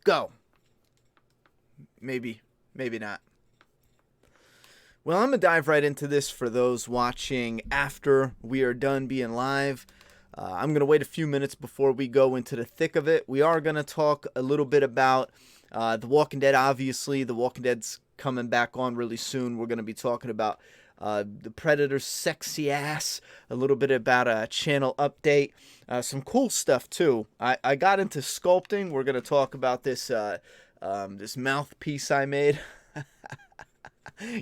Go. Maybe. Maybe not. Well, I'm going to dive right into this for those watching after we are done being live. I'm going to wait a few minutes before we go into the thick of it. We are going to talk a little bit about The Walking Dead, obviously. The Walking Dead's coming back on really soon. We're going to be talking about the Predator's sexy ass, a little bit about a channel update, some cool stuff too. I got into sculpting. We're going to talk about this this mouthpiece I made.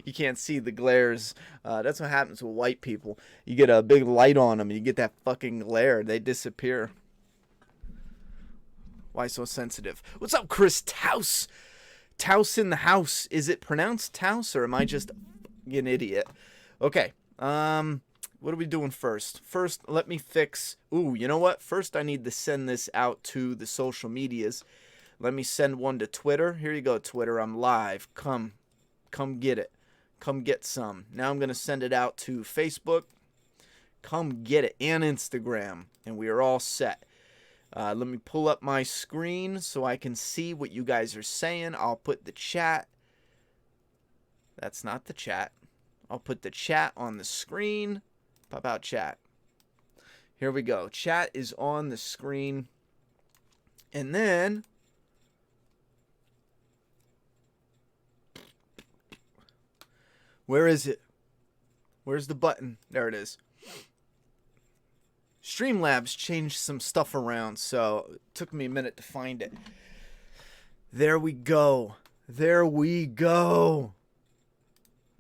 You can't see the glares. That's what happens with white people. You get a big light on them and you get that fucking glare. They disappear. Why so sensitive? What's up, Chris Taus? Taus in the house. Is it pronounced Taus or am I just an idiot? Okay. What are we doing first? First, let me fix... Ooh, you know what? First, I need to send this out to the social medias. Let me send one to Twitter. Here you go, Twitter. I'm live. Come get it. Come get some. Now I'm going to send it out to Facebook. Come get it. And Instagram. And we are all set. Let me pull up my screen so I can see what you guys are saying. I'll put the chat. That's not the chat. I'll put the chat on the screen. Pop out chat. Here we go. Chat is on the screen. And then... where is it? Where's the button? There it is. Streamlabs changed some stuff around, so it took me a minute to find it. There we go. There we go.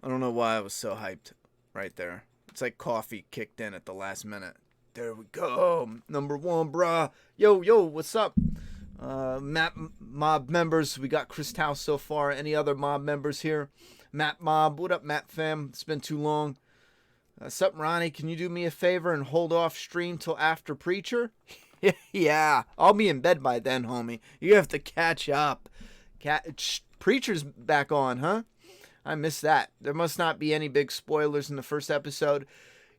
I don't know why I was so hyped right there. It's like coffee kicked in at the last minute. There we go. Number one, brah. Yo, what's up? Map Mob members. We got Chris Taus so far. Any other mob members here? Map Mob. What up, Map fam? It's been too long. Sup, Ronnie? Can you do me a favor and hold off stream till after Preacher? Yeah. I'll be in bed by then, homie. You have to catch up. Preacher's back on, huh? I missed that. There must not be any big spoilers in the first episode.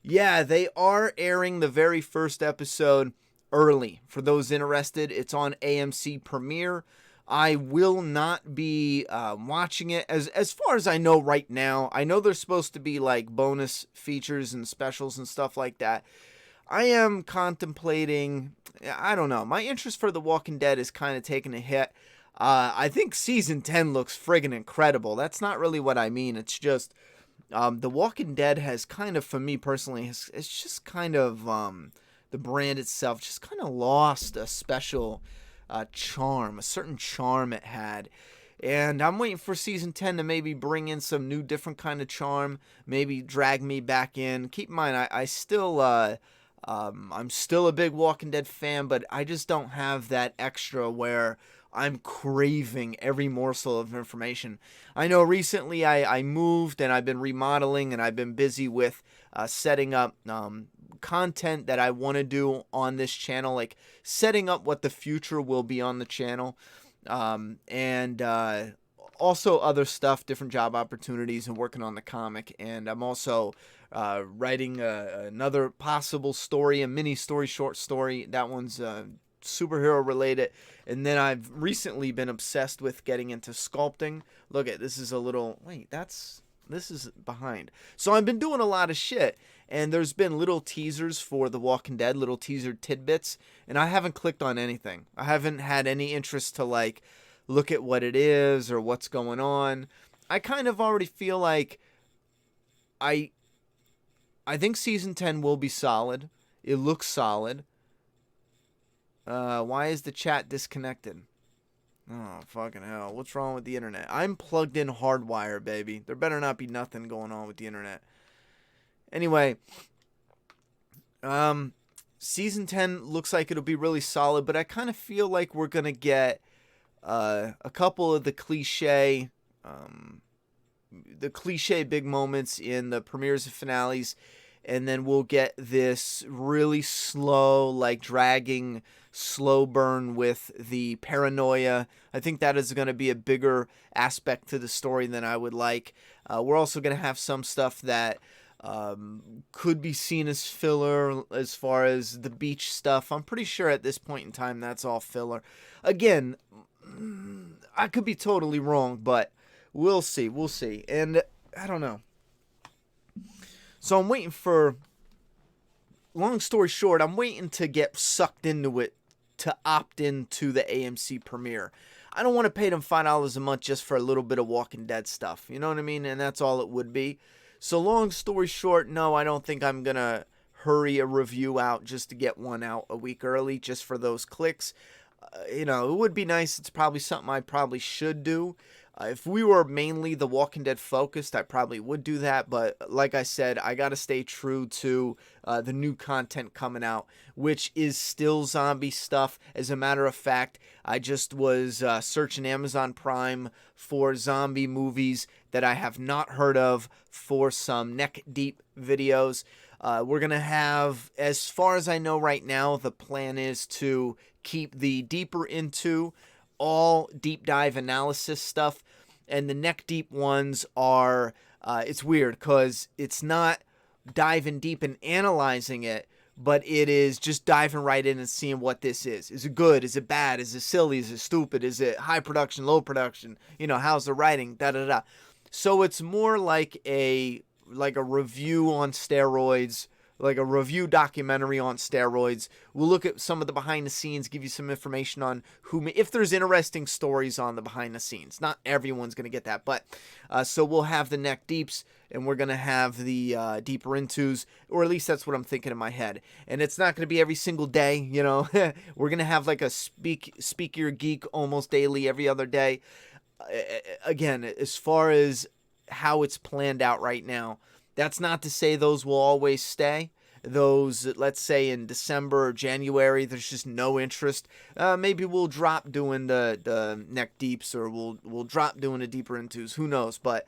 Yeah, they are airing the very first episode early. For those interested, it's on AMC Premiere. I will not be watching it as far as I know right now. I know there's supposed to be like bonus features and specials and stuff like that. I am contemplating, I don't know. My interest for The Walking Dead is kind of taking a hit. I think season 10 looks friggin' incredible. That's not really what I mean. It's just The Walking Dead has kind of, for me personally, it's just kind of the brand itself just kind of lost a special charm, a certain charm it had. And I'm waiting for season 10 to maybe bring in some new different kind of charm, maybe drag me back in. Keep in mind, I still I'm still a big Walking Dead fan, but I just don't have that extra where I'm craving every morsel of information. I know recently I moved and I've been remodeling and I've been busy with setting up content that I want to do on this channel, like setting up what the future will be on the channel, and also other stuff, different job opportunities, and working on the comic. And I'm also writing another possible story, a mini story, short story. That one's superhero related. And then I've recently been obsessed with getting into sculpting. Look at this is a little this is behind. So I've been doing a lot of shit, and there's been little teasers for The Walking Dead, little teaser tidbits, and I haven't clicked on anything. I haven't had any interest to like look at what it is or what's going on. I kind of already feel like I think season 10 will be solid. It looks solid. Why is the chat disconnected? Oh, fucking hell. What's wrong with the internet? I'm plugged in hardwire, baby. There better not be nothing going on with the internet. Anyway, season 10 looks like it'll be really solid, but I kind of feel like we're going to get a couple of the cliche big moments in the premieres and finales, and then we'll get this really slow, like dragging slow burn with the paranoia. I think that is going to be a bigger aspect to the story than I would like. We're also going to have some stuff that could be seen as filler, as far as the beach stuff. I'm pretty sure at this point in time that's all filler. Again, I could be totally wrong, but we'll see. We'll see. And I don't know. So I'm waiting for, long story short, I'm waiting to get sucked into it to opt into the AMC premiere. I don't want to pay them $5 a month just for a little bit of Walking Dead stuff. You know what I mean? And that's all it would be. So long story short, no, I don't think I'm going to hurry a review out just to get one out a week early just for those clicks. You know, it would be nice. It's probably something I probably should do. If we were mainly The Walking Dead focused, I probably would do that. But like I said, I got to stay true to the new content coming out, which is still zombie stuff. As a matter of fact, I just was searching Amazon Prime for zombie movies that I have not heard of for some neck deep videos. We're going to have, as far as I know right now, the plan is to keep the deeper into all deep dive analysis stuff, and the neck deep ones are it's weird because it's not diving deep and analyzing it, but it is just diving right in and seeing what this is. Is it good? Is it bad? Is it silly? Is it stupid? Is it high production, low production? You know, how's the writing? Da da da. So it's more like a review on steroids, like a review documentary on steroids. We'll look at some of the behind the scenes, give you some information on if there's interesting stories on the behind the scenes. Not everyone's going to get that, but so we'll have the neck deeps, and we're going to have the deeper intos, or at least that's what I'm thinking in my head. And it's not going to be every single day, you know. We're going to have like a Speak Your Geek almost daily, every other day. Again, as far as how it's planned out right now, that's not to say those will always stay. Those, let's say in December or January, there's just no interest. Maybe we'll drop doing the neck deeps, or we'll drop doing the deeper intos. Who knows? But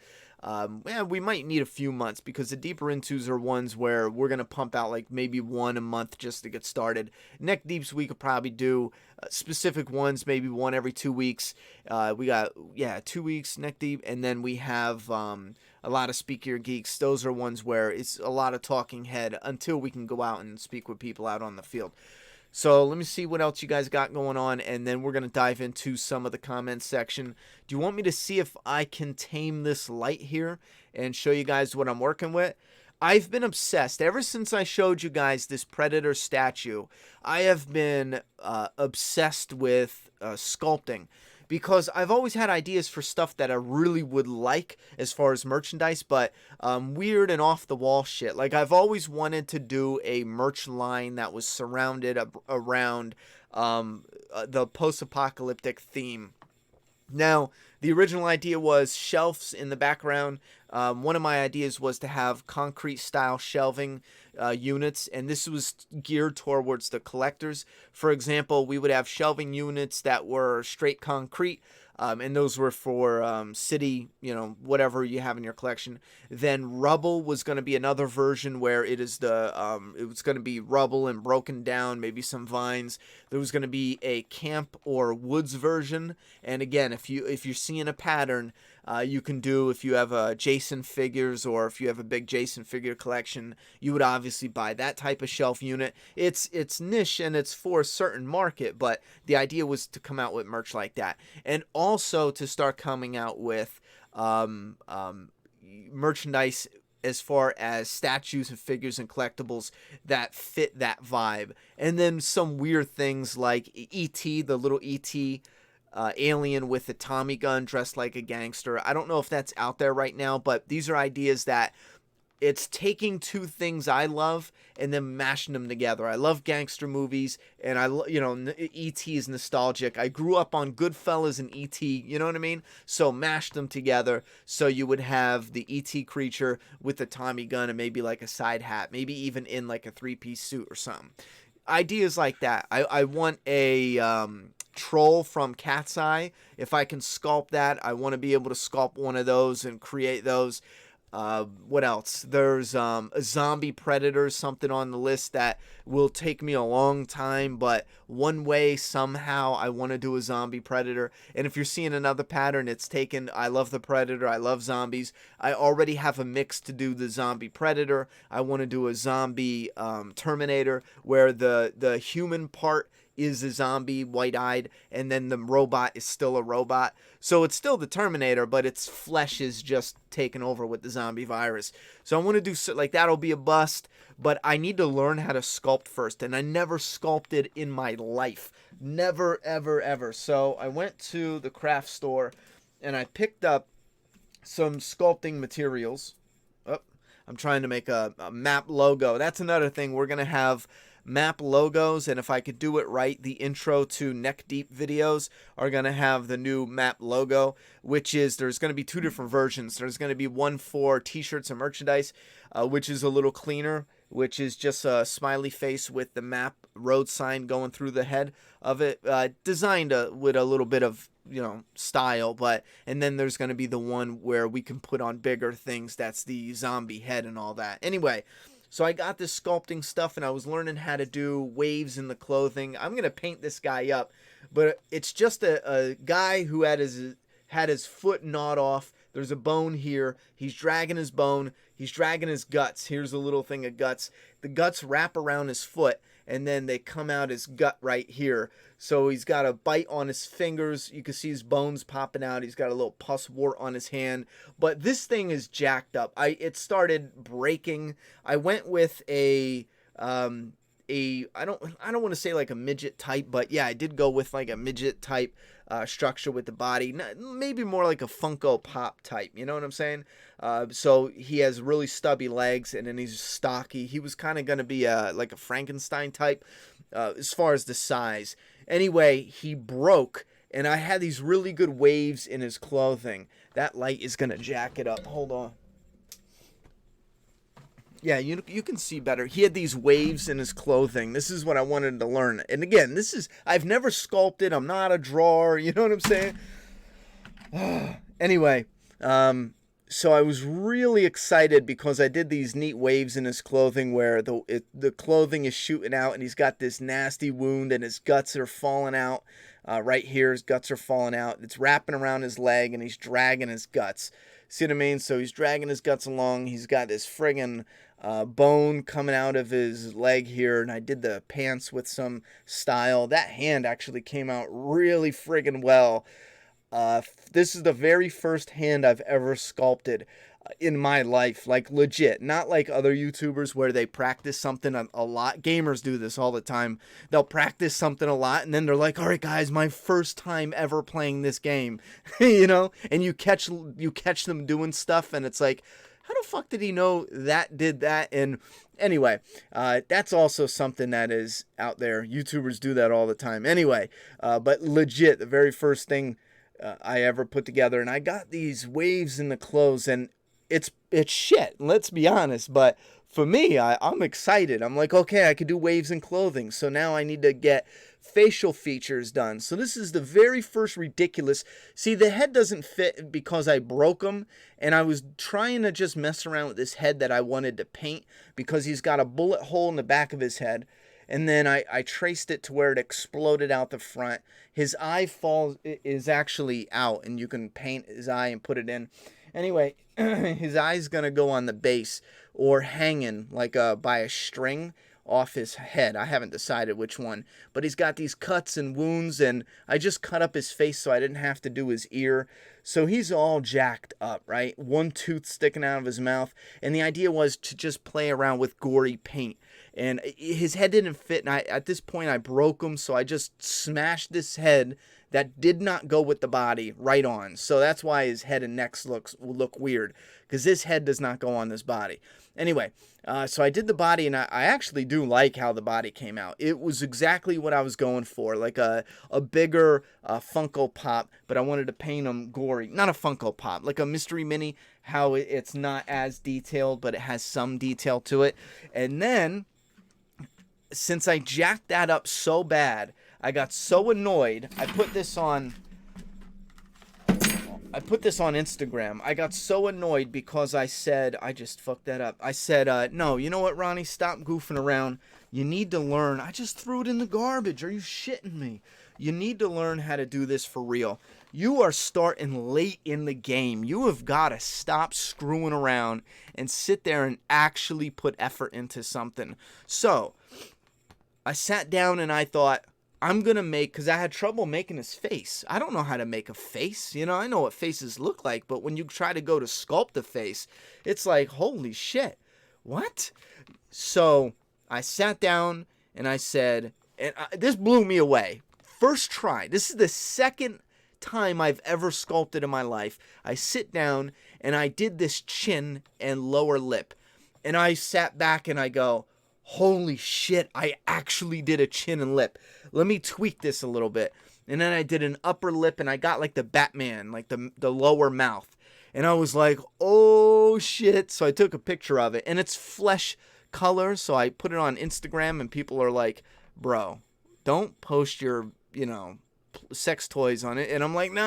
we might need a few months, because the deeper intos are ones where we're gonna pump out like maybe one a month just to get started. Neck deeps we could probably do specific ones, maybe one every 2 weeks. We got 2 weeks neck deep, and then we have a lot of Speak Your Geeks. Those are ones where it's a lot of talking head until we can go out and speak with people out on the field. So let me see what else you guys got going on, and then we're going to dive into some of the comments section. Do you want me to see if I can tame this light here and show you guys what I'm working with? I've been obsessed. Ever since I showed you guys this Predator statue, I have been obsessed with sculpting. Because I've always had ideas for stuff that I really would like as far as merchandise, but weird and off-the-wall shit. Like, I've always wanted to do a merch line that was surrounded around the post-apocalyptic theme. Now, the original idea was shelves in the background. One of my ideas was to have concrete-style shelving units, and this was geared towards the collectors. For example, we would have shelving units that were straight concrete, and those were for city, you know, whatever you have in your collection. Then rubble was going to be another version where it is it was going to be rubble and broken down, maybe some vines. There was going to be a camp or woods version, and again, if you're seeing a pattern, you can do, if you have Jason figures, or if you have a big Jason figure collection, you would obviously buy that type of shelf unit. It's niche and it's for a certain market, but the idea was to come out with merch like that, and also to start coming out with merchandise as far as statues and figures and collectibles that fit that vibe. And then some weird things like E.T., the little E.T. Alien with a Tommy gun dressed like a gangster. I don't know if that's out there right now, but these are ideas that it's taking two things I love and then mashing them together. I love gangster movies, and E.T. is nostalgic. I grew up on Goodfellas and E.T., you know what I mean? So mash them together so you would have the E.T. creature with the Tommy gun and maybe like a side hat, maybe even in like a three-piece suit or something. Ideas like that. I want a troll from Cat's Eye. If I can sculpt that, I want to be able to sculpt one of those and create those. What else? There's a zombie predator, something on the list that will take me a long time, but one way somehow I want to do a zombie predator. And if you're seeing another pattern, it's taken, I love the predator, I love zombies. I already have a mix to do the zombie predator. I want to do a zombie Terminator where the human part is a zombie, white-eyed, and then the robot is still a robot. So it's still the Terminator, but its flesh is just taken over with the zombie virus. So I want to do like that'll be a bust, but I need to learn how to sculpt first, and I never sculpted in my life. Never, ever, ever. So I went to the craft store, and I picked up some sculpting materials. Oh, I'm trying to make a map logo. That's another thing. We're going to have map logos, and if I could do it right, the intro to Neck Deep videos are going to have the new map logo, which is, there's going to be 2 different versions. There's going to be one for t-shirts and merchandise, which is a little cleaner, which is just a smiley face with the map road sign going through the head of it, designed with a little bit of, you know, style. But and then there's going to be the one where we can put on bigger things, that's the zombie head and all that. Anyway, so I got this sculpting stuff, and I was learning how to do waves in the clothing. I'm going to paint this guy up, but it's just a guy who had his foot gnawed off. There's a bone here. He's dragging his bone. He's dragging his guts. Here's a little thing of guts. The guts wrap around his foot, and then they come out his gut right here. So he's got a bite on his fingers. You can see his bones popping out. He's got a little pus wart on his hand. But this thing is jacked up. It started breaking. I went with I don't want to say like a midget type, but yeah, I did go with like a midget type structure with the body, maybe more like a Funko Pop type, you know what I'm saying? So he has really stubby legs, and then he's stocky. He was kind of going to be like a Frankenstein type as far as the size. Anyway, he broke, and I had these really good waves in his clothing. That light is going to jack it up. Hold on. Yeah, you can see better. He had these waves in his clothing. This is what I wanted to learn. And again, I've never sculpted. I'm not a drawer. You know what I'm saying? Anyway, so I was really excited because I did these neat waves in his clothing where the clothing is shooting out, and he's got this nasty wound, and his guts are falling out. Right here, his guts are falling out. It's wrapping around his leg, and he's dragging his guts. See what I mean? So he's dragging his guts along. He's got this friggin' bone coming out of his leg here, and I did the pants with some style. That hand actually came out really friggin' well. This is the very first hand I've ever sculpted in my life, like legit, not like other YouTubers where they practice something a lot. Gamers do this all the time. They'll practice something a lot, and then they're like, all right guys, my first time ever playing this game. You know, and you catch them doing stuff, and it's like, how the fuck did he know that did that? And anyway, that's also something that is out there. YouTubers do that all the time. Anyway, but legit, the very first thing I ever put together, and I got these waves in the clothes, and it's shit, let's be honest, but for me, I'm excited. I'm like, okay, I could do waves in clothing, so now I need to get facial features done. So this is the very first ridiculous. See, the head doesn't fit because I broke him, and I was trying to just mess around with this head that I wanted to paint because he's got a bullet hole in the back of his head. And then I traced it to where it exploded out the front. His eye is actually out, and you can paint his eye and put it in. Anyway, his eye's going to go on the base or hanging like by a string off his head. I haven't decided which one. But he's got these cuts and wounds, and I just cut up his face so I didn't have to do his ear. So he's all jacked up, right? One tooth sticking out of his mouth. And the idea was to just play around with gory paint. And his head didn't fit, and at this point I broke him, so I just smashed this head that did not go with the body right on. So that's why his head and neck look weird, because this head does not go on this body. Anyway, so I did the body, and I actually do like how the body came out. It was exactly what I was going for, like a bigger Funko Pop, but I wanted to paint him gory. Not a Funko Pop, like a Mystery Mini, how it's not as detailed, but it has some detail to it. And then, since I jacked that up so bad, I got so annoyed. I put this on Instagram. I got so annoyed because I said, I just fucked that up. I said, no, you know what, Ronnie? Stop goofing around. You need to learn. I just threw it in the garbage. Are you shitting me? You need to learn how to do this for real. You are starting late in the game. You have got to stop screwing around and sit there and actually put effort into something. So I sat down and I thought, I'm going to make, because I had trouble making his face. I don't know how to make a face. You know, I know what faces look like, but when you try to go to sculpt a face, it's like, holy shit, what? So I sat down and I said, and this blew me away. First try. This is the second time I've ever sculpted in my life. I sit down and I did this chin and lower lip. And I sat back and I go, holy shit, I actually did a chin and lip. Let me tweak this a little bit. And then I did an upper lip and I got like the Batman, like the lower mouth. And I was like, oh shit. So I took a picture of it and it's flesh color. So I put it on Instagram and people are like, bro, don't post your, sex toys on it. And I'm like, no,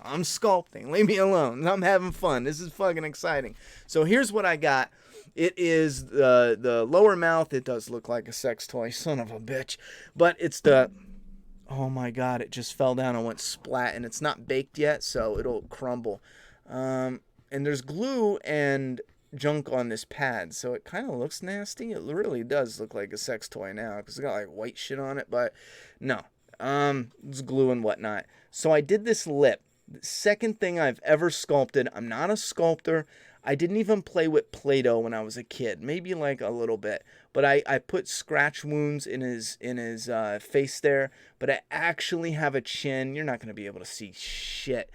I'm sculpting. Leave me alone. I'm having fun. This is fucking exciting. So here's what I got. It is the lower mouth. It does look like a sex toy, son of a bitch. But it's oh my god, it just fell down and went splat. And it's not baked yet, so it'll crumble. And there's glue and junk on this pad, so it kind of looks nasty. It really does look like a sex toy now, because it's got like white shit on it, but no. It's glue and whatnot. So I did this lip. Second thing I've ever sculpted. I'm not a sculptor. I didn't even play with Play-Doh when I was a kid. Maybe like a little bit. But I put scratch wounds in his face there. But I actually have a chin. You're not going to be able to see shit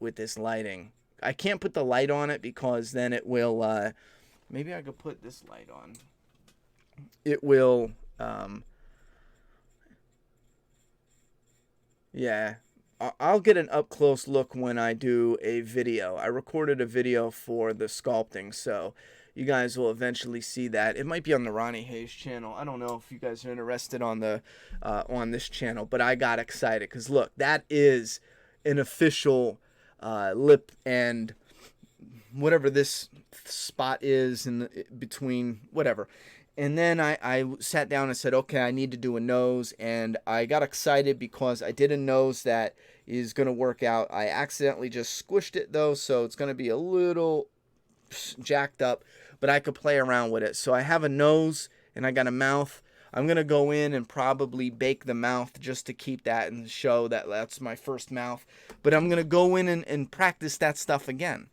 with this lighting. I can't put the light on it because then it will... maybe I could put this light on. It will... yeah. I'll get an up-close look when I do a video. I recorded a video for the sculpting, so you guys will eventually see that. It might be on the Ronnie Hayes channel. I don't know if you guys are interested on the on this channel, but I got excited because look, that is an official lip and whatever this spot is in between whatever. And then I sat down and said, okay, I need to do a nose. And I got excited because I did a nose that is going to work out. I accidentally just squished it, though, so it's going to be a little jacked up. But I could play around with it. So I have a nose and I got a mouth. I'm going to go in and probably bake the mouth just to keep that and show that that's my first mouth. But I'm going to go in and practice that stuff again.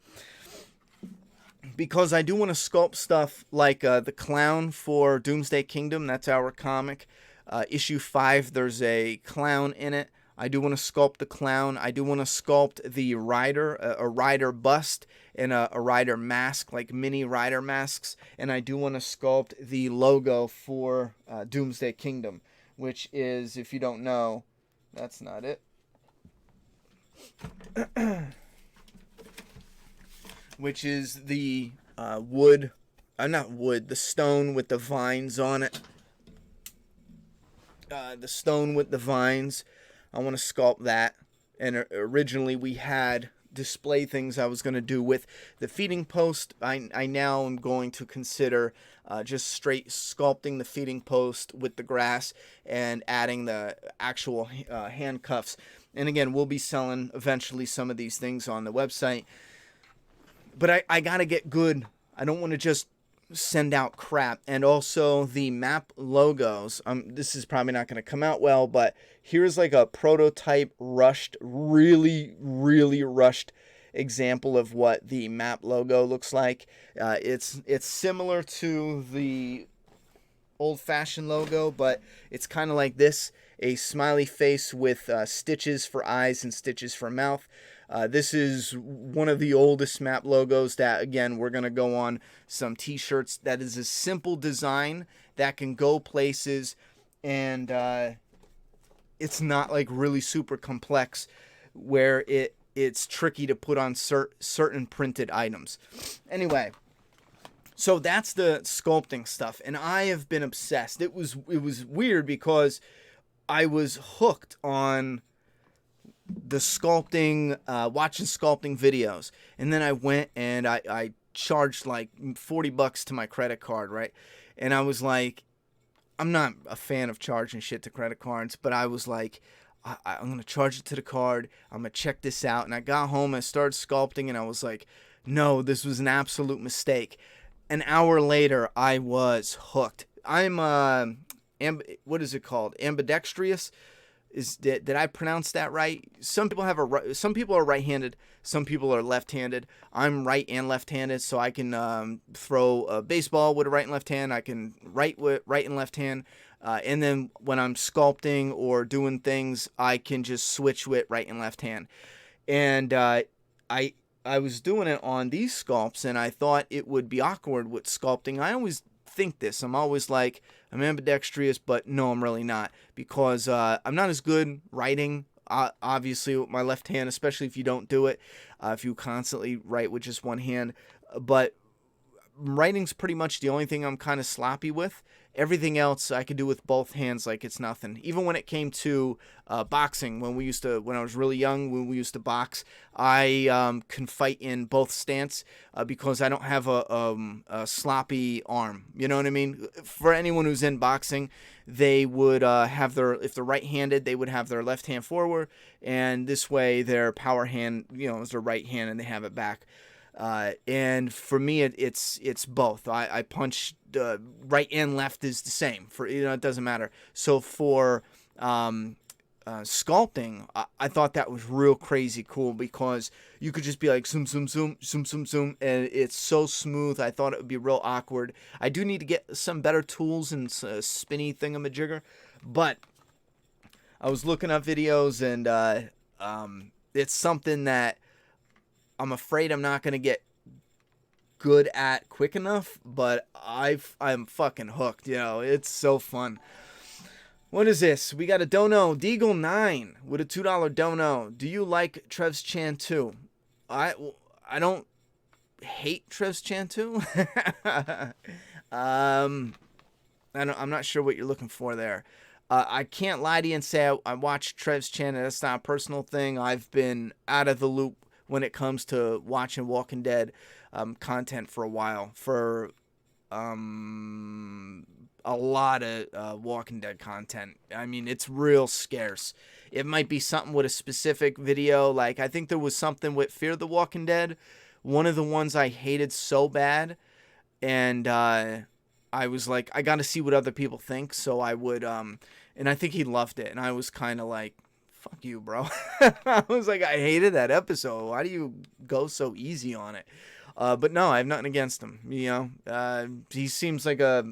Because I do want to sculpt stuff like the clown for Doomsday Kingdom. That's our comic. Issue 5, there's a clown in it. I do want to sculpt the clown. I do want to sculpt the rider, a rider bust, and a rider mask, like mini rider masks. And I do want to sculpt the logo for Doomsday Kingdom, which is, if you don't know, that's not it. Which is the wood, not wood, the stone with the vines on it. The stone with the vines. I want to sculpt that. And originally we had display things I was going to do with the feeding post. I now am going to consider just straight sculpting the feeding post with the grass and adding the actual handcuffs. And again, we'll be selling eventually some of these things on the website. But I got to get good. I don't want to just send out crap. And also the map logos. This is probably not going to come out well, but here's like a prototype rushed, really, really rushed example of what the map logo looks like. It's similar to the old-fashioned logo, but it's kind of like this. A smiley face with stitches for eyes and stitches for mouth. This is one of the oldest map logos that, again, we're going to go on some t-shirts. That is a simple design that can go places, and it's not like really super complex where it's tricky to put on certain printed items. Anyway, so that's the sculpting stuff, and I have been obsessed. It was weird because I was hooked on the sculpting, watching sculpting videos. And then I went and I charged like $40 to my credit card, right? And I was like, I'm not a fan of charging shit to credit cards, but I was like, I'm going to charge it to the card. I'm going to check this out. And I got home and I started sculpting and I was like, no, this was an absolute mistake. An hour later, I was hooked. I'm what is it called? Ambidextrous. Did I pronounce that right? Some people some people are right-handed, some people are left-handed. I'm right and left-handed, so I can throw a baseball with a right and left hand. I can write with right and left hand, and then when I'm sculpting or doing things, I can just switch with right and left hand. And I was doing it on these sculpts, and I thought it would be awkward with sculpting. I always think this. I'm always like, I'm ambidextrous, but no, I'm really not, because I'm not as good writing, obviously, with my left hand, especially if you don't do it, if you constantly write with just one hand. But writing's pretty much the only thing I'm kind of sloppy with. Everything else I could do with both hands like it's nothing. Even when it came to boxing, when I was really young, when we used to box, I can fight in both stance because I don't have a sloppy arm. You know what I mean? For anyone who's in boxing, they would have if they're right-handed, they would have their left hand forward, and this way their power hand, is their right hand, and they have it back. And for me, it's both. I punch right and left is the same. It doesn't matter. So for sculpting, I thought that was real crazy cool, because you could just be like zoom, zoom, zoom, zoom, zoom, zoom, and it's so smooth. I thought it would be real awkward. I do need to get some better tools and spinny thingamajigger, but I was looking up videos, and it's something that I'm afraid I'm not going to get good at quick enough, but I'm fucking hooked. It's so fun. What is this? We got a dono, Deagle9 with a $2 dono. Do you like Trev's Chan too? I don't hate Trev's Chan too. I'm not sure what you're looking for there. I can't lie to you and say I watched Trev's Chan. That's not a personal thing. I've been out of the loop when it comes to watching Walking Dead content for a while. For a lot of Walking Dead content. I mean, it's real scarce. It might be something with a specific video. Like, I think there was something with Fear the Walking Dead. One of the ones I hated so bad. And I was like, I got to see what other people think. So I would, and I think he loved it. And I was kind of like, fuck you, bro. I was like, I hated that episode. Why do you go so easy on it? But no, I have nothing against him. He seems like a,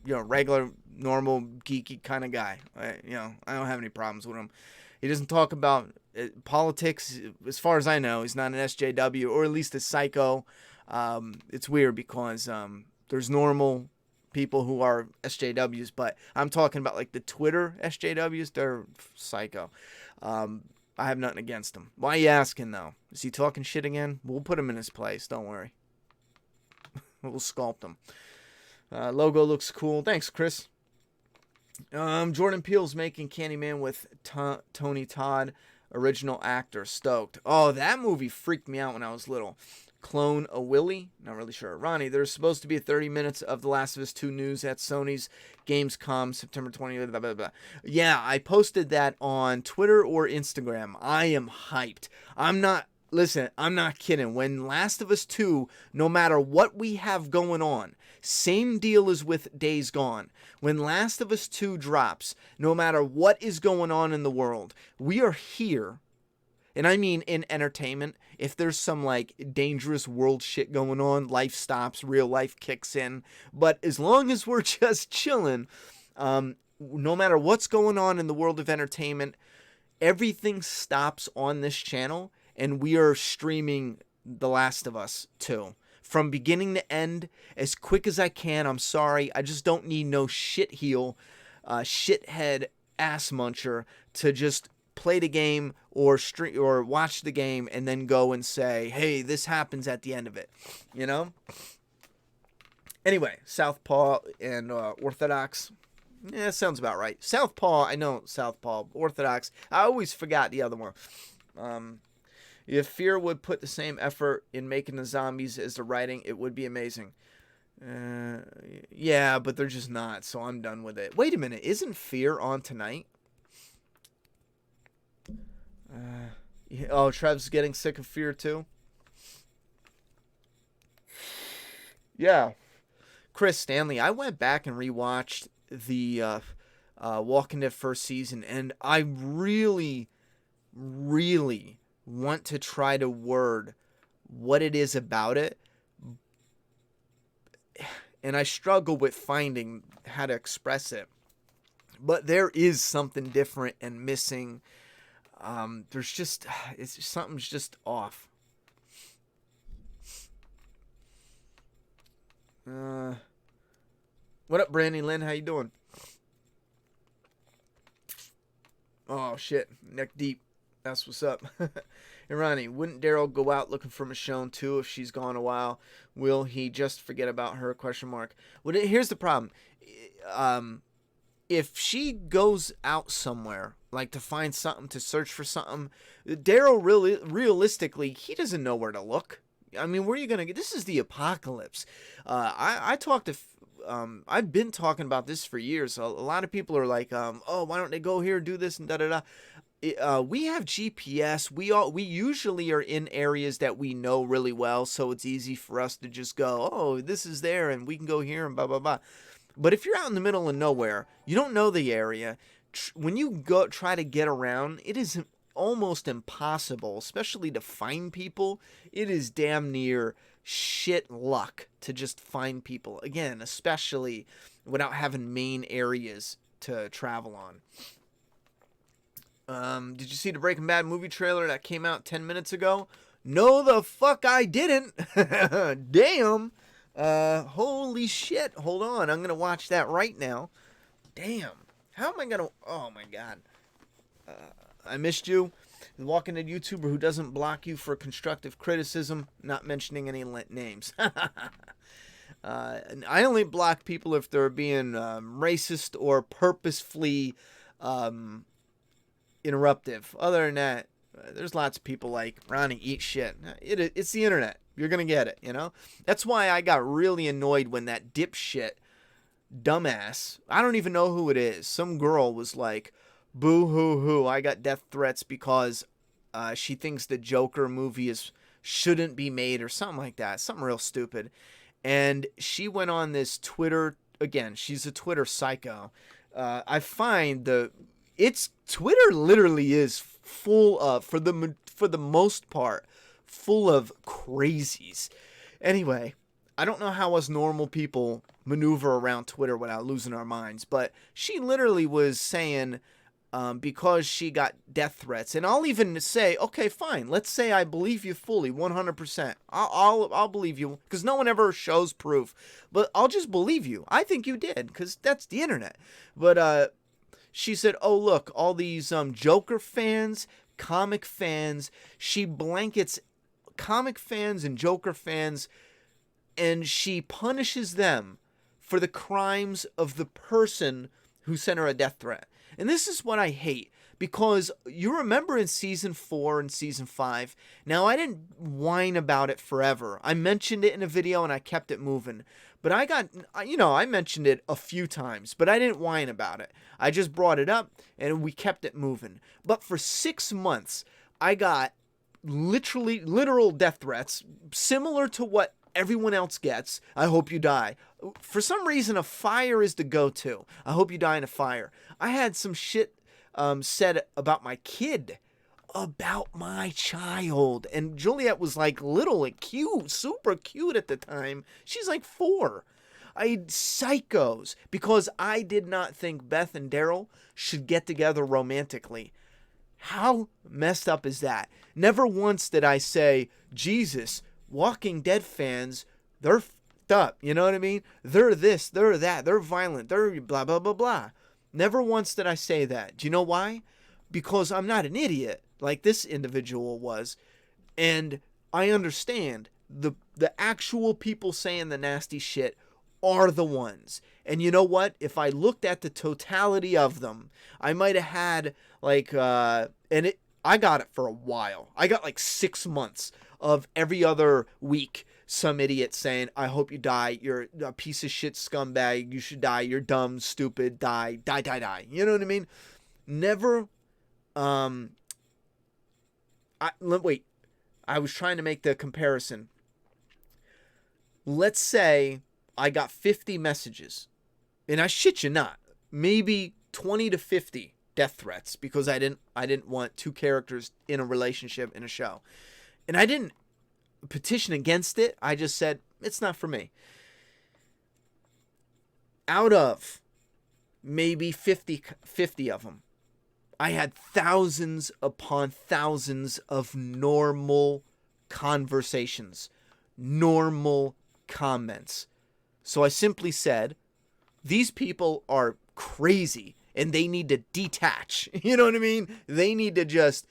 regular, normal, geeky kind of guy. I don't have any problems with him. He doesn't talk about politics, as far as I know. He's not an SJW, or at least a psycho. It's weird because there's normal people who are SJWs, but I'm talking about like the Twitter SJWs. They're psycho. I have nothing against him. Why are you asking though? Is he talking shit again? We'll put him in his place. Don't worry. We'll sculpt him. Logo looks cool. Thanks, Chris. Jordan Peele's making Candyman with Tony Todd, original actor. Stoked. Oh, that movie freaked me out when I was little. Clone a Willy? Not really sure. Ronnie, there's supposed to be 30 minutes of The Last of Us 2 news at Sony's Gamescom September 20th. Blah, blah, blah. Yeah, I posted that on Twitter or Instagram. I am hyped. I'm not kidding. When Last of Us 2, no matter what we have going on, same deal as with Days Gone. When Last of Us 2 drops, no matter what is going on in the world, we are here. And I mean in entertainment. If there's some like dangerous world shit going on, life stops, real life kicks in. But as long as we're just chilling, no matter what's going on in the world of entertainment, everything stops on this channel, and we are streaming The Last of Us 2. From beginning to end, as quick as I can. I'm sorry, I just don't need no shithead ass muncher to just play the game or watch the game and then go and say, hey, this happens at the end of it, Anyway, Southpaw and Orthodox. Yeah, sounds about right. Southpaw, I know Southpaw. Orthodox, I always forgot the other one. If Fear would put the same effort in making the zombies as the writing, it would be amazing. Yeah, but they're just not, so I'm done with it. Wait a minute, isn't Fear on tonight? Trev's getting sick of Fear too? Yeah. Chris Stanley, I went back and rewatched the Walking Dead first season, and I really, really want to try to word what it is about it, and I struggle with finding how to express it. But there is something different and missing. There's just something's just off. What up, Brandy Lynn? How you doing? Oh shit, neck deep. That's what's up. Hey, Ronnie, wouldn't Daryl go out looking for Michonne too if she's gone a while? Will he just forget about her? Question mark. Well, here's the problem. If she goes out somewhere, like to find something, to search for something, Daryl really, realistically, he doesn't know where to look. I mean, where are you gonna get? This is the apocalypse. I talked to. I've been talking about this for years. A lot of people are like, oh, why don't they go here, do this, and da da da. We have GPS. We usually are in areas that we know really well, so it's easy for us to just go, oh, this is there, and we can go here, and blah blah blah. But if you're out in the middle of nowhere, you don't know the area. When you go try to get around, it is almost impossible, especially to find people. It is damn near shit luck to just find people. Again, especially without having main areas to travel on. Did you see the Breaking Bad movie trailer that came out 10 minutes ago? No, the fuck I didn't. Damn. Holy shit. Hold on. I'm going to watch that right now. Damn. How am I going to... Oh, my God. I missed you. The Walking Dead YouTuber who doesn't block you for constructive criticism. Not mentioning any names. I only block people if they're being racist or purposefully... interruptive. Other than that, there's lots of people like, Ronnie, eat shit. It's the internet. You're going to get it, you know? That's why I got really annoyed when that dipshit dumbass, I don't even know who it is, some girl was like, boo hoo hoo, I got death threats because she thinks the Joker movie shouldn't be made or something like that. Something real stupid. And she went on this Twitter, again, she's a Twitter psycho. I find it's Twitter literally is full of, for the most part, full of crazies. Anyway, I don't know how us normal people maneuver around Twitter without losing our minds, but she literally was saying because she got death threats, and I'll even say, okay, fine, let's say I believe you fully, 100%. I'll believe you, because no one ever shows proof, but I'll just believe you. I think you did, because that's the internet. But she said, oh, look, all these Joker fans, comic fans, she blankets comic fans and Joker fans, and she punishes them for the crimes of the person who sent her a death threat. And this is what I hate, because you remember in season 4 and season 5, now I didn't whine about it forever. I mentioned it in a video and I kept it moving. But I mentioned it a few times, but I didn't whine about it. I just brought it up and we kept it moving. But for 6 months, I got literal death threats, similar to what everyone else gets. I hope you die. For some reason, a fire is the go-to. I hope you die in a fire. I had some shit said about my kid. About my child. And Juliet was like little and cute, super cute at the time. She's like 4. I had psychos because I did not think Beth and Daryl should get together romantically. How messed up is that? Never once did I say, Jesus, Walking Dead fans, they're fucked up. You know what I mean? They're this, they're that, they're violent, they're blah, blah, blah, blah. Never once did I say that. Do you know why? Because I'm not an idiot like this individual was, and I understand the actual people saying the nasty shit are the ones. And you know what? If I looked at the totality of them, I might have had like I got it for a while. I got like 6 months of every other week some idiot saying, I hope you die, you're a piece of shit scumbag, you should die, you're dumb, stupid, die. You know what I mean? Never I was trying to make the comparison. Let's say I got 50 messages and I shit you not, maybe 20 to 50 death threats because I didn't want two characters in a relationship in a show. And I didn't petition against it. I just said, it's not for me. Out of maybe 50 of them, I had thousands upon thousands of normal conversations, normal comments. So I simply said, these people are crazy and they need to detach. You know what I mean? They need to just,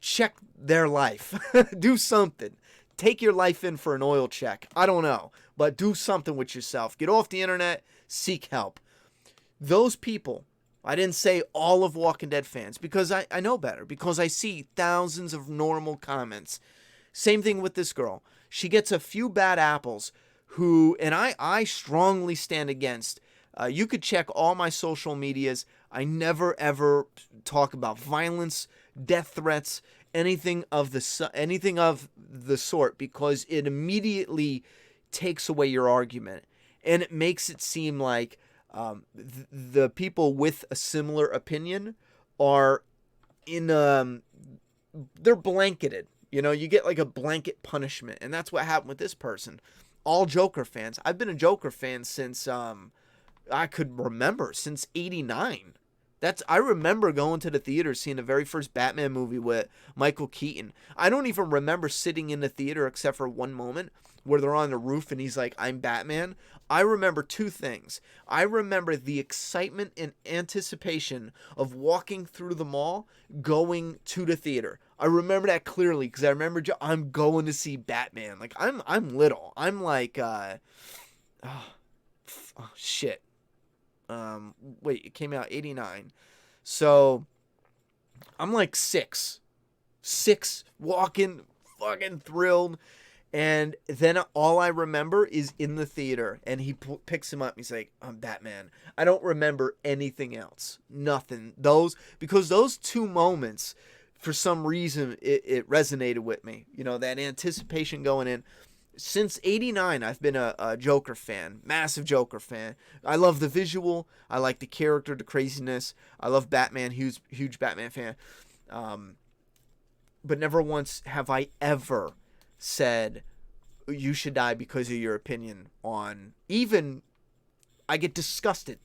check their life. Do something. Take your life in for an oil check. I don't know. But do something with yourself. Get off the internet. Seek help. Those people, I didn't say all of Walking Dead fans because I know better. Because I see thousands of normal comments. Same thing with this girl. She gets a few bad apples who, and I strongly stand against. You could check all my social medias. I never ever talk about violence, death threats, anything of the sort, because it immediately takes away your argument, and it makes it seem like the people with a similar opinion are they're blanketed. You get like a blanket punishment, and that's what happened with this person. All Joker fans. I've been a Joker fan since I could remember, since '89. I remember going to the theater, seeing the very first Batman movie with Michael Keaton. I don't even remember sitting in the theater except for one moment where they're on the roof and he's like, I'm Batman. I remember two things. I remember the excitement and anticipation of walking through the mall, going to the theater. I remember that clearly because I remember I'm going to see Batman. Like, I'm little. I'm like, shit. Wait, it came out 89. So I'm like six, walking, fucking thrilled. And then all I remember is in the theater, and he picks him up. And he's like, I'm Batman. I don't remember anything else. Nothing. Because those two moments, for some reason, it resonated with me. That anticipation going in. Since '89, I've been a Joker fan, massive Joker fan. I love the visual. I like the character, the craziness. I love Batman, huge Batman fan. But never once have I ever said you should die because of your opinion on. Even I get disgusted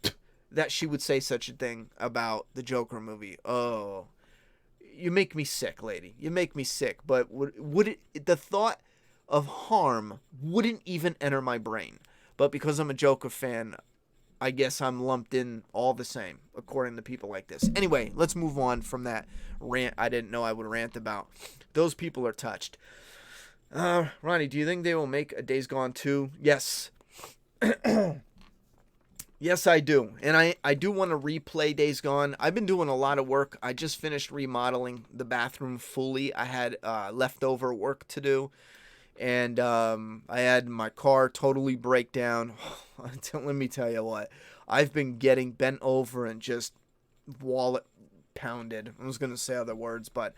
that she would say such a thing about the Joker movie. Oh, you make me sick, lady. You make me sick. But the thought of harm wouldn't even enter my brain. But because I'm a Joker fan, I guess I'm lumped in all the same, according to people like this. Anyway, let's move on from that rant I didn't know I would rant about. Those people are touched. Ronnie, do you think they will make a Days Gone 2? Yes. Yes, I do. And I do want to replay Days Gone. I've been doing a lot of work. I just finished remodeling the bathroom fully. I had leftover work to do. And I had my car totally break down. Let me tell you what. I've been getting bent over and just wallet pounded. I was going to say other words, but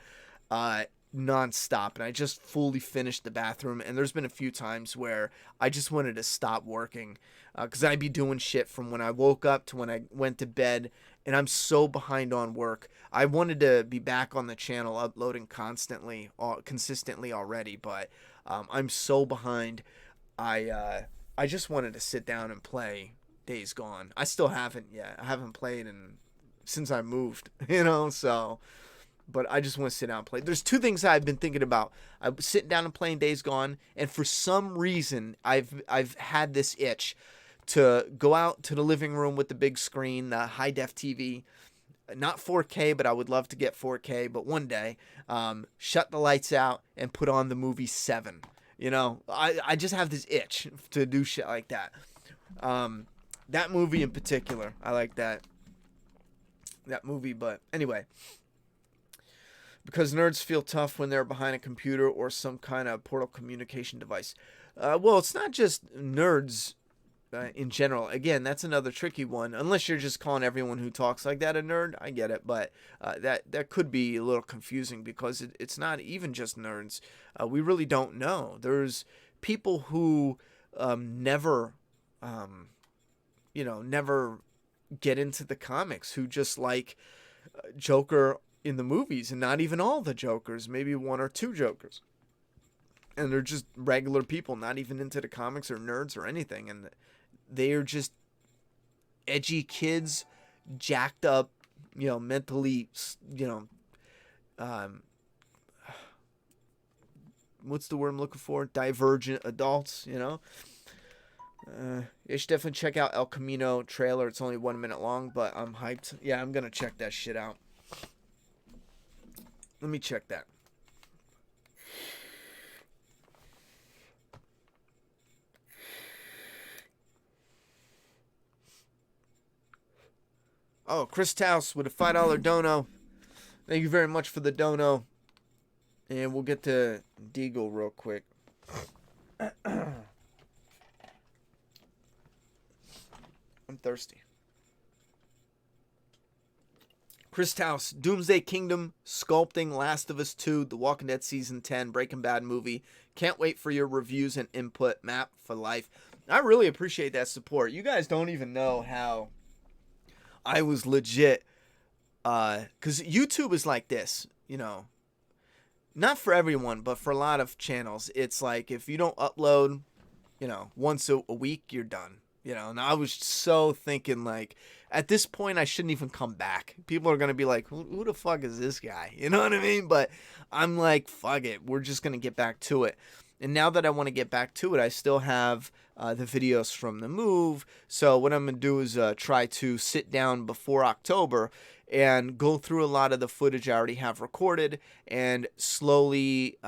nonstop. And I just fully finished the bathroom. And there's been a few times where I just wanted to stop working. Because I'd be doing shit from when I woke up to when I went to bed. And I'm so behind on work. I wanted to be back on the channel uploading consistently already. But I'm so behind. I just wanted to sit down and play Days Gone. I still haven't yet. I haven't played since I moved, so. But I just want to sit down and play. There's two things I've been thinking about. I'm sitting down and playing Days Gone, and for some reason, I've had this itch to go out to the living room with the big screen, the high def TV. Not 4K, but I would love to get 4K. But one day, shut the lights out and put on the movie Seven. I just have this itch to do shit like that. That movie in particular, I like that movie. But anyway, because nerds feel tough when they're behind a computer or some kind of portal communication device. Well, it's not just nerds. In general, again, that's another tricky one. Unless you're just calling everyone who talks like that a nerd, I get it. But that could be a little confusing because it's not even just nerds. We really don't know. There's people who never never get into the comics, who just like Joker in the movies, and not even all the Jokers, maybe one or two Jokers. And they're just regular people, not even into the comics or nerds or anything. And they are just edgy kids, jacked up, mentally, what's the word I'm looking for? Divergent adults, You should definitely check out El Camino trailer. It's only 1 minute long, but I'm hyped. Yeah, I'm going to check that shit out. Let me check that. Oh, Chris Taus with a $5 dono. Thank you very much for the dono. And we'll get to Deagle real quick. I'm thirsty. Chris Taus, Doomsday Kingdom, Sculpting, Last of Us 2, The Walking Dead Season 10, Breaking Bad movie. Can't wait for your reviews and input. Map for life. I really appreciate that support. You guys don't even know how I was legit. Because YouTube is like this, Not for everyone, but for a lot of channels. It's like if you don't upload, once a week, you're done. And I was so thinking, like, at this point, I shouldn't even come back. People are going to be like, who the fuck is this guy? You know what I mean? But I'm like, fuck it. We're just going to get back to it. And now that I want to get back to it, I still have the videos from the move. So what I'm going to do is try to sit down before October and go through a lot of the footage I already have recorded and slowly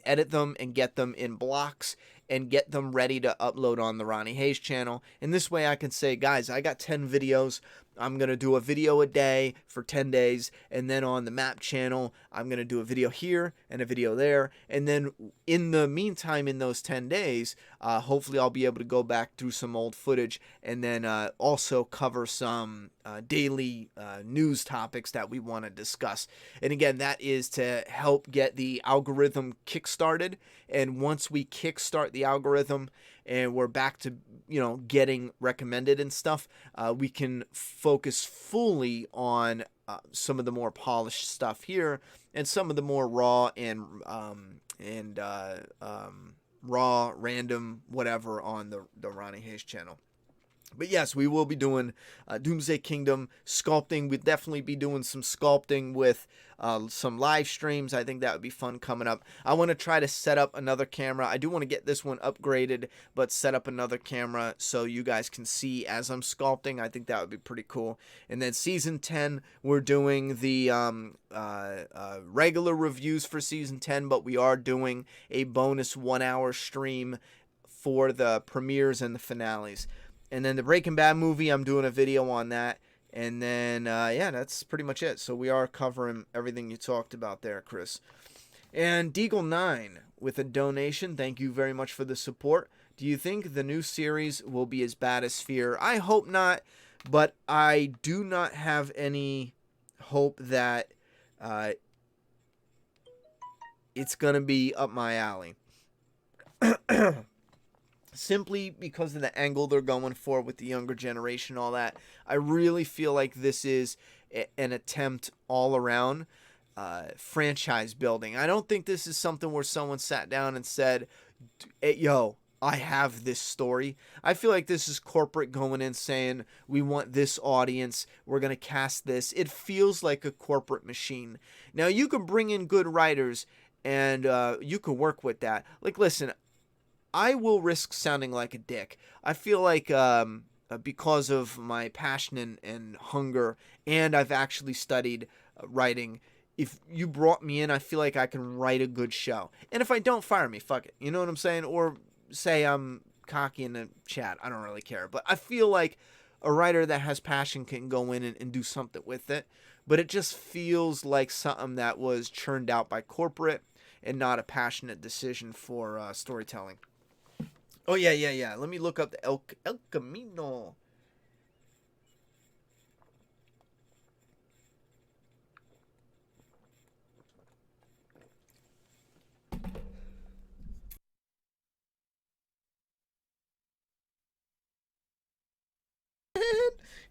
edit them and get them in blocks and get them ready to upload on the Ronnie Hayes channel. And this way I can say, guys, I got 10 videos. I'm going to do a video a day for 10 days. And then on the map channel, I'm going to do a video here and a video there. And then in the meantime, in those 10 days, hopefully I'll be able to go back through some old footage and then also cover some daily news topics that we want to discuss. And again, that is to help get the algorithm kickstarted. And once we kickstart the algorithm and we're back to, getting recommended and stuff, we can focus fully on some of the more polished stuff here and some of the more raw and raw, random, whatever on the Ronnie Hayes channel. But yes, we will be doing Doomsday Kingdom sculpting. We'll definitely be doing some sculpting with some live streams. I think that would be fun coming up. I want to try to set up another camera. I do want to get this one upgraded, but set up another camera so you guys can see as I'm sculpting. I think that would be pretty cool. And then Season 10, we're doing the regular reviews for Season 10, but we are doing a bonus 1-hour stream for the premieres and the finales. And then the Breaking Bad movie, I'm doing a video on that. And then, yeah, that's pretty much it. So we are covering everything you talked about there, Chris. And Deagle9 with a donation. Thank you very much for the support. Do you think the new series will be as bad as Fear? I hope not, but I do not have any hope that it's going to be up my alley. Simply because of the angle they're going for with the younger generation, all that. I really feel like this is an attempt all around franchise building. I don't think this is something where someone sat down and said, hey, yo, I have this story. I feel like this is corporate going in saying, we want this audience, we're going to cast this. It feels like a corporate machine. Now, you can bring in good writers and you can work with that. Like, listen, I will risk sounding like a dick. I feel like because of my passion and hunger, and I've actually studied writing, if you brought me in, I feel like I can write a good show. And if I don't, fire me. Fuck it. You know what I'm saying? Or say I'm cocky in the chat. I don't really care. But I feel like a writer that has passion can go in and do something with it. But it just feels like something that was churned out by corporate and not a passionate decision for storytelling. Oh, yeah. Let me look up the El Camino.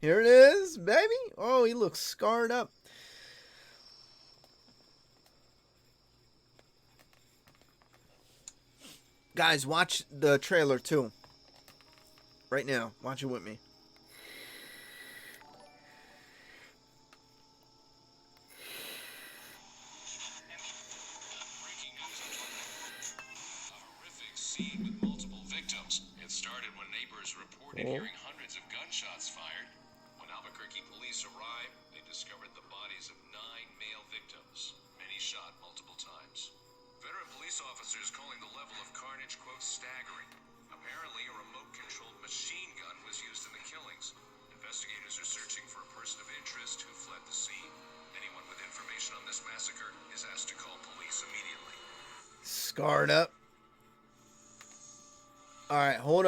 Here it is, baby. Oh, he looks scarred up. Guys, watch the trailer too. Right now. Watch it with me. Scene with multiple victims. It started when neighbors reported hearing hundreds of gunshots fired. When Albuquerque police arrived, they discovered the bodies of 9 male victims, many shot multiple times. Veteran police officers calling the level of carnage, quote, staggering. Apparently, a remote-controlled machine gun was used in the killings. Investigators are searching for a person of interest who fled the scene. Anyone with information on this massacre is asked to call police immediately. Scarred up. All right, hold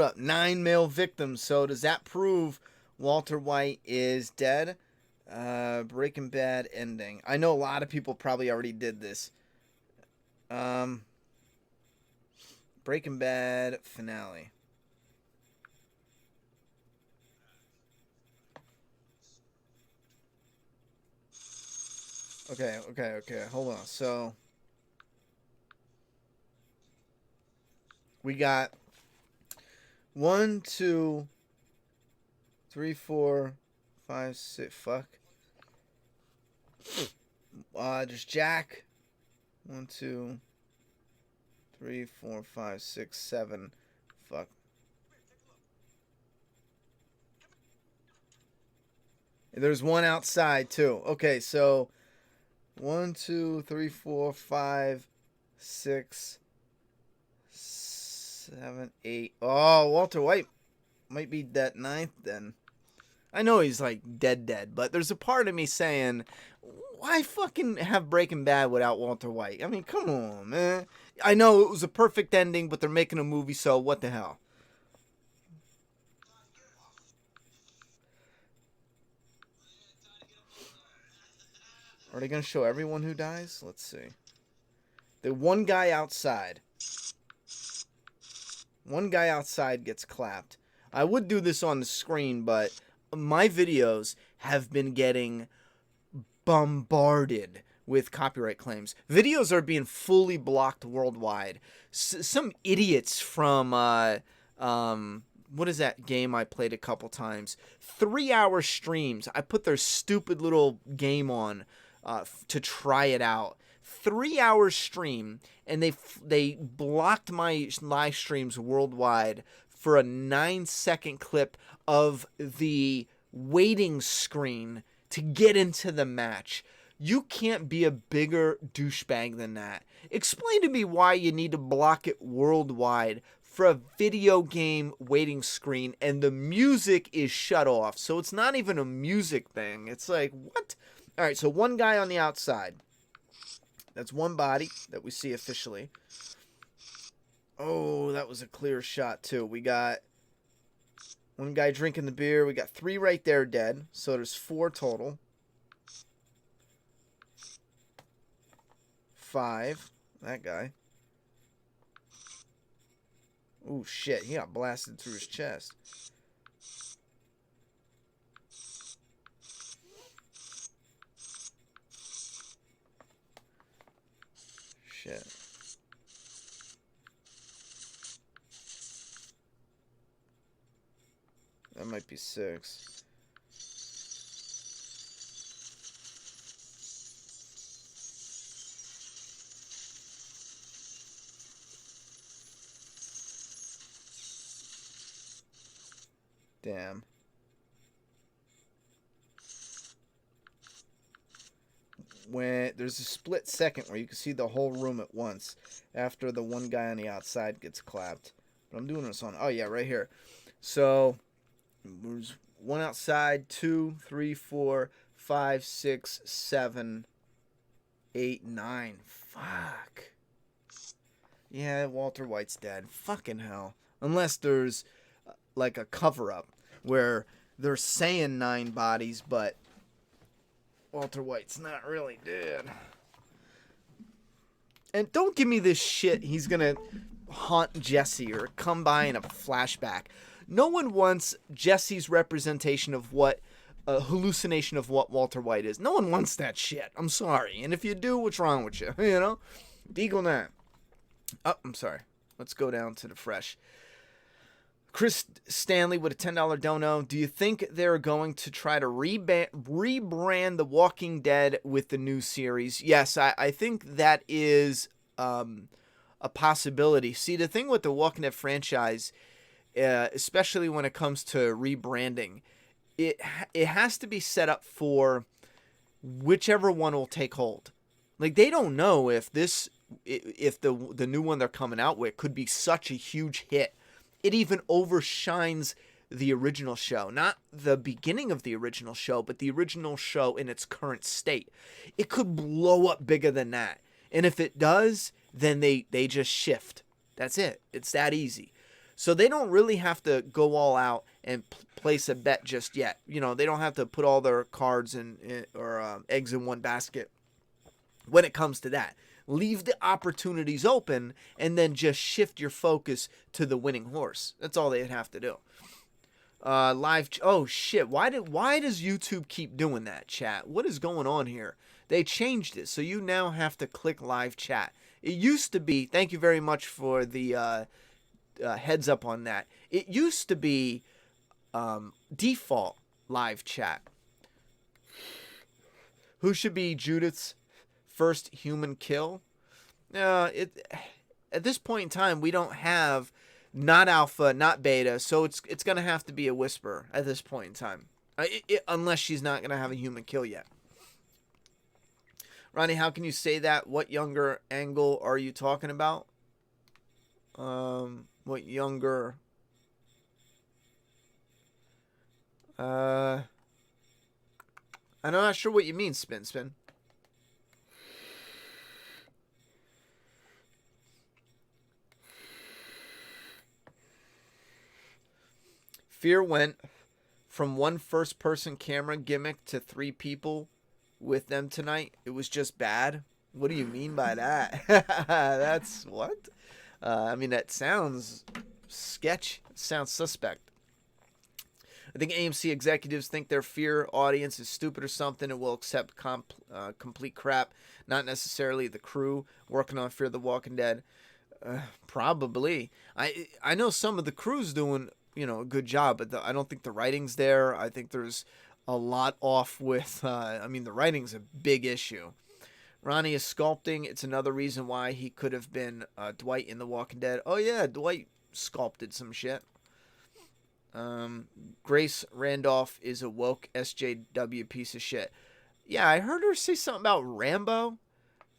up. 9 male victims. So does that prove Walter White is dead? Breaking Bad ending. I know a lot of people probably already did this. Breaking Bad finale. Okay. Hold on. So we got 1, 2, 3, 4, 5, 6. Fuck. Just Jack. 1, 2, 3, 4, 5, 6, 7. Fuck. There's one outside too. Okay, so 1, 2, 3, 4, 5, 6, 7, 8. Oh, Walter White might be that 9th then. I know he's like dead, but there's a part of me saying, why fucking have Breaking Bad without Walter White? I mean, come on, man. I know it was a perfect ending, but they're making a movie, so what the hell? Are they going to show everyone who dies? Let's see. The one guy outside. One guy outside gets clapped. I would do this on the screen, but my videos have been getting bombarded with copyright claims. Videos are being fully blocked worldwide. Some idiots from, what is that game I played a couple times? 3-hour streams. I put their stupid little game on to try it out. 3-hour stream, and they blocked my live streams worldwide for a 9-second clip of the waiting screen to get into the match. You can't be a bigger douchebag than that. Explain to me why you need to block it worldwide for a video game waiting screen and the music is shut off. So it's not even a music thing. It's like, what? All right, so one guy on the outside. That's one body that we see officially. Oh, that was a clear shot, too. We got one guy drinking the beer. We got 3 right there dead. So there's 4 total. 5. That guy. Oh, shit. He got blasted through his chest. Shit. That might be 6. Damn. When there's a split second where you can see the whole room at once after the one guy on the outside gets clapped. But I'm doing this on, oh yeah, right here. So there's one outside, 2, 3, 4, 5, 6, 7, 8, 9. Fuck. Yeah, Walter White's dead. Fucking hell. Unless there's like a cover-up where they're saying 9 bodies, but Walter White's not really dead. And don't give me this shit he's gonna haunt Jesse or come by in a flashback. No one wants Jesse's representation of what hallucination of what Walter White is. No one wants that shit. I'm sorry. And if you do, what's wrong with you? You know? Deagle 9. Oh, I'm sorry. Let's go down to the fresh. Chris Stanley with a $10 dono. Do you think they're going to try to rebrand The Walking Dead with the new series? Yes, I think that is a possibility. See, the thing with the Walking Dead franchise, especially when it comes to rebranding, it has to be set up for whichever one will take hold. Like, they don't know if the new one they're coming out with could be such a huge hit. It even overshines the original show. Not the beginning of the original show, but the original show in its current state. It could blow up bigger than that. And if it does, then they just shift. That's it. It's that easy. So they don't really have to go all out and place a bet just yet. You know, they don't have to put all their cards or eggs in one basket when it comes to that. Leave the opportunities open and then just shift your focus to the winning horse. That's all they'd have to do. Oh shit, why does YouTube keep doing that, chat? What is going on here? They changed it, so you now have to click live chat. It used to be, thank you very much for the heads up on that. It used to be default live chat. Who should be Judith's first human kill? At this point in time, we don't have not alpha, not beta, so it's gonna have to be a whisper at this point in time, unless she's not gonna have a human kill yet. Ronnie, how can you say that? What younger angle are you talking about? What younger? I'm not sure what you mean, Spin. Fear went from one first-person camera gimmick to 3 people with them tonight. It was just bad. What do you mean by that? That's what? I mean, that sounds sketch. Sounds suspect. I think AMC executives think their Fear audience is stupid or something and will accept complete crap. Not necessarily the crew working on Fear the Walking Dead. Probably. I know some of the crew's doing, a good job, but I don't think the writing's there. I think there's a lot off with, the writing's a big issue. Ronnie is sculpting. It's another reason why he could have been Dwight in The Walking Dead. Oh yeah, Dwight sculpted some shit. Grace Randolph is a woke SJW piece of shit. Yeah, I heard her say something about Rambo.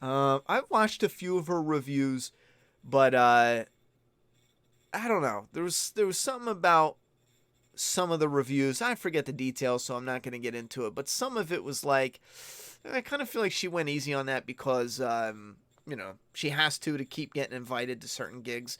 I've watched a few of her reviews, but I don't know. There was something about some of the reviews. I forget the details, so I'm not going to get into it. But some of it was like, I kind of feel like she went easy on that because, she has to keep getting invited to certain gigs.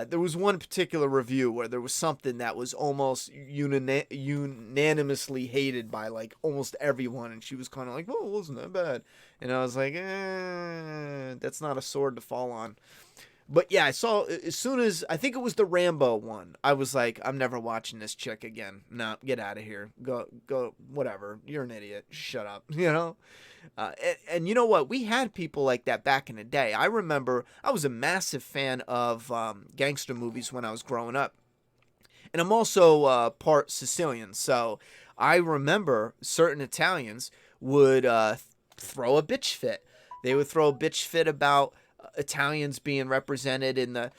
There was one particular review where there was something that was almost unanimously hated by like almost everyone, and she was kind of like, "Oh, it wasn't that bad," and I was like, "That's not a sword to fall on." But yeah, I saw as soon as I think it was the Rambo one, I was like, "I'm never watching this chick again. No, get out of here. Go, whatever. You're an idiot. Shut up." And you know what? We had people like that back in the day. I remember I was a massive fan of gangster movies when I was growing up. And I'm also part Sicilian. So I remember certain Italians would throw a bitch fit. They would throw a bitch fit about Italians being represented in the...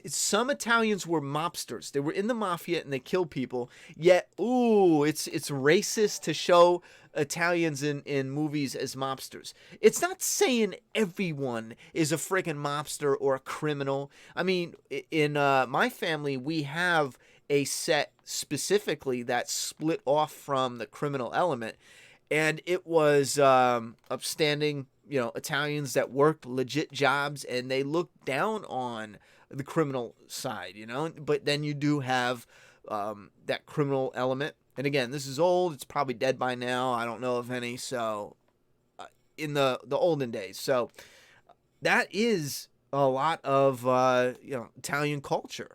some Italians were mobsters. They were in the mafia and they killed people. Yet, it's racist to show Italians in movies as mobsters. It's not saying everyone is a freaking mobster or a criminal. I mean, in my family, we have a set specifically that split off from the criminal element, and it was upstanding, Italians that worked legit jobs, and they looked down on the criminal side, but then you do have that criminal element. And again, this is old. It's probably dead by now. I don't know of any. So in the olden days. So that is a lot of, Italian culture.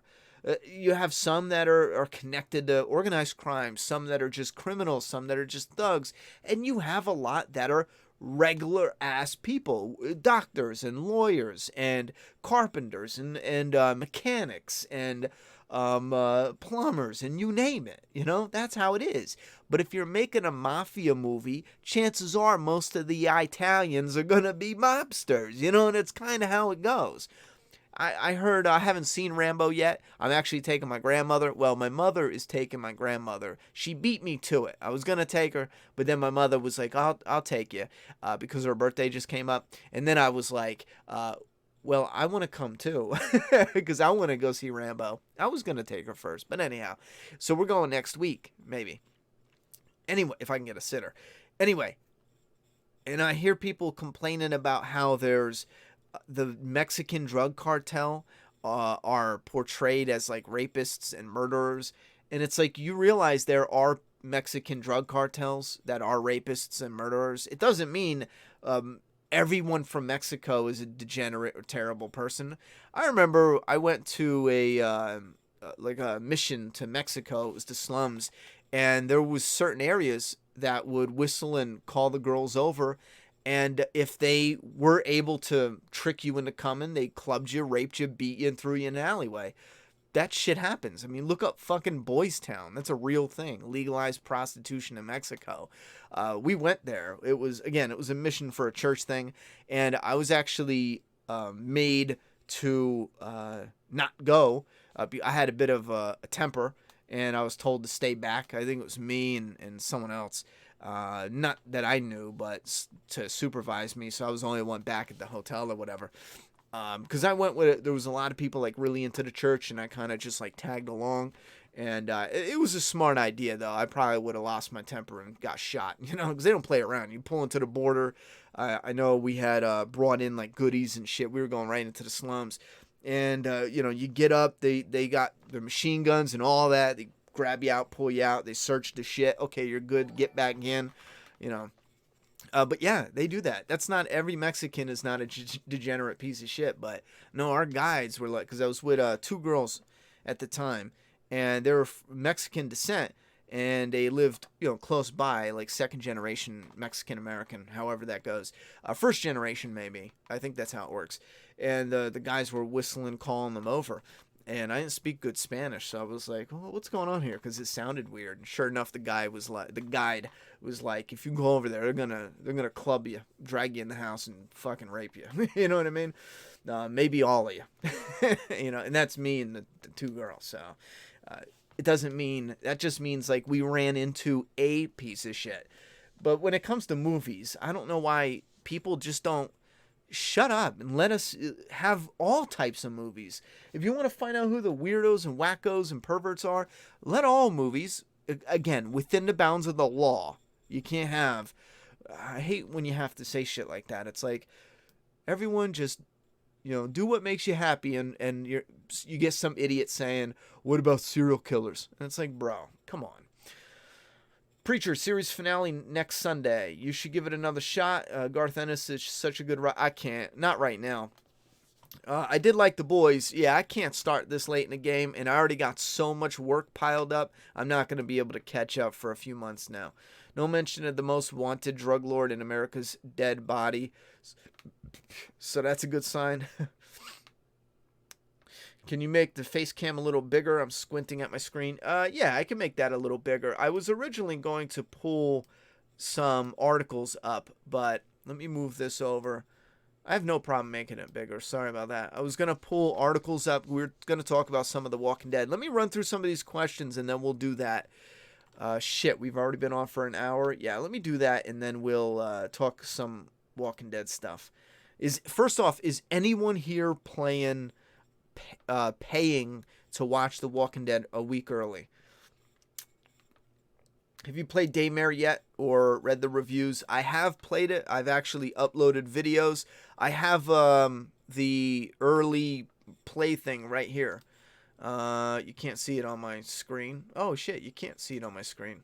You have some that are connected to organized crime, some that are just criminals, some that are just thugs, and you have a lot that are regular ass people, doctors and lawyers and carpenters and mechanics and plumbers, and you name it. That's how it is. But if you're making a mafia movie, chances are most of the Italians are gonna be mobsters, and it's kind of how it goes. I heard, I haven't seen Rambo yet. I'm actually taking my grandmother. Well, my mother is taking my grandmother. She beat me to it. I was going to take her, but then my mother was like, I'll take you, because her birthday just came up. And then I was like, well, I want to come too, because I want to go see Rambo. I was going to take her first, but anyhow. So we're going next week, maybe. Anyway, if I can get a sitter. Anyway, and I hear people complaining about how there's the Mexican drug cartel are portrayed as like rapists and murderers. And it's like, you realize there are Mexican drug cartels that are rapists and murderers. It doesn't mean everyone from Mexico is a degenerate or terrible person. I remember I went to a mission to Mexico. It was the slums, and there was certain areas that would whistle and call the girls over. And if they were able to trick you into coming, they clubbed you, raped you, beat you, and threw you in an alleyway. That shit happens. I mean, look up fucking Boys Town. That's a real thing. Legalized prostitution in Mexico. We went there. It was a mission for a church thing. And I was actually made to not go. I had a bit of a temper, and I was told to stay back. I think it was me and someone else. Not that I knew, but to supervise me. So I was only one back at the hotel or whatever. Because I went with, there was a lot of people like really into the church, and I kind of just like tagged along. And it was a smart idea, though. I probably would have lost my temper and got shot, because they don't play around. You pull into the border. I know we had brought in like goodies and shit. We were going right into the slums. And, you get up, they got their machine guns and all that. They grab you out, pull you out. They search the shit. Okay, you're good. Get back in, But yeah, they do that. That's not, every Mexican is not a degenerate piece of shit. But no, our guides were like, because I was with 2 girls at the time, and they were Mexican descent, and they lived, close by, like second generation Mexican American, however that goes. First generation, maybe. I think that's how it works. And the guys were whistling, calling them over. And I didn't speak good Spanish, so I was like, "Oh, what's going on here?" Because it sounded weird. And sure enough, the guide was like, "If you go over there, they're gonna club you, drag you in the house, and fucking rape you." You know what I mean? Maybe all of you. And that's me and the 2 girls. So it doesn't mean, that just means like we ran into a piece of shit. But when it comes to movies, I don't know why people just don't shut up and let us have all types of movies. If you want to find out who the weirdos and wackos and perverts are, let all movies, again, within the bounds of the law. You can't have, I hate when you have to say shit like that. It's like, everyone just, do what makes you happy, and you get some idiot saying, what about serial killers? And it's like, bro, come on. Preacher series finale next Sunday. You should give it another shot. Garth Ennis is such a good I can't. Not right now. I did like The Boys. Yeah, I can't start this late in the game, and I already got so much work piled up. I'm not going to be able to catch up for a few months now. No mention of the most wanted drug lord in America's dead body. So that's a good sign. Can you make the face cam a little bigger? I'm squinting at my screen. Yeah, I can make that a little bigger. I was originally going to pull some articles up, but let me move this over. I have no problem making it bigger. Sorry about that. I was going to pull articles up. We're going to talk about some of The Walking Dead. Let me run through some of these questions, and then we'll do that. Shit, we've already been on for an hour. Yeah, let me do that, and then we'll talk some Walking Dead stuff. First off, is anyone here paying to watch The Walking Dead a week early? Have you played Daymare yet or read the reviews? I have played it. I've actually uploaded videos. I have the early play thing right here. You can't see it on my screen. Oh shit, you can't see it on my screen.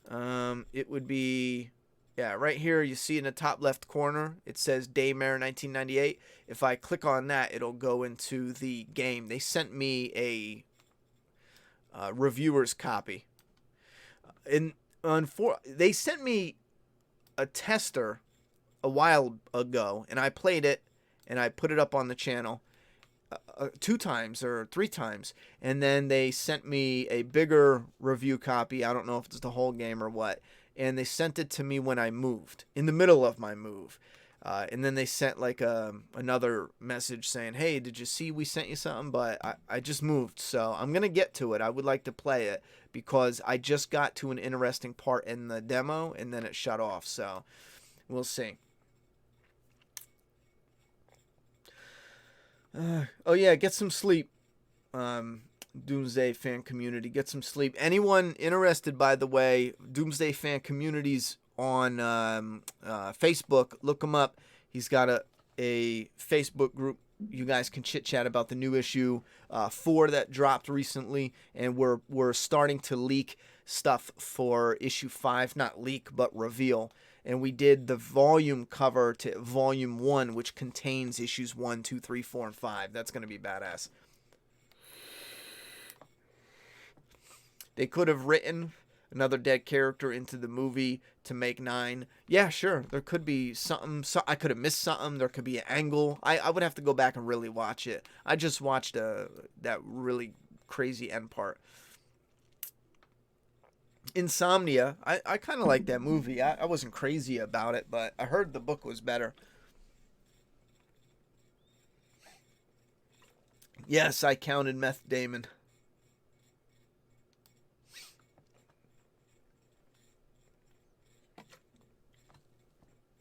It would be, yeah, right here. You see in the top left corner, it says Daymare 1998. If I click on that, it'll go into the game. They sent me reviewer's copy. And they sent me a tester a while ago, and I played it, and I put it up on the channel 2 times or 3 times, and then they sent me a bigger review copy. I don't know if it's the whole game or what, and they sent it to me when I moved, in the middle of my move. And then they sent like another message saying, hey, did you see we sent you something? But I just moved, so I'm going to get to it. I would like to play it because I just got to an interesting part in the demo, and then it shut off, so we'll see. Oh yeah, get some sleep. Doomsday fan community, get some sleep. Anyone interested, by the way, Doomsday fan communities on Facebook, look him up. He's got a Facebook group. You guys can chit chat about the new issue 4 that dropped recently, and we're starting to leak stuff for issue 5. Not leak, but reveal. And we did the volume cover to volume 1, which contains issues 1, 2, 3, 4, and 5. That's going to be badass. They could have written another dead character into the movie to make 9. Yeah, sure. There could be something. I could have missed something. There could be an angle. I would have to go back and really watch it. I just watched that really crazy end part. Insomnia. I kind of like that movie. I wasn't crazy about it, but I heard the book was better. Yes, I counted Meth Damon.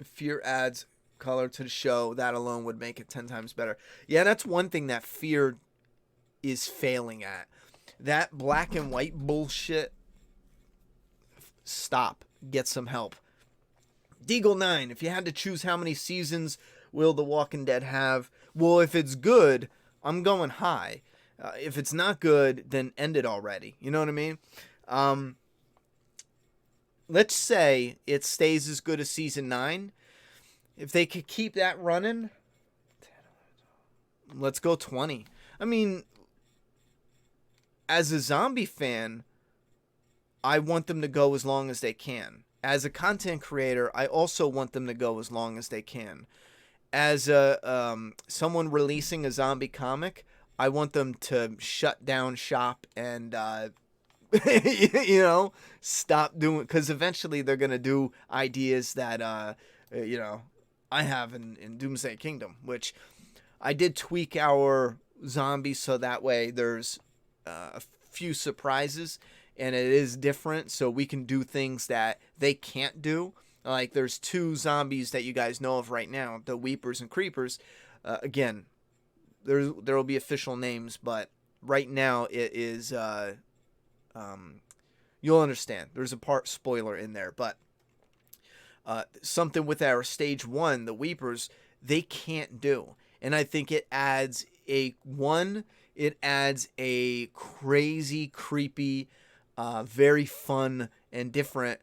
Fear adds color to the show. That alone would make it 10 times better. Yeah, that's one thing that Fear is failing at. That black and white bullshit. Stop. Get some help. Deagle 9. If you had to choose how many seasons will The Walking Dead have? Well, if it's good, I'm going high. If it's not good, then end it already. You know what I mean? Let's say it stays as good as season 9. If they could keep that running, let's go 20. I mean, as a zombie fan, I want them to go as long as they can. As a content creator, I also want them to go as long as they can. As a someone releasing a zombie comic, I want them to shut down shop and you know, stop doing, because eventually they're gonna do ideas that you know, I have in Doomsday Kingdom, which I did tweak our zombies so that way there's a few surprises and it is different, so we can do things that they can't do. Like there's 2 zombies that you guys know of right now, the Weepers and Creepers. Again, there will be official names, but right now it is you'll understand. There's a part spoiler in there, but something with our stage 1, the Weepers, they can't do. And I think it adds a crazy, creepy, very fun and different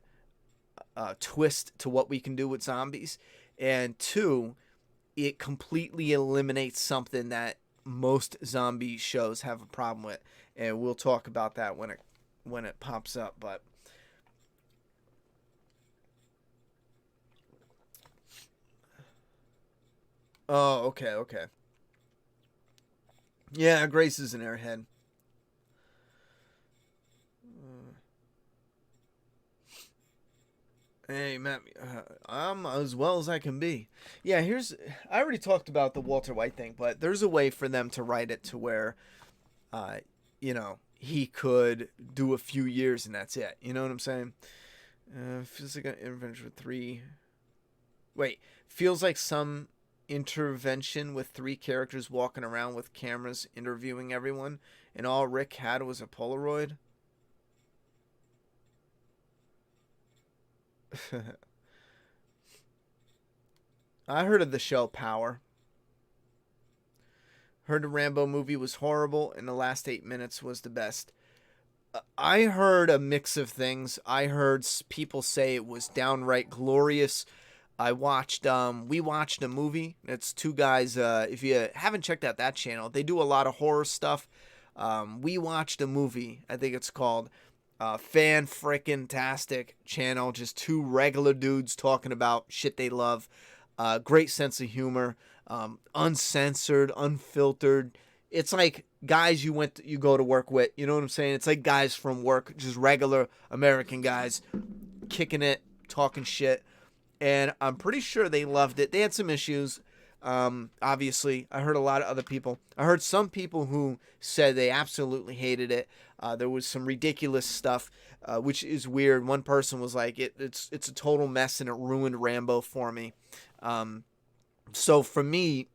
twist to what we can do with zombies. And 2, it completely eliminates something that most zombie shows have a problem with. And we'll talk about that when it pops up, but oh, okay. Yeah, Grace is an airhead. Hey, Matt, I'm as well as I can be. Yeah, I already talked about the Walter White thing, but there's a way for them to write it to where, you know, he could do a few years and that's it. You know what I'm saying? Feels like an intervention with 3. Wait, feels like some intervention with 3 characters walking around with cameras interviewing everyone, and all Rick had was a Polaroid. I heard of the show Power. Heard the Rambo movie was horrible and the last 8 minutes was the best. I heard a mix of things. I heard people say it was downright glorious. We watched a movie. It's 2 guys. If you haven't checked out that channel, they do a lot of horror stuff. We watched a movie, I think it's called Fan Frickin' Tastic channel, just two regular dudes talking about shit they love. Great sense of humor, uncensored, unfiltered. It's like guys you go to work with. You know what I'm saying? It's like guys from work, just regular American guys, kicking it, talking shit. And I'm pretty sure they loved it. They had some issues. Obviously, I heard a lot of other people. I heard some people who said they absolutely hated it. There was some ridiculous stuff, which is weird. One person was like, it's a total mess and it ruined Rambo for me. So for me,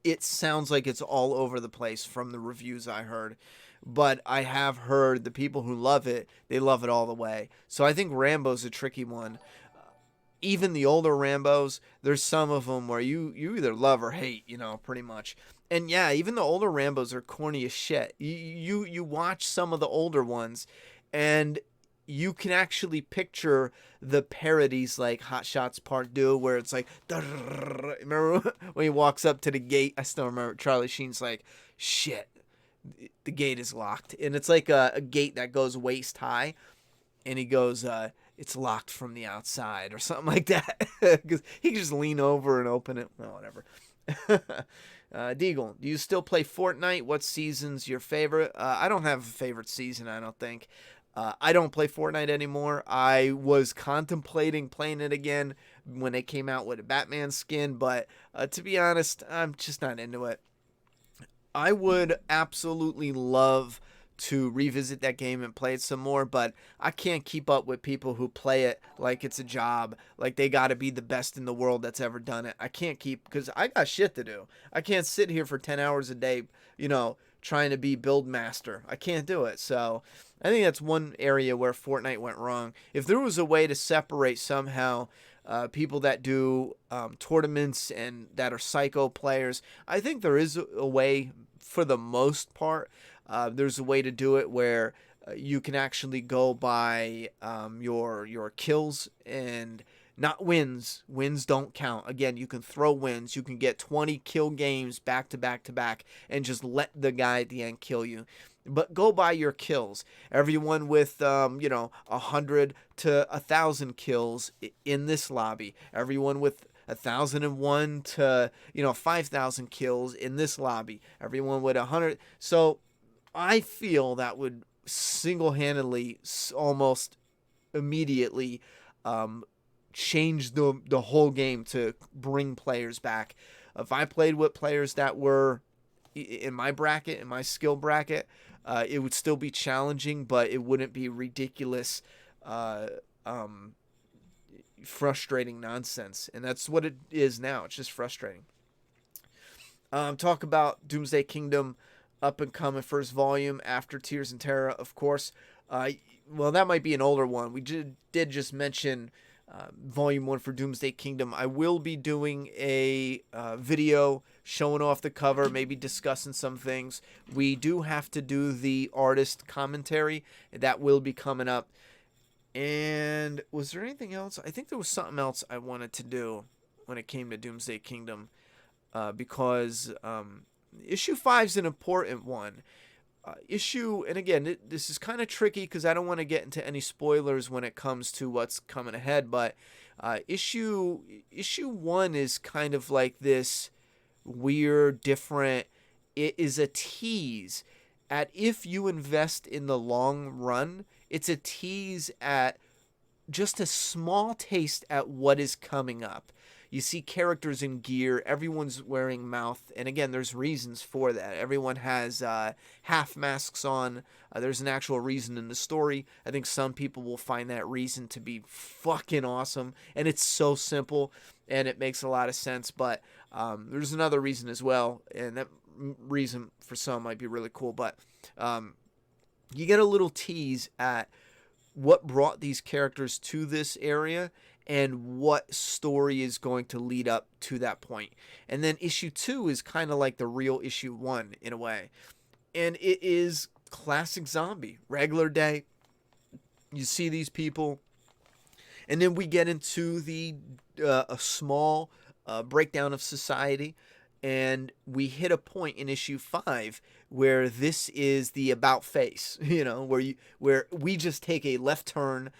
it sounds like it's all over the place from the reviews I heard. But I have heard the people who love it, they love it all the way. So I think Rambo's a tricky one. Even the older Rambos, there's some of them where you either love or hate, pretty much. And yeah, even the older Rambos are corny as shit. You watch some of the older ones, and you can actually picture the parodies like Hot Shots Part 2, where it's like, remember when he walks up to the gate? I still remember Charlie Sheen's like, shit, the gate is locked. And it's like a gate that goes waist high. And he goes, it's locked from the outside or something like that. Because he can just lean over and open it. Well, whatever. Deagle, do you still play Fortnite? What season's your favorite? I don't have a favorite season, I don't think. I don't play Fortnite anymore. I was contemplating playing it again when they came out with a Batman skin. But to be honest, I'm just not into it. I would absolutely love to revisit that game and play it some more, but I can't keep up with people who play it like it's a job, like they got to be the best in the world that's ever done it. I can't keep, because I got shit to do. I can't sit here for 10 hours a day, trying to be build master. I can't do it. So I think that's one area where Fortnite went wrong. If there was a way to separate somehow people that do tournaments and that are psycho players, I think there is a way for the most part. There's a way to do it where you can actually go by your kills and not wins. Wins don't count. Again, you can throw wins. You can get 20 kill games back to back to back and just let the guy at the end kill you. But go by your kills. Everyone with 100 to 1,000 kills in this lobby. Everyone with 1,001 to 5,000 kills in this lobby. Everyone with 100. So I feel that would single-handedly, almost immediately, change the whole game to bring players back. If I played with players that were in my bracket, in my skill bracket, it would still be challenging, but it wouldn't be ridiculous, frustrating nonsense. And that's what it is now. It's just frustrating. Talk about Doomsday Kingdom. Up and coming first volume after Tears and Terror, of course. Well, that might be an older one. We did just mention volume 1 for Doomsday Kingdom. I will be doing a video showing off the cover, maybe discussing some things. We do have to do the artist commentary. That will be coming up. And was there anything else? I think there was something else I wanted to do when it came to Doomsday Kingdom, because Issue 5 is an important one. And again, this is kind of tricky because I don't want to get into any spoilers when it comes to what's coming ahead, but issue 1 is kind of like this weird, different, it is a tease at, if you invest in the long run, it's a tease at just a small taste at what is coming up. You see characters in gear. Everyone's wearing mouth. And again, there's reasons for that. Everyone has half masks on. There's an actual reason in the story. I think some people will find that reason to be fucking awesome. And it's so simple. And it makes a lot of sense. But there's another reason as well. And that reason for some might be really cool. But you get a little tease at what brought these characters to this area and what story is going to lead up to that point. And then issue 2 is kind of like the real issue 1 in a way. And it is classic zombie, regular day. You see these people. And then we get into the a small breakdown of society. And we hit a point in issue 5 where this is the about face, where we just take a left turn,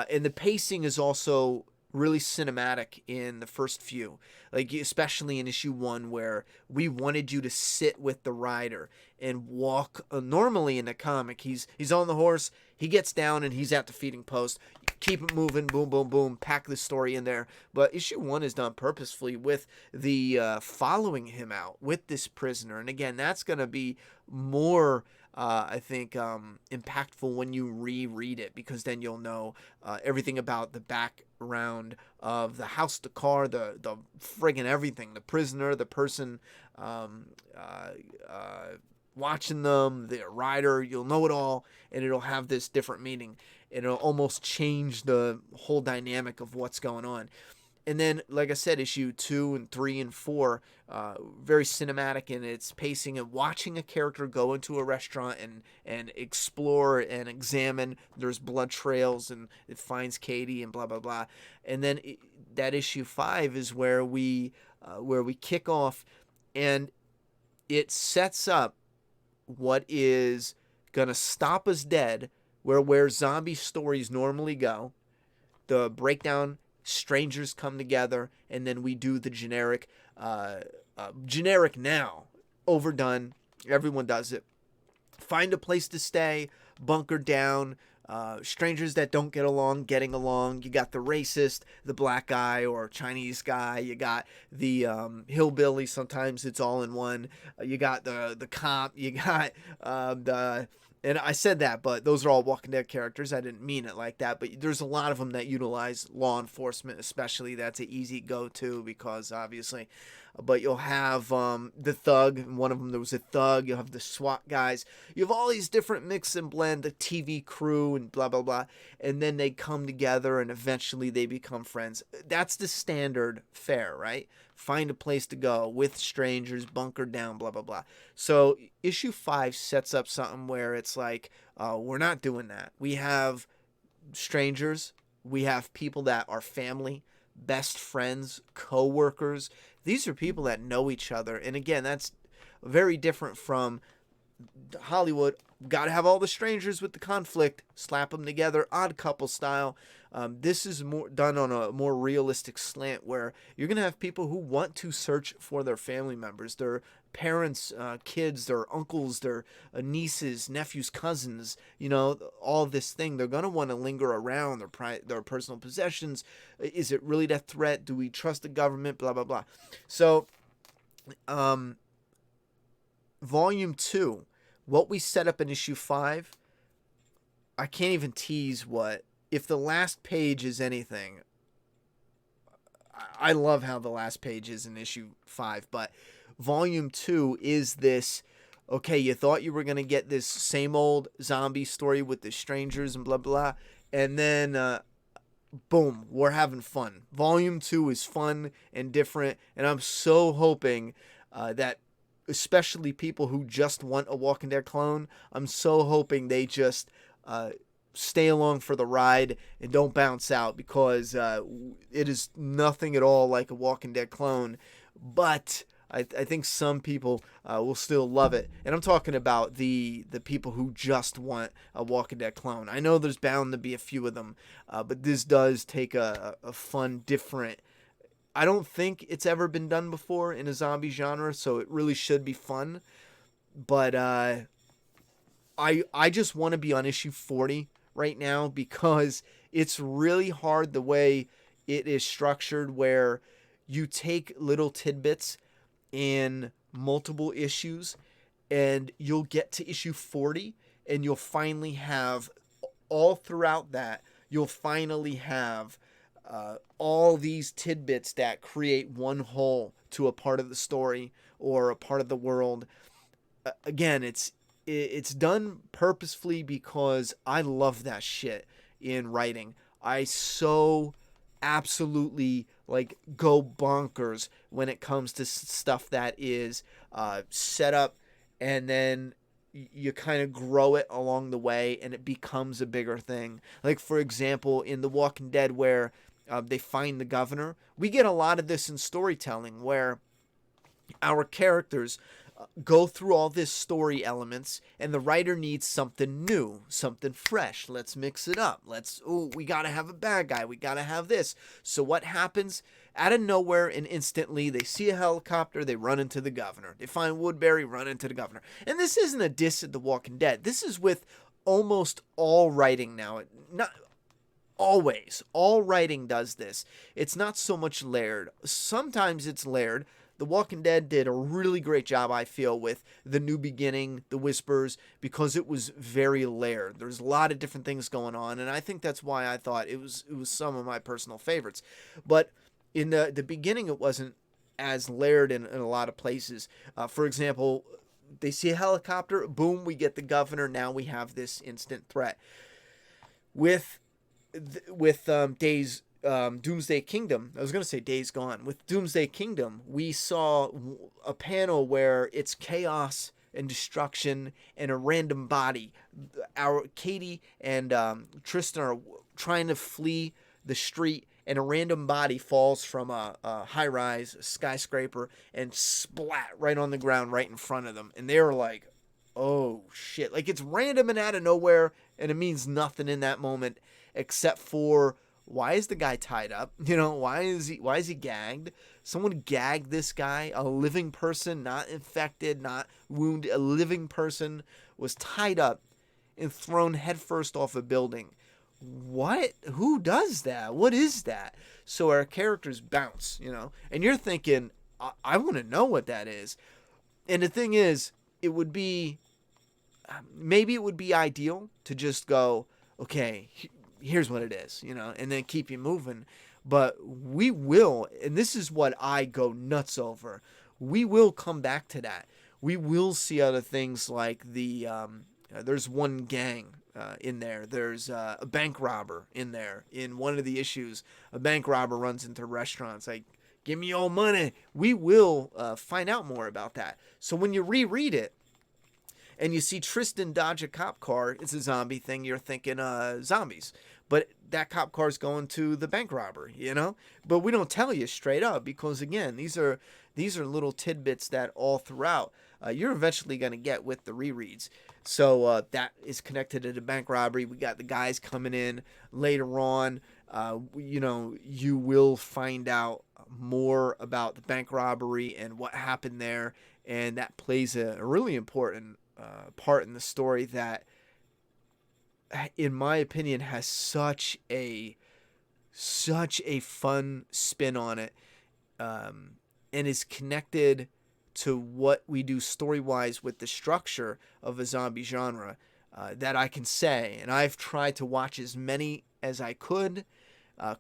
and the pacing is also really cinematic in the first few, like especially in issue 1, where we wanted you to sit with the rider and walk. Normally in the comic, he's on the horse, he gets down and he's at the feeding post. Keep it moving, boom, boom, boom, pack the story in there. But issue 1 is done purposefully with the following him out with this prisoner. And again, that's going to be more, I think, impactful when you reread it, because then you'll know everything about the background of the house, the car, the friggin' everything, the prisoner, the person watching them, the rider. You'll know it all, and it'll have this different meaning. It'll almost change the whole dynamic of what's going on. And then, like I said, issue 2 and 3 and 4, very cinematic in its pacing, and watching a character go into a restaurant and explore and examine. There's blood trails, and it finds Katie and blah, blah, blah. And then that issue 5 is where we kick off, and it sets up what is going to stop us dead, where zombie stories normally go. The breakdown, strangers come together, and then we do the generic now, overdone, everyone does it. Find a place to stay, bunker down, strangers that don't get along, getting along. You got the racist, the black guy or Chinese guy. You got the hillbilly. Sometimes it's all in one. You got the cop. You got and I said that, but those are all Walking Dead characters. I didn't mean it like that, but there's a lot of them that utilize law enforcement, especially. That's an easy go-to because obviously. But you'll have the thug. One of them, there was a thug. You'll have the SWAT guys. You have all these different mix and blend, the TV crew and blah, blah, blah. And then they come together and eventually they become friends. That's the standard fare, right? Find a place to go with strangers, bunker down, blah, blah, blah. So issue 5 sets up something where it's like, we're not doing that. We have strangers. We have people that are family, best friends, co-workers. These are people that know each other. And again, that's very different from Hollywood. Got to have all the strangers with the conflict, slap them together, Odd Couple style. This is more done on a more realistic slant where you're going to have people who want to search for their family members, their parents, kids, their uncles, their nieces, nephews, cousins, all this thing. They're going to want to linger around their personal possessions. Is it really that threat? Do we trust the government? Blah, blah, blah. So, Volume 2, what we set up in issue 5, I can't even tease what. If the last page is anything, I love how the last page is in issue 5, but Volume 2 is this, okay, you thought you were going to get this same old zombie story with the strangers and blah, blah, and then, boom, we're having fun. Volume 2 is fun and different, and I'm so hoping that especially people who just want a Walking Dead clone, I'm so hoping they just stay along for the ride and don't bounce out, because it is nothing at all like a Walking Dead clone. But I think some people will still love it. And I'm talking about the people who just want a Walking Dead clone. I know there's bound to be a few of them, but this does take a fun, different. I don't think it's ever been done before in a zombie genre, so it really should be fun. But I just want to be on issue 40 right now, because it's really hard the way it is structured, where you take little tidbits in multiple issues and you'll get to issue 40 and you'll finally have all throughout that, you'll finally have all these tidbits that create one whole to a part of the story or a part of the world. Again, it's done purposefully because I love that shit in writing. I so absolutely go bonkers when it comes to stuff that is set up and then you kind of grow it along the way and it becomes a bigger thing. Like, for example, in The Walking Dead, where they find the governor, we get a lot of this in storytelling where our characters go through all this story elements, and the writer needs something new, something fresh. Let's mix it up. We gotta have a bad guy. We gotta have this. So what happens? Out of nowhere and instantly, they see a helicopter, they run into the governor. They find Woodbury, run into the governor. And this isn't a diss at The Walking Dead. This is with almost all writing now. Not always. All writing does this. It's not so much layered. Sometimes it's layered. The Walking Dead did a really great job, I feel, with The New Beginning, The Whispers, because it was very layered. There's a lot of different things going on, and I think that's why I thought it was some of my personal favorites. But in the beginning, it wasn't as layered in a lot of places. For example, they see a helicopter, boom, we get the governor. Now we have this instant threat. With Doomsday Kingdom, I was going to say Days Gone. With Doomsday Kingdom, we saw a panel where it's chaos and destruction and a random body. Our Katie and Tristan are trying to flee the street, and a random body falls from a high-rise skyscraper and splat right on the ground right in front of them. And they were like, oh, shit. Like, it's random and out of nowhere, and it means nothing in that moment except for, why is the guy tied up? Why is he gagged? Someone gagged this guy, a living person, not infected, not wounded. A living person was tied up and thrown headfirst off a building. What? Who does that? What is that? So our characters bounce, and you're thinking, I want to know what that is. And the thing is, it would be ideal to just go, okay, here's what it is, and then keep you moving. But we will, and this is what I go nuts over, we will come back to that. We will see other things like there's one gang in there. There's a bank robber in there. In one of the issues, a bank robber runs into restaurants like, give me your money. We will find out more about that. So when you reread it, and you see Tristan dodge a cop car, it's a zombie thing, you're thinking zombies. But that cop car's going to the bank robber, But we don't tell you straight up because, again, these are little tidbits that all throughout you're eventually going to get with the rereads. So that is connected to the bank robbery. We got the guys coming in later on. You will find out more about the bank robbery and what happened there. And that plays a really important part in the story that, in my opinion, has such a fun spin on it, and is connected to what we do story-wise with the structure of a zombie genre, that I can say. And I've tried to watch as many as I could.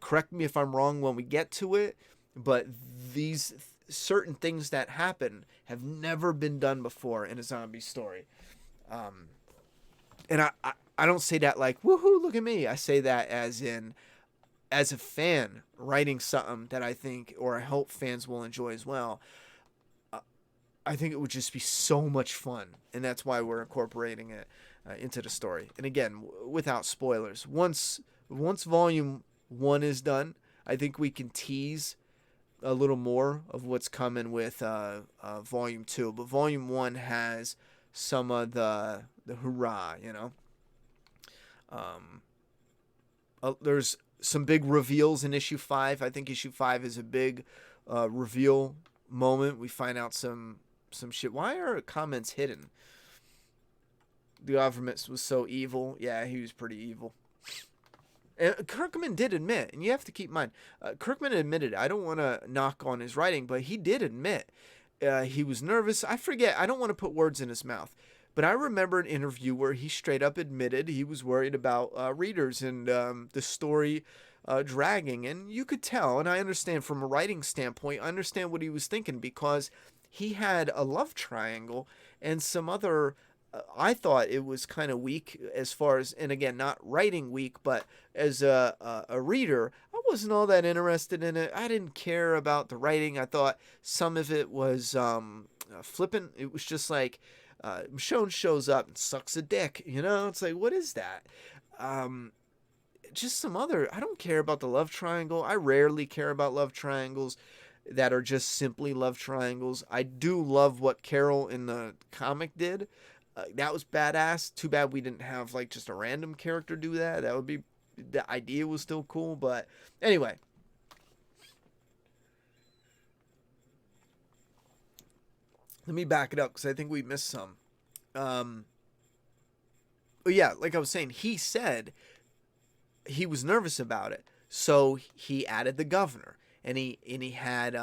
Correct me if I'm wrong when we get to it, but these certain things that happen have never been done before in a zombie story. And I don't say that like, woohoo, look at me. I say that as a fan writing something that I think, or I hope fans will enjoy as well. I think it would just be so much fun. And that's why we're incorporating it into the story. And again, without spoilers, once volume 1 is done, I think we can tease a little more of what's coming with volume 2. But volume 1 has some of the hoorah, there's some big reveals in issue 5. I think issue 5 is a big reveal moment. We find out some shit. Why are comments hidden? The government was so evil. Yeah, he was pretty evil. And Kirkman did admit, and you have to keep in mind, Kirkman admitted, I don't want to knock on his writing, but he did admit he was nervous. I forget, I don't want to put words in his mouth, but I remember an interview where he straight up admitted he was worried about readers and the story dragging. And you could tell, and I understand from a writing standpoint, I understand what he was thinking, because he had a love triangle and some other... I thought it was kind of weak as far as, and again, not writing weak, but as a reader, I wasn't all that interested in it. I didn't care about the writing. I thought some of it was flippant. It was just like Michonne shows up and sucks a dick. It's like, what is that? Just some other, I don't care about the love triangle. I rarely care about love triangles. that are just simply love triangles. I do love what Carol in the comic did. That was badass. Too bad we didn't have like just a random character do that. That would be, the idea was still cool, but anyway. Let me back it up because I think we missed some. But yeah, like I was saying, he said he was nervous about it, so he added the governor, and he had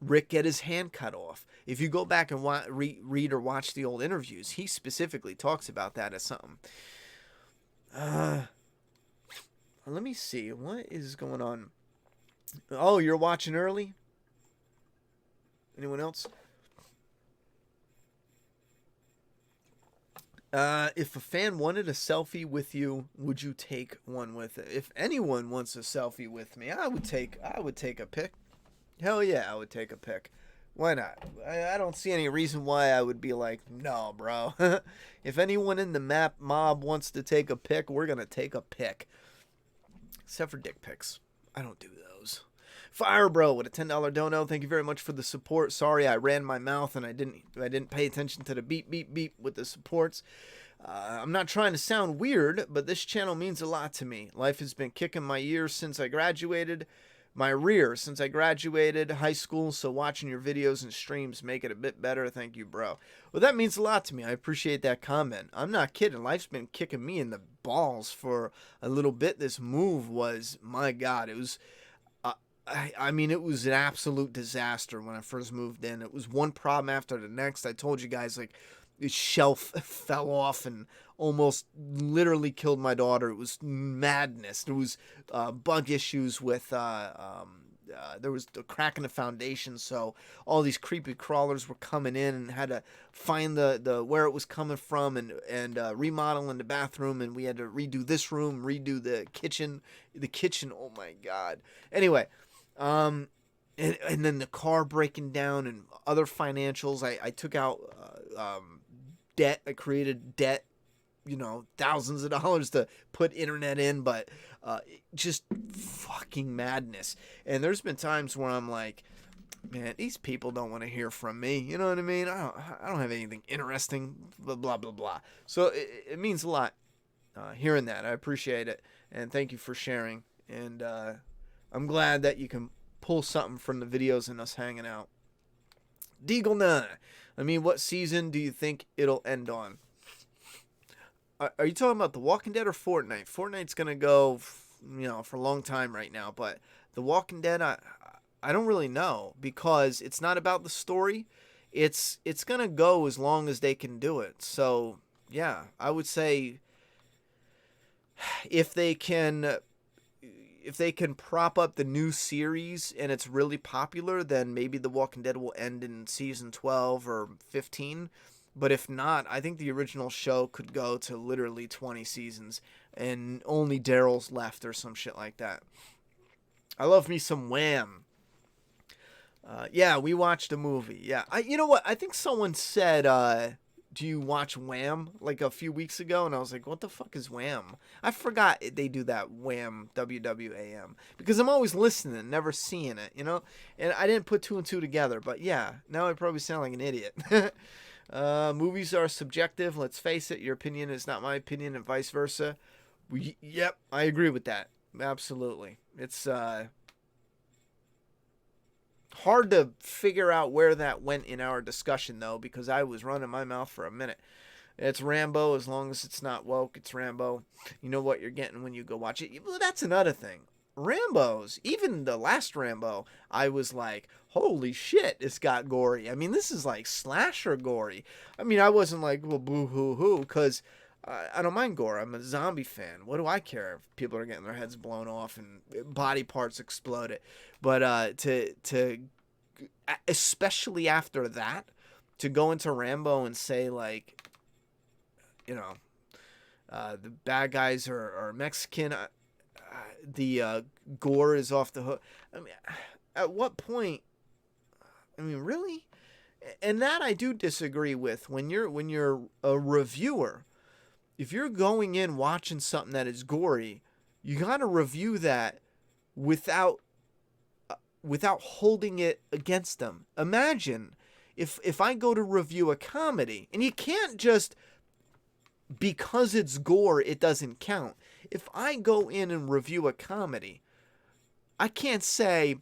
Rick get his hand cut off. If you go back and read or watch the old interviews, he specifically talks about that as something. Let me see what is going on. Oh, you're watching early? Anyone else? If a fan wanted a selfie with you, would you take one with it? If anyone wants a selfie with me, I would take a pic. Hell yeah, I would take a pic. Why not? I don't see any reason why I would be like, no, bro. If anyone in the map mob wants to take a pic, we're gonna take a pic. Except for dick pics. I don't do those. Fire Bro with a $10 dono. Thank you very much for the support. Sorry I ran my mouth and I didn't pay attention to the beep beep beep with the supports. I'm not trying to sound weird, but this channel means a lot to me. Life has been kicking my ears since I graduated. My rear since I graduated high school, so watching your videos and streams make it a bit better. Thank you, bro. Well, that means a lot to me. I appreciate that comment. I'm not kidding. Life's been kicking me in the balls for a little bit. This move was, my God, it was... I mean, it was an absolute disaster when I first moved in. It was one problem after the next. I told you guys, like, the shelf fell off and almost literally killed my daughter. It was madness. There was bug issues with, there was a crack in the foundation, so all these creepy crawlers were coming in and had to find the where it was coming from and remodel in the bathroom, and we had to redo this room, redo the kitchen. Oh my God. Anyway. And then the car breaking down and other financials. I took out debt. I created debt, thousands of dollars to put internet in, but just fucking madness. And there's been times where I'm like, man, these people don't want to hear from me. You know what I mean? I don't have anything interesting, blah, blah, blah, blah. So it means a lot hearing that. I appreciate it. And thank you for sharing. And I'm glad that you can pull something from the videos and us hanging out. Deagle 9. I mean, what season do you think it'll end on? Are you talking about The Walking Dead or Fortnite? Fortnite's going to go, for a long time right now. But The Walking Dead, I don't really know. Because it's not about the story. It's going to go as long as they can do it. So, yeah, I would say if they can prop up the new series and it's really popular, then maybe The Walking Dead will end in season 12 or 15. But if not, I think the original show could go to literally 20 seasons and only Daryl's left or some shit like that. I love me some Wham. Yeah, we watched a movie. Yeah, you know what? I think someone said, do you watch Wham? Like a few weeks ago, and I was like, what the fuck is Wham? I forgot they do that Wham, WWAM, because I'm always listening, never seeing it, and I didn't put two and two together, but yeah, now I probably sound like an idiot. Movies are subjective, let's face it, your opinion is not my opinion, and vice versa. Yep, I agree with that, absolutely. It's hard to figure out where that went in our discussion, though, because I was running my mouth for a minute. It's Rambo. As long as it's not woke, it's Rambo. You know what you're getting when you go watch it. Well, that's another thing. Rambos, even the last Rambo, I was like, holy shit, it's got gory. I mean, this is like slasher gory. I mean, I wasn't like, well, boo-hoo-hoo, because I don't mind gore. I'm a zombie fan. What do I care if people are getting their heads blown off and body parts exploded? But to especially after that, to go into Rambo and say like, the bad guys are Mexican, the gore is off the hook. I mean, at what point? I mean, really? And that I do disagree with. When you're a reviewer, if you're going in watching something that is gory, you got to review that without without holding it against them. Imagine if I go to review a comedy, and you can't just, because it's gore, it doesn't count. If I go in and review a comedy, I can't say,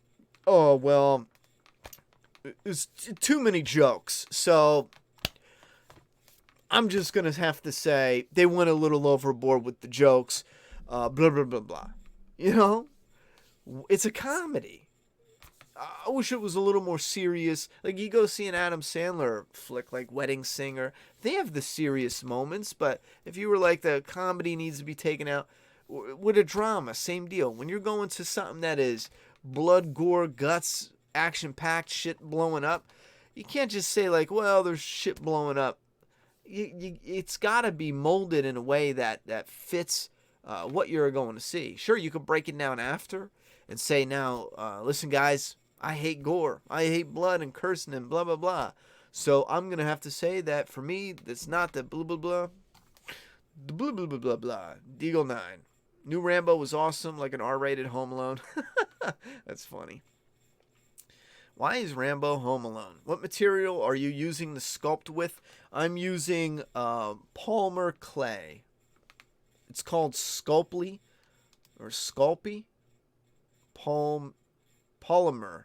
oh, well, it's too many jokes, so I'm just going to have to say they went a little overboard with the jokes, blah, blah, blah, blah. You know? It's a comedy. I wish it was a little more serious. Like, you go see an Adam Sandler flick like Wedding Singer. They have the serious moments, but if you were like, the comedy needs to be taken out, with a drama, same deal. When you're going to something that is blood, gore, guts, action-packed, shit blowing up, you can't just say like, well, there's shit blowing up. It's got to be molded in a way that fits what you're going to see. Sure, you could break it down after and say, now, listen, guys, I hate gore. I hate blood and cursing and blah, blah, blah. So I'm going to have to say that for me, that's not the blah, blah, blah. The blah, blah, blah, blah, blah. Deagle 9. New Rambo was awesome, like an R-rated Home Alone. That's funny. Why is Rambo Home Alone? What material are you using to sculpt with? I'm using Palmer clay. It's called Sculpey or Sculpey. Polymer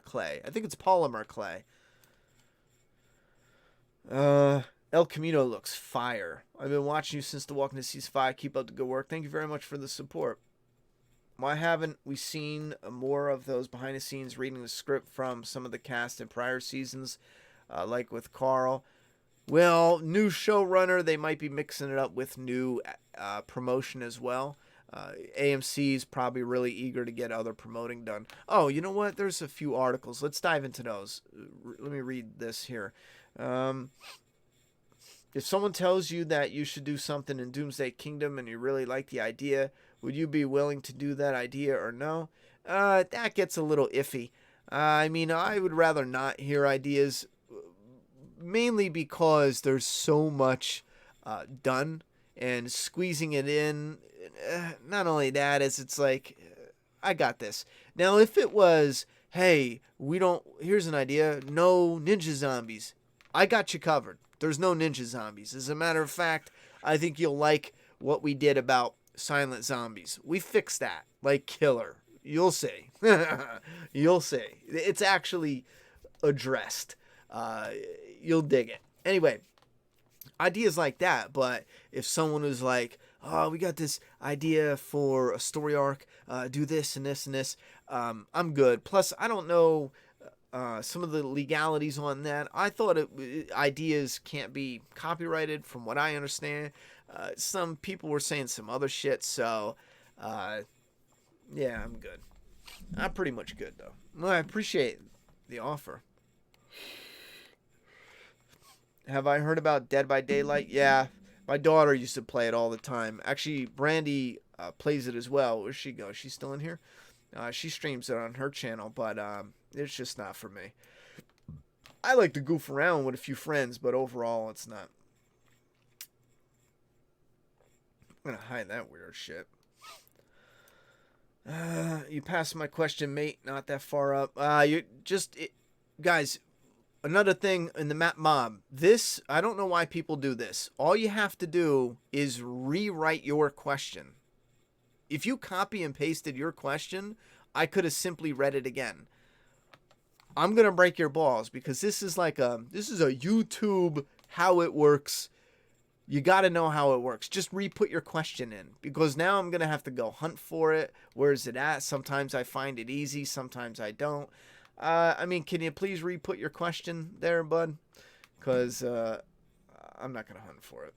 clay. I think it's polymer clay. El Camino looks fire. I've been watching you since The Walking Dead Season 5. Keep up the good work. Thank you very much for the support. Why haven't we seen more of those behind the scenes reading the script from some of the cast in prior seasons, like with Carl? Well, new showrunner, they might be mixing it up with new promotion as well. AMC is probably really eager to get other promoting done. Oh, you know what? There's a few articles. Let's dive into those. Let me read this here. If someone tells you that you should do something in Doomsday Kingdom and you really like the idea, would you be willing to do that idea or no? That gets a little iffy. I mean, I would rather not hear ideas, mainly because there's so much done, and squeezing it in, not only that, is it's like, I got this. Now, if it was, hey, here's an idea, no ninja zombies, I got you covered. There's no ninja zombies. As a matter of fact, I think you'll like what we did about silent zombies. We fixed that, like Killer. You'll see. You'll see. It's actually addressed. You'll dig it. Anyway, ideas like that. But if someone was like, oh, we got this idea for a story arc, do this and this and this, I'm good. Plus, I don't know some of the legalities on that. I thought ideas can't be copyrighted from what I understand. Some people were saying some other shit, so yeah, I'm good. I'm pretty much good, though. Well, I appreciate the offer. Have I heard about Dead by Daylight? Yeah, my daughter used to play it all the time. Actually, Brandy plays it as well. Where'd she go? She's still in here? She streams it on her channel, but it's just not for me. I like to goof around with a few friends, but overall, it's not. I'm going to hide that weird shit. You passed my question, mate. Not that far up. Guys, another thing in the map mob. This, I don't know why people do this. All you have to do is rewrite your question. If you copy and pasted your question, I could have simply read it again. I'm going to break your balls because this is a YouTube how it works. You got to know how it works. Just re-put your question in, because now I'm going to have to go hunt for it. Where is it at? Sometimes I find it easy. Sometimes I don't. I mean, can you please re-put your question there, bud? Because I'm not going to hunt for it.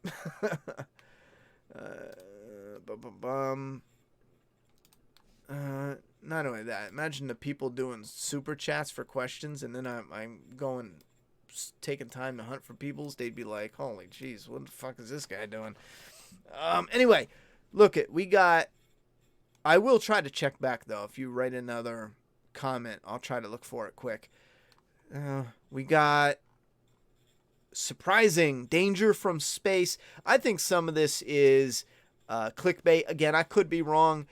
Not only that, imagine the people doing super chats for questions, and then I'm going, taking time to hunt for people's. They'd be like, holy jeez, what the fuck is this guy doing? Anyway, look, I will try to check back, though. If you write another comment, I'll try to look for it quick. We got surprising danger from space. I think some of this is clickbait. Again, I could be wrong.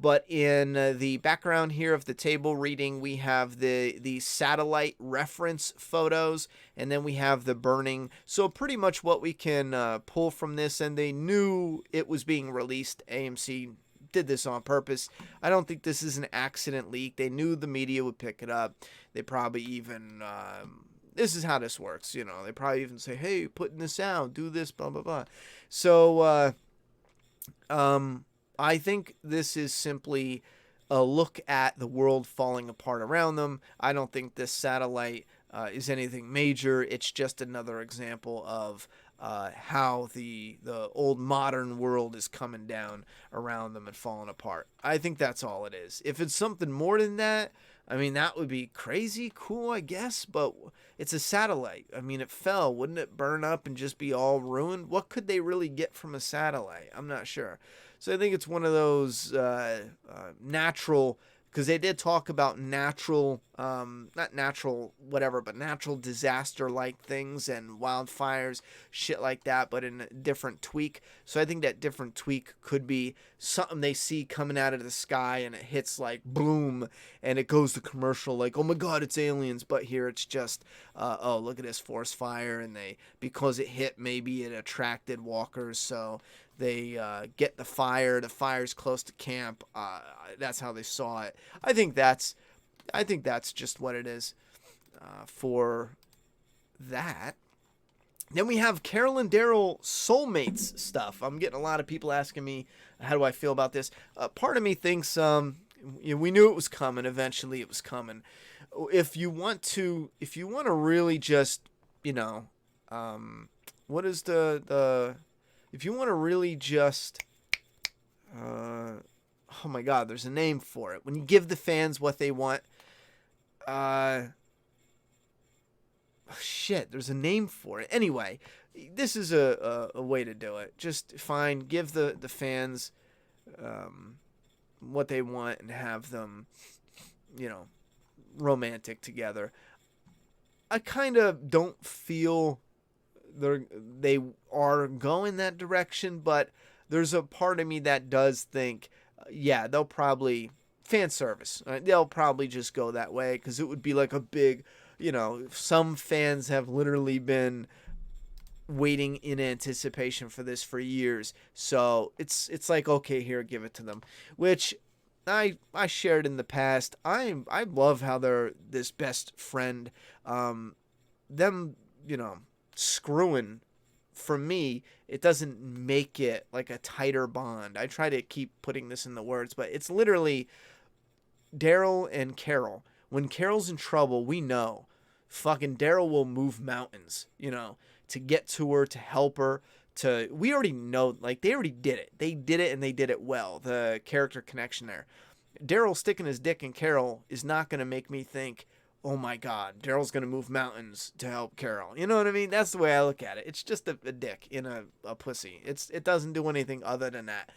But in the background here of the table reading, we have the satellite reference photos, and then we have the burning. So pretty much what we can pull from this, and they knew it was being released. AMC did this on purpose. I don't think this is an accident leak. They knew the media would pick it up. They probably even this is how this works, you know. They probably even say, "Hey, putting this out, do this, blah blah blah." So I think this is simply a look at the world falling apart around them. I don't think this satellite is anything major. It's just another example of how the old modern world is coming down around them and falling apart. I think that's all it is. If it's something more than that, I mean, that would be crazy cool, I guess, but it's a satellite. I mean, it fell. Wouldn't it burn up and just be all ruined? What could they really get from a satellite? I'm not sure. So I think it's one of those natural, because they did talk about natural, not natural whatever, but natural disaster-like things and wildfires, shit like that, but in a different tweak. So I think that different tweak could be something they see coming out of the sky and it hits like boom, and it goes to commercial like, oh my god, it's aliens. But here it's just, oh, look at this forest fire, and because it hit, maybe it attracted walkers, so they get the fire. The fire's close to camp. That's how they saw it. I think that's just what it is for that. Then we have Carol and Daryl soulmates stuff. I'm getting a lot of people asking me, how do I feel about this? Part of me thinks we knew it was coming. Eventually, it was coming. If you want to really just, what is if you want to really just, oh my God, there's a name for it. When you give the fans what they want, there's a name for it. Anyway, this is a way to do it. Just fine, give the fans what they want and have them, romantic together. I kind of don't feel they are going that direction, but there's a part of me that does think, they'll probably fan service. They'll probably just go that way because it would be like a big, some fans have literally been waiting in anticipation for this for years. So it's like, okay, here, give it to them, which I shared in the past. I love how they're this best friend. Them, screwing, for me, it doesn't make it like a tighter bond. I try to keep putting this in the words, but it's literally Daryl and Carol. When Carol's in trouble, we know fucking Daryl will move mountains, to get to her, to help her, we already know, like, they already did it. They did it, and they did it well. The character connection there. Daryl sticking his dick in Carol is not going to make me think, oh my God, Daryl's going to move mountains to help Carol. You know what I mean? That's the way I look at it. It's just a dick in a pussy. It doesn't do anything other than that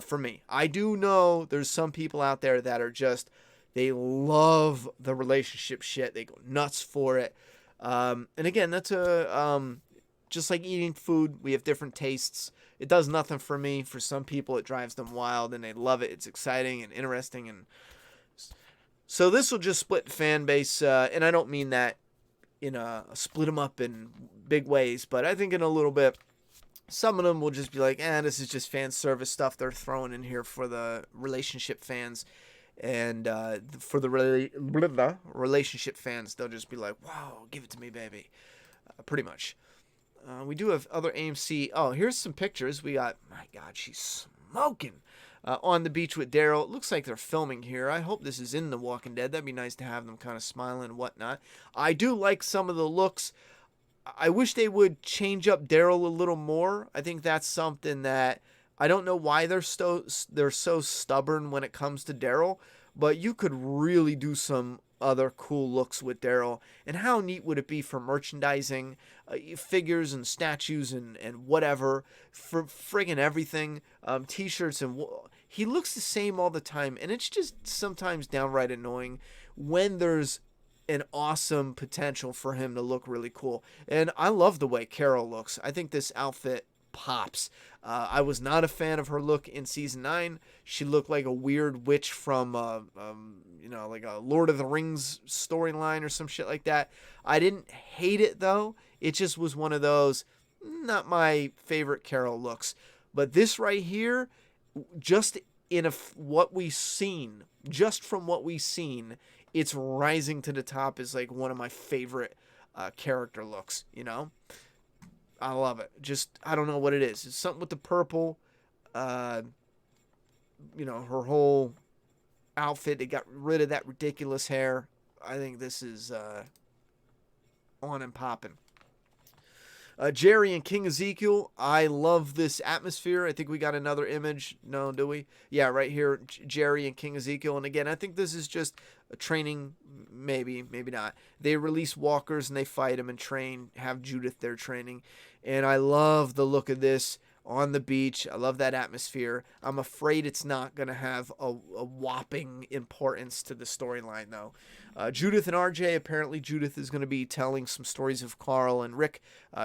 for me. I do know there's some people out there that are just, they love the relationship shit. They go nuts for it. And again, that's just like eating food. We have different tastes. It does nothing for me. For some people, it drives them wild and they love it. It's exciting and interesting, and so this will just split fan base, and I don't mean that split them up in big ways, but I think in a little bit, some of them will just be like, this is just fan service stuff they're throwing in here for the relationship fans, and for the relationship fans, they'll just be like, wow, give it to me, baby, pretty much. We do have other AMC. Oh, here's some pictures. We got, my God, she's smoking. On the beach with Daryl. It looks like they're filming here. I hope this is in The Walking Dead. That'd be nice to have them kind of smiling and whatnot. I do like some of the looks. I wish they would change up Daryl a little more. I think that's something that I don't know why they're so stubborn when it comes to Daryl, but you could really do some other cool looks with Daryl. And how neat would it be for merchandising, figures and statues and whatever, for friggin' everything, t-shirts, and he looks the same all the time, and it's just sometimes downright annoying when there's an awesome potential for him to look really cool. And I love the way Carol looks. I think this outfit pops. I was not a fan of her look in season 9. She looked like a weird witch from, like a Lord of the Rings storyline or some shit like that. I didn't hate it though. It just was one of those, not my favorite Carol looks. But this right here, just what we've seen, just from what we've seen, it's rising to the top as like one of my favorite character looks. I love it. Just, I don't know what it is. It's something with the purple. Her whole outfit. They got rid of that ridiculous hair. I think this is on and popping. Jerry and King Ezekiel. I love this atmosphere. I think we got another image. No, do we? Yeah, right here. Jerry and King Ezekiel. And again, I think this is just a training. Maybe not. They release walkers and they fight them and train. Have Judith there training. And I love the look of this on the beach. I love that atmosphere. I'm afraid it's not going to have a whopping importance to the storyline, though. Judith and RJ, apparently Judith is going to be telling some stories of Carl and Rick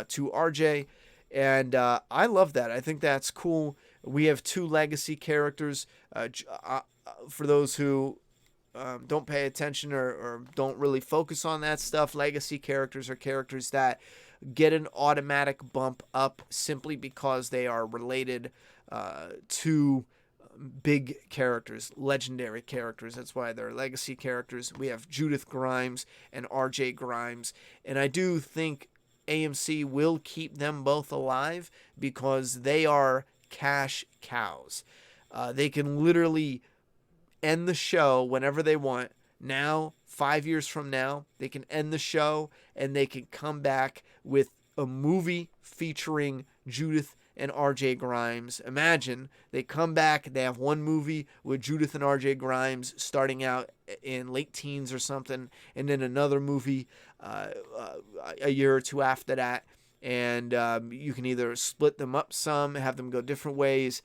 to RJ. And I love that. I think that's cool. We have 2 legacy characters. For those who don't pay attention or don't really focus on that stuff, legacy characters are characters that get an automatic bump up simply because they are related to big characters, legendary characters. That's why they're legacy characters. We have Judith Grimes and RJ Grimes, and I do think AMC will keep them both alive because they are cash cows. They can literally end the show whenever they want. Now, 5 years from now, they can end the show and they can come back with a movie featuring Judith and RJ Grimes. Imagine they come back, they have one movie with Judith and RJ Grimes starting out in late teens or something, and then another movie a year or two after that. And you can either split them up some, have them go different ways.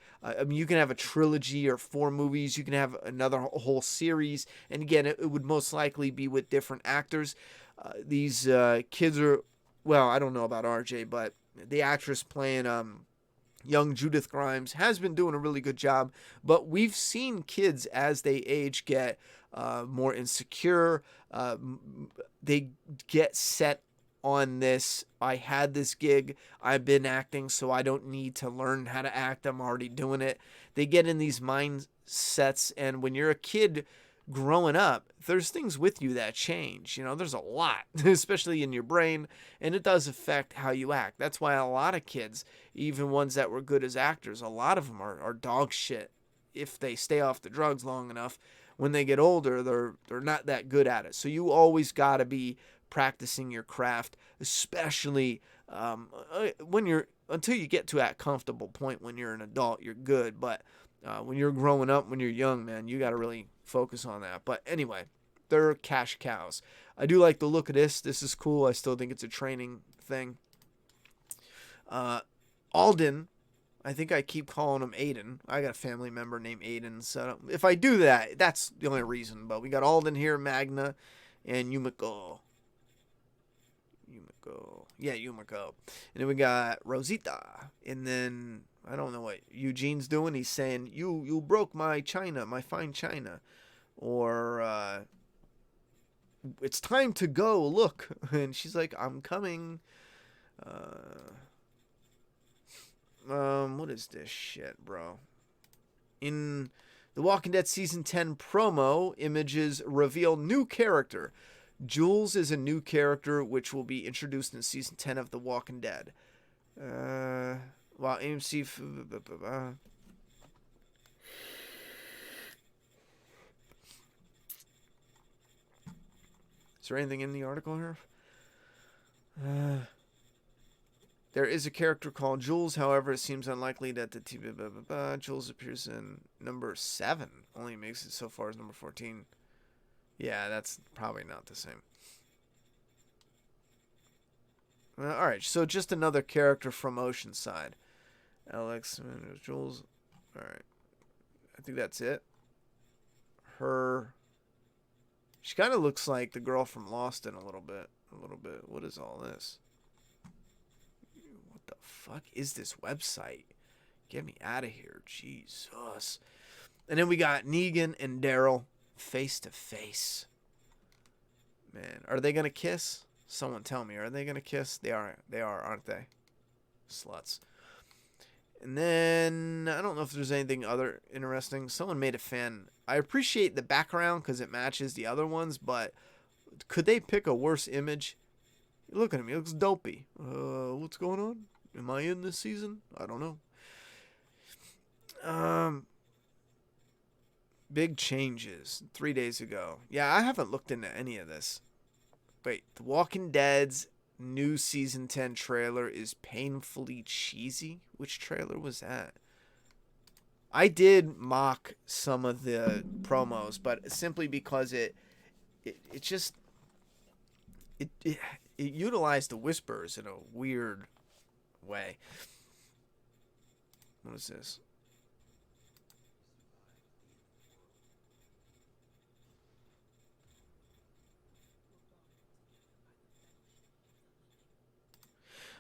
You can have a trilogy or 4 movies. You can have another whole series. And again, it would most likely be with different actors. These kids are, well, I don't know about RJ, but the actress playing young Judith Grimes has been doing a really good job. But we've seen kids as they age get more insecure. They get set on this. I had this gig. I've been acting, so I don't need to learn how to act. I'm already doing it. They get in these mindsets, and when you're a kid growing up, there's things with you that change. There's a lot, especially in your brain, and it does affect how you act. That's why a lot of kids, even ones that were good as actors, a lot of them are dog shit if they stay off the drugs long enough. When they get older, they're not that good at it. So you always got to be practicing your craft, especially until you get to that comfortable point. When you're an adult, you're good, but when you're growing up, when you're young, man, you got to really focus on that. But anyway, they're cash cows. I do like the look of this. This is cool. I still think it's a training thing. Alden, I think I keep calling him Aiden. I got a family member named Aiden, so if I do that, that's the only reason. But we got Alden here, Magna, and Yumiko. Yumiko. And then we got Rosita. And then I don't know what Eugene's doing. He's saying, you broke my china, my fine china. Or it's time to go, look. And she's like, I'm coming. What is this shit, bro? In The Walking Dead Season 10 promo, images reveal new character. Jules is a new character which will be introduced in Season 10 of The Walking Dead. While AMC... Is there anything in the article here? There is a character called Jules. However, it seems unlikely that the Jules appears in number 7. Only makes it so far as number 14. Yeah, that's probably not the same. Alright, so just another character from Oceanside. Alex, Jules. Alright. I think that's it. She kind of looks like the girl from Lost in a little bit. What is all this? What What the fuck is this website? Get me out of here, Jesus. And then we got Negan and Daryl face to face. Man, are they gonna kiss? Someone tell me, are they gonna kiss? They are, aren't they? Sluts. And then I don't know if there's anything other interesting. Someone made a fan. I appreciate the background because it matches the other ones, but could they pick a worse image? Look at him. He looks dopey. What's going on? Am I in this season? I don't know. Big changes 3 days ago. Yeah, I haven't looked into any of this. Wait, The Walking Dead's new season 10 trailer is painfully cheesy. Which trailer was that? I did mock some of the promos, but simply because it utilized the whispers in a weird way. What is this?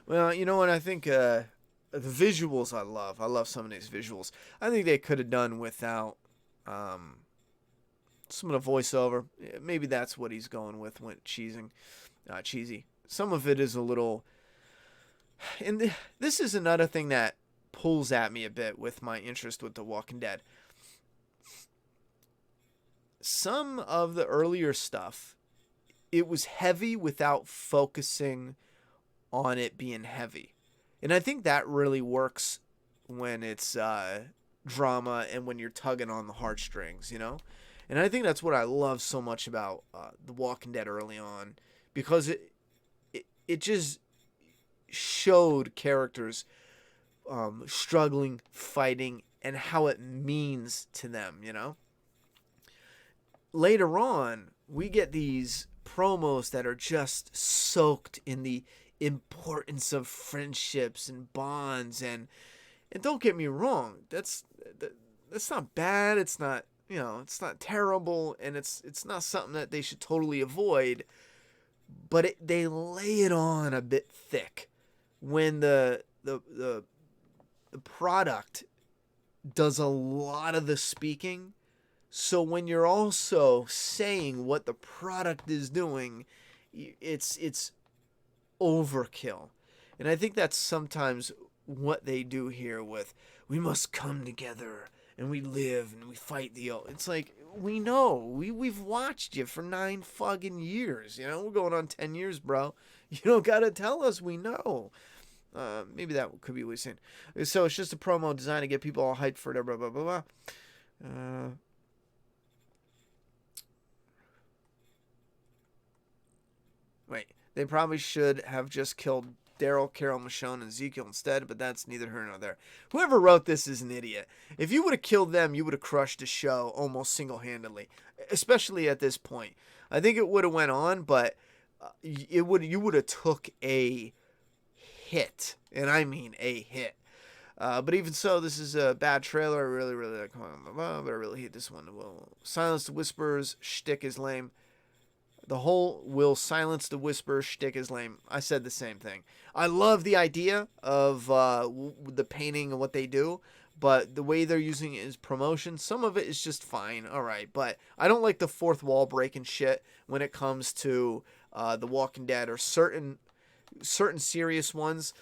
Well, you know what? I think the visuals I love. I love some of these visuals. I think they could have done without some of the voiceover. Maybe that's what he's going with when cheesy. Some of it is a little... And this is another thing that pulls at me a bit with my interest with The Walking Dead. Some of the earlier stuff, it was heavy without focusing on it being heavy. And I think that really works when it's drama and when you're tugging on the heartstrings, you know? And I think that's what I love so much about The Walking Dead early on, because it just showed characters struggling, fighting, and how it means to them, you know? Later on, we get these promos that are just soaked in the importance of friendships and bonds, and don't get me wrong, that's not bad, it's not, you know, it's not terrible, and it's not something that they should totally avoid, but they lay it on a bit thick when the product does a lot of the speaking. So when you're also saying what the product is doing, it's overkill. And I think that's sometimes what they do here with, we must come together and we live and we fight the old. It's like, we know, we've watched you for 9 fucking years, you know, we're going on 10 years, bro. You don't gotta tell us, we know. Maybe that could be what he's saying. So it's just a promo designed to get people all hyped for it, blah, blah, blah, blah. Wait, they probably should have just killed Daryl, Carol, Michonne, and Ezekiel instead, but that's neither here nor there. Whoever wrote this is an idiot. If you would have killed them, you would have crushed the show almost single-handedly, especially at this point. I think it would have went on, but you would have took a hit, and I mean a hit. But even so, this is a bad trailer. I really like, but I really hate this one. Well, Silence the Whispers shtick is lame. The whole will silence the whisper shtick is lame. I said the same thing. I love the idea of the painting and what they do, but the way they're using it is promotion. Some of it is just fine, all right, but I don't like the fourth wall breaking shit when it comes to The Walking Dead or certain serious ones.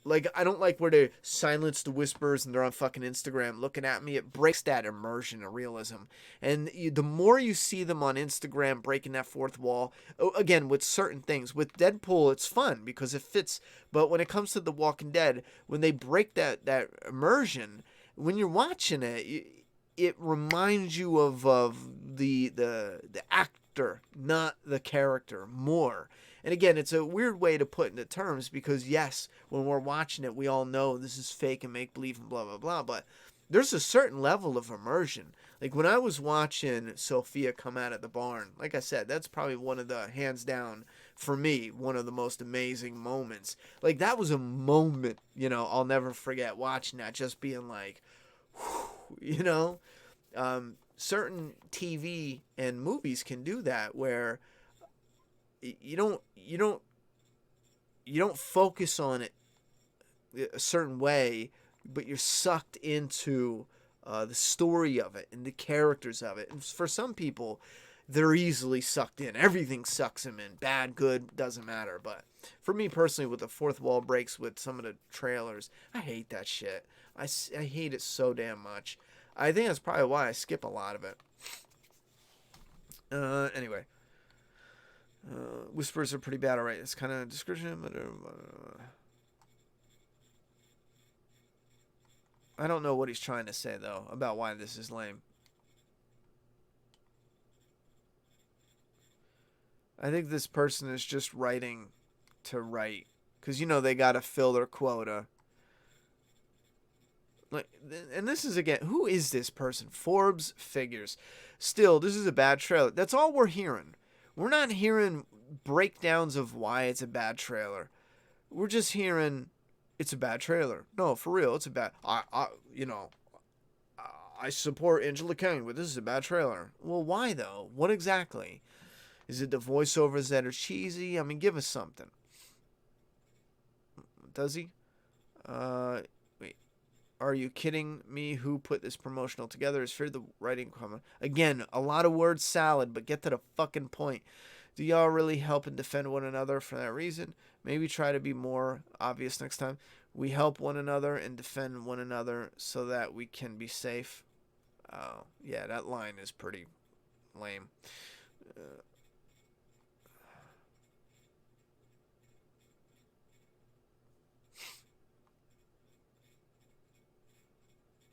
Like, I don't like where they silence the whispers and they're on fucking Instagram looking at me. It breaks that immersion of realism. And the more you see them on Instagram breaking that fourth wall, again, with certain things. With Deadpool, it's fun because it fits. But when it comes to The Walking Dead, when they break that immersion, when you're watching it, it reminds you of the actor, not the character, more. And again, it's a weird way to put into terms because, yes, when we're watching it, we all know this is fake and make-believe and blah, blah, blah. But there's a certain level of immersion. Like, when I was watching Sophia come out of the barn, like I said, that's probably one of the, hands down, for me, one of the most amazing moments. Like, that was a moment, you know, I'll never forget watching that, just being like, whew, you know? Certain TV and movies can do that where you don't focus on it a certain way, but you're sucked into the story of it and the characters of it. And for some people, they're easily sucked in. Everything sucks them in. Bad, good, doesn't matter. But for me personally, with the fourth wall breaks with some of the trailers, I hate that shit. I hate it so damn much. I think that's probably why I skip a lot of it. Anyway. Whispers are pretty bad, alright. It's kind of description, but I don't know what he's trying to say, though, about why this is lame. I think this person is just writing to write. Because, you know, they got to fill their quota. Like, and this is, again, who is this person? Forbes Figures. Still, this is a bad trailer. That's all we're hearing. We're not hearing breakdowns of why it's a bad trailer. We're just hearing it's a bad trailer. No, for real, it's a bad. I support Angela Kang, but this is a bad trailer. Well, why though? What exactly? Is it the voiceovers that are cheesy? I mean, give us something. Does he? Wait. Are you kidding me? Who put this promotional together? Is fear the writing comment? Again, a lot of word salad, but get to the fucking point. Do y'all really help and defend one another for that reason? Maybe try to be more obvious next time. We help one another and defend one another so that we can be safe. Oh, yeah, that line is pretty lame.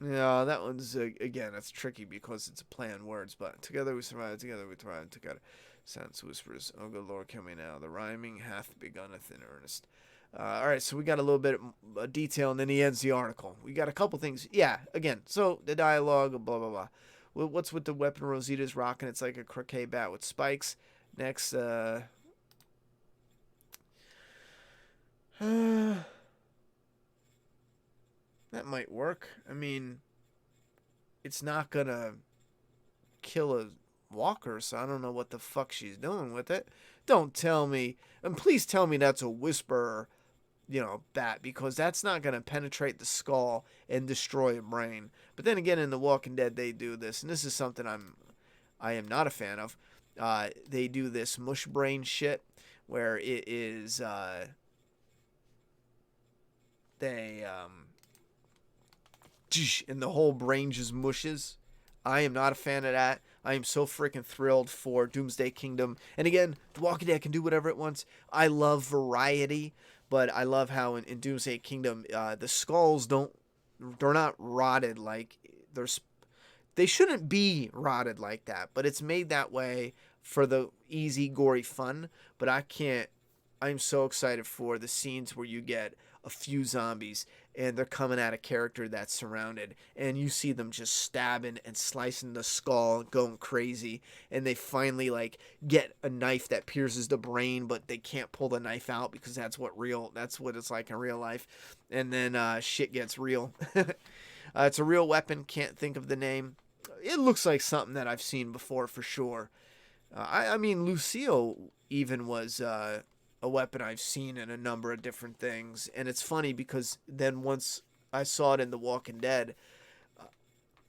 Yeah, that one's, again, that's tricky because it's a play on words, but together we survive, together we thrive, together. Silence whispers, oh good Lord, kill me now. The rhyming hath begunneth in earnest. Alright, so we got a little bit of detail, and then he ends the article. We got a couple things. Yeah, again, so the dialogue, blah, blah, blah. What's with the weapon Rosita's rocking? It's like a croquet bat with spikes. Next, that might work. I mean, it's not gonna kill a walker, so I don't know what the fuck she's doing with it. Don't tell me, and please tell me that's a whisperer, bat, because that's not gonna penetrate the skull and destroy a brain. But then again, in The Walking Dead, they do this, and this is something I am not a fan of. They do this mush brain shit where it is and the whole brain just mushes. I am not a fan of that. I am so freaking thrilled for Doomsday Kingdom. And again, The Walking Dead can do whatever it wants. I love variety, but I love how in Doomsday Kingdom, the skulls they're not rotted like they shouldn't be rotted like that, but it's made that way for the easy, gory fun. But I'm so excited for the scenes where you get a few zombies and they're coming at a character that's surrounded, and you see them just stabbing and slicing the skull, going crazy, and they finally get a knife that pierces the brain, but they can't pull the knife out because that's what it's like in real life. And then shit gets real. It's a real weapon, can't think of the name. It looks like something that I've seen before for sure. I mean, Lucio even was a weapon I've seen in a number of different things. And it's funny because then once I saw it in The Walking Dead,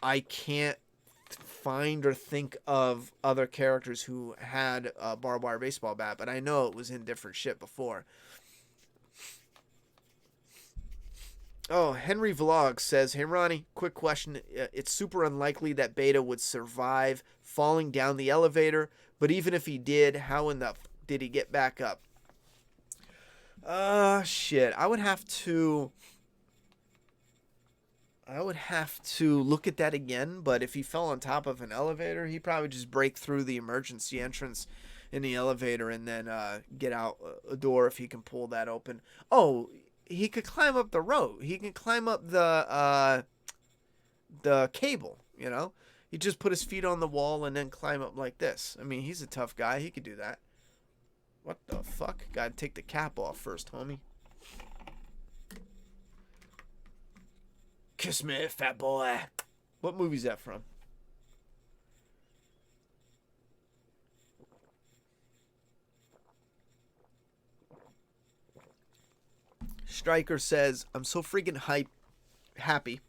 I can't find or think of other characters who had a barbed wire baseball bat, but I know it was in different shit before. Oh, Henry Vlog says, hey Ronnie, quick question. It's super unlikely that Beta would survive falling down the elevator, but even if he did, how in the did he get back up? Shit. I would have to look at that again, but if he fell on top of an elevator, he'd probably just break through the emergency entrance in the elevator and then get out a door if he can pull that open. Oh, he could climb up the rope. He can climb up the cable, He just put his feet on the wall and then climb up like this. I mean, he's a tough guy. He could do that. What the fuck? Gotta take the cap off first, homie. Kiss me, fat boy. What movie's that from? Stryker says, I'm so freaking happy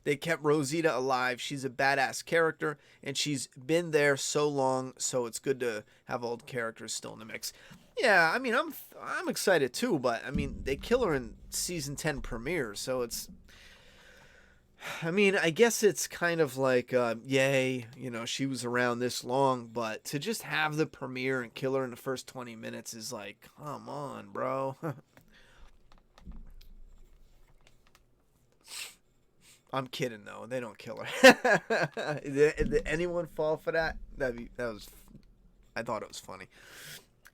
they kept Rosita alive. She's a badass character, and she's been there so long, so it's good to have old characters still in the mix. Yeah, I mean, I'm excited too, but I mean, they kill her in season 10 premiere, so it's. I mean, I guess it's kind of like, yay, you know, she was around this long, but to just have the premiere and kill her in the first 20 minutes is like, come on, bro. I'm kidding though. They don't kill her. Did anyone fall for that? I thought it was funny.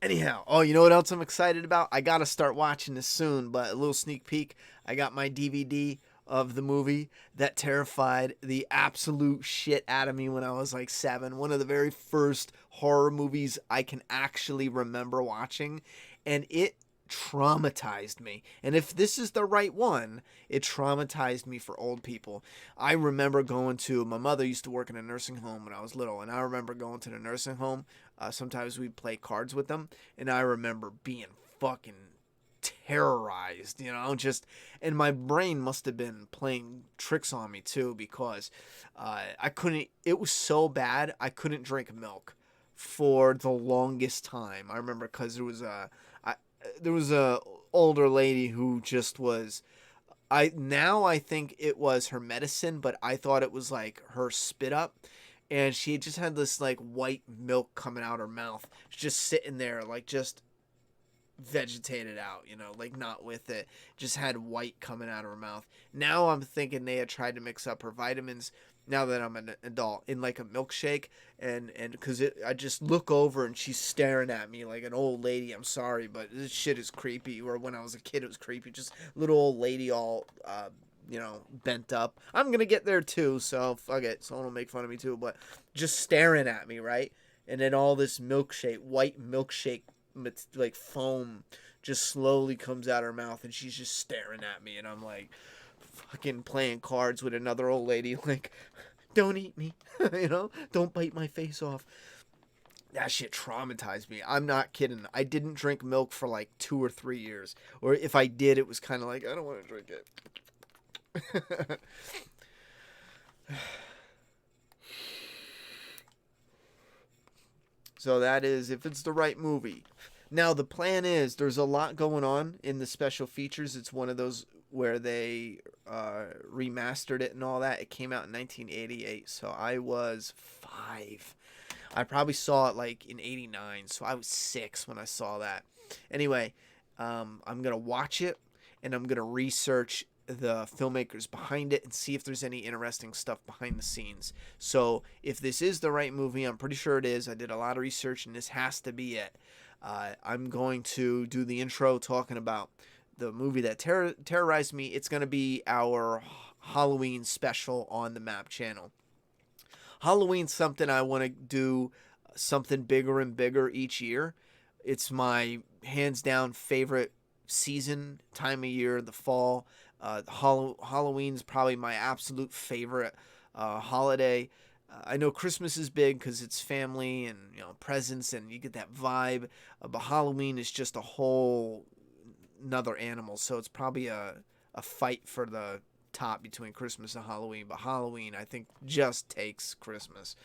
Anyhow, oh, you know what else I'm excited about? I gotta start watching this soon, but a little sneak peek. I got my DVD of the movie that terrified the absolute shit out of me when I was like 7. One of the very first horror movies I can actually remember watching, and it traumatized me. And if this is the right one, it traumatized me for old people. I remember my mother used to work in a nursing home when I was little, and I remember going to the nursing home. Sometimes we'd play cards with them, and I remember being fucking terrorized, and my brain must have been playing tricks on me too, because it was so bad, I couldn't drink milk for the longest time. I remember because there was a older lady who just was, I think it was her medicine, but I thought it was like her spit up, and she just had this like white milk coming out her mouth, just sitting there like just vegetated out, like not with it, just had white coming out of her mouth. Now I'm thinking they had tried to mix up her vitamins, now that I'm an adult, in like a milkshake, and because I just look over and she's staring at me like an old lady. I'm sorry, but this shit is creepy. Or when I was a kid, it was creepy. Just little old lady all bent up. I'm gonna get there too, so fuck it, someone will make fun of me too, but just staring at me, right? And then all this white milkshake, like foam, just slowly comes out her mouth, and she's just staring at me, and I'm like fucking playing cards with another old lady, like, don't eat me, don't bite my face off. That shit traumatized me. I'm not kidding. I didn't drink milk for like 2 or 3 years, or if I did, it was kind of like, I don't want to drink it. So that is if it's the right movie. Now the plan is, there's a lot going on in the special features. It's one of those where they remastered it and all that. It came out in 1988, so I was 5. I probably saw it like in 89, so I was 6 when I saw that. Anyway, I'm going to watch it, and I'm going to research the filmmakers behind it and see if there's any interesting stuff behind the scenes. So if this is the right movie, I'm pretty sure it is. I did a lot of research, and this has to be it. I'm going to do the intro talking about the movie that terrorized me. It's going to be our Halloween special on the MAP channel. Halloween's something I want to do something bigger and bigger each year. It's my hands down favorite season, time of year, the fall. Halloween's probably my absolute favorite holiday. I know Christmas is big because it's family and presents, and you get that vibe. But Halloween is just a whole another animal, so it's probably a fight for the top between Christmas and Halloween. But Halloween, I think, just takes Christmas.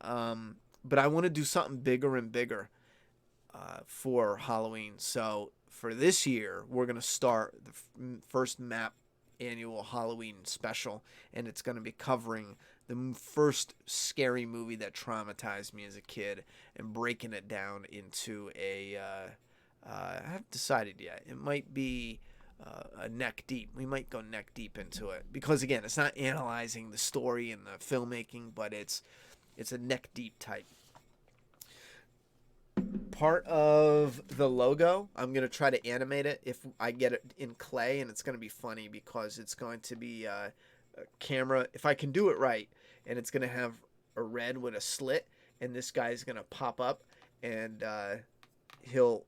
But I want to do something bigger and bigger for Halloween. So for this year, we're going to start the first MAP annual Halloween special, and it's going to be covering the first scary movie that traumatized me as a kid and breaking it down into I haven't decided yet. It might be a neck deep. We might go neck deep into it because, again, it's not analyzing the story and the filmmaking, but it's a neck deep type. Part of the logo, I'm going to try to animate it if I get it in clay, and it's going to be funny because it's going to be a camera, if I can do it right, and it's going to have a red with a slit, and this guy's going to pop up, and he'll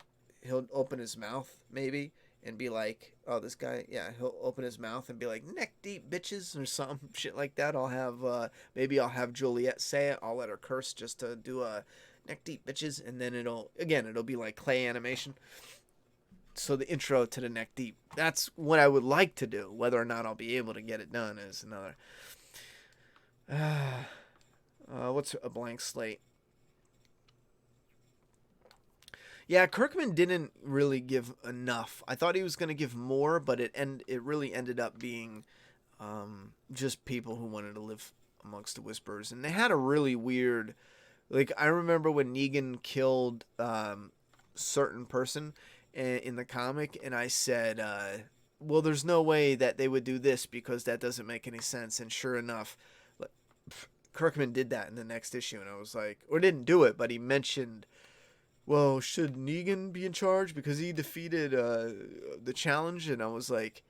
open his mouth maybe and be like, oh, this guy, yeah, he'll open his mouth and be like, neck deep bitches, or some shit like that. Maybe I'll have Juliet say it. I'll let her curse just to do a neck deep bitches, and then it'll be like clay animation. So the intro to the Neck Deep. That's what I would like to do. Whether or not I'll be able to get it done is another. What's a blank slate? Yeah, Kirkman didn't really give enough. I thought he was going to give more, but it really ended up being just people who wanted to live amongst the Whisperers, and they had a really weird. Like, I remember when Negan killed certain person in the comic, and I said, well, there's no way that they would do this because that doesn't make any sense. And sure enough, Kirkman did that in the next issue, and I was like, or didn't do it, but he mentioned, well, should Negan be in charge because he defeated the challenge? And I was like,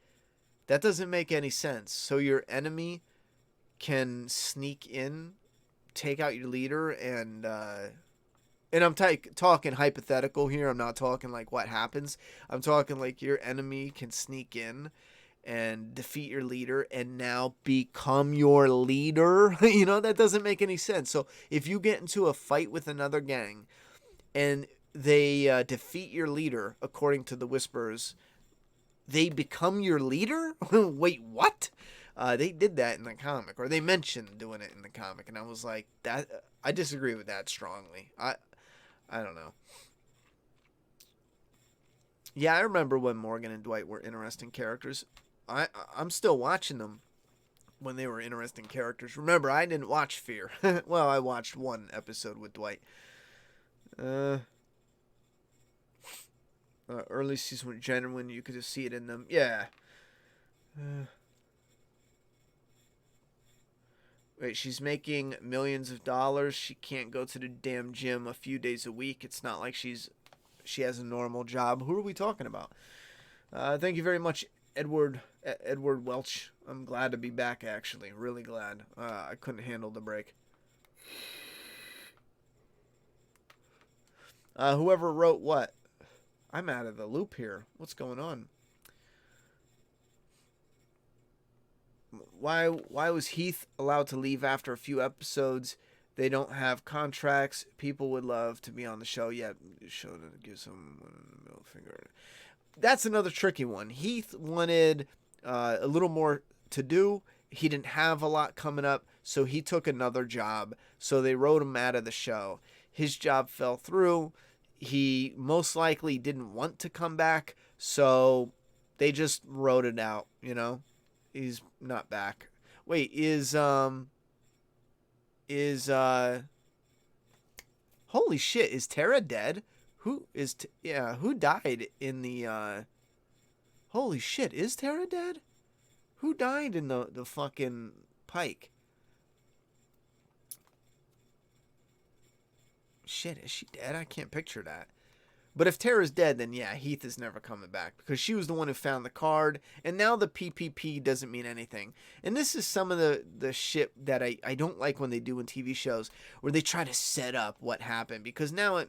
that doesn't make any sense. So your enemy can sneak in, take out your leader, and I'm talking hypothetical here. I'm not talking like what happens. I'm talking like your enemy can sneak in and defeat your leader and now become your leader. You know, that doesn't make any sense. So if you get into a fight with another gang and they defeat your leader, according to the Whisperers, they become your leader? Wait, what? They did that in the comic, or they mentioned doing it in the comic, and I was like, that. I disagree with that strongly. I don't know. Yeah, I remember when Morgan and Dwight were interesting characters. I'm still watching them when they were interesting characters. Remember, I didn't watch Fear. Well, I watched one episode with Dwight. Early season with genuine, you could just see it in them. Yeah. Wait, she's making millions of dollars. She can't go to the damn gym a few days a week. It's not like she has a normal job. Who are we talking about? Thank you very much, Edward Welch. I'm glad to be back, actually. Really glad. I couldn't handle the break. Whoever wrote what? I'm out of the loop here. What's going on? Why was Heath allowed to leave after a few episodes? They don't have contracts. People would love to be on the show. Yeah, show to give someone the middle finger. That's another tricky one. Heath wanted a little more to do. He didn't have a lot coming up, so he took another job. So they wrote him out of the show. His job fell through. He most likely didn't want to come back, so they just wrote it out, you know? He's not back. Wait, holy shit, is Tara dead? Who died in the holy shit, is Tara dead? Who died in the fucking Pike? Shit, is she dead? I can't picture that. But if Tara's dead, then yeah, Heath is never coming back because she was the one who found the card, and now the PPP doesn't mean anything. And this is some of the shit that I don't like when they do in TV shows where they try to set up what happened, because now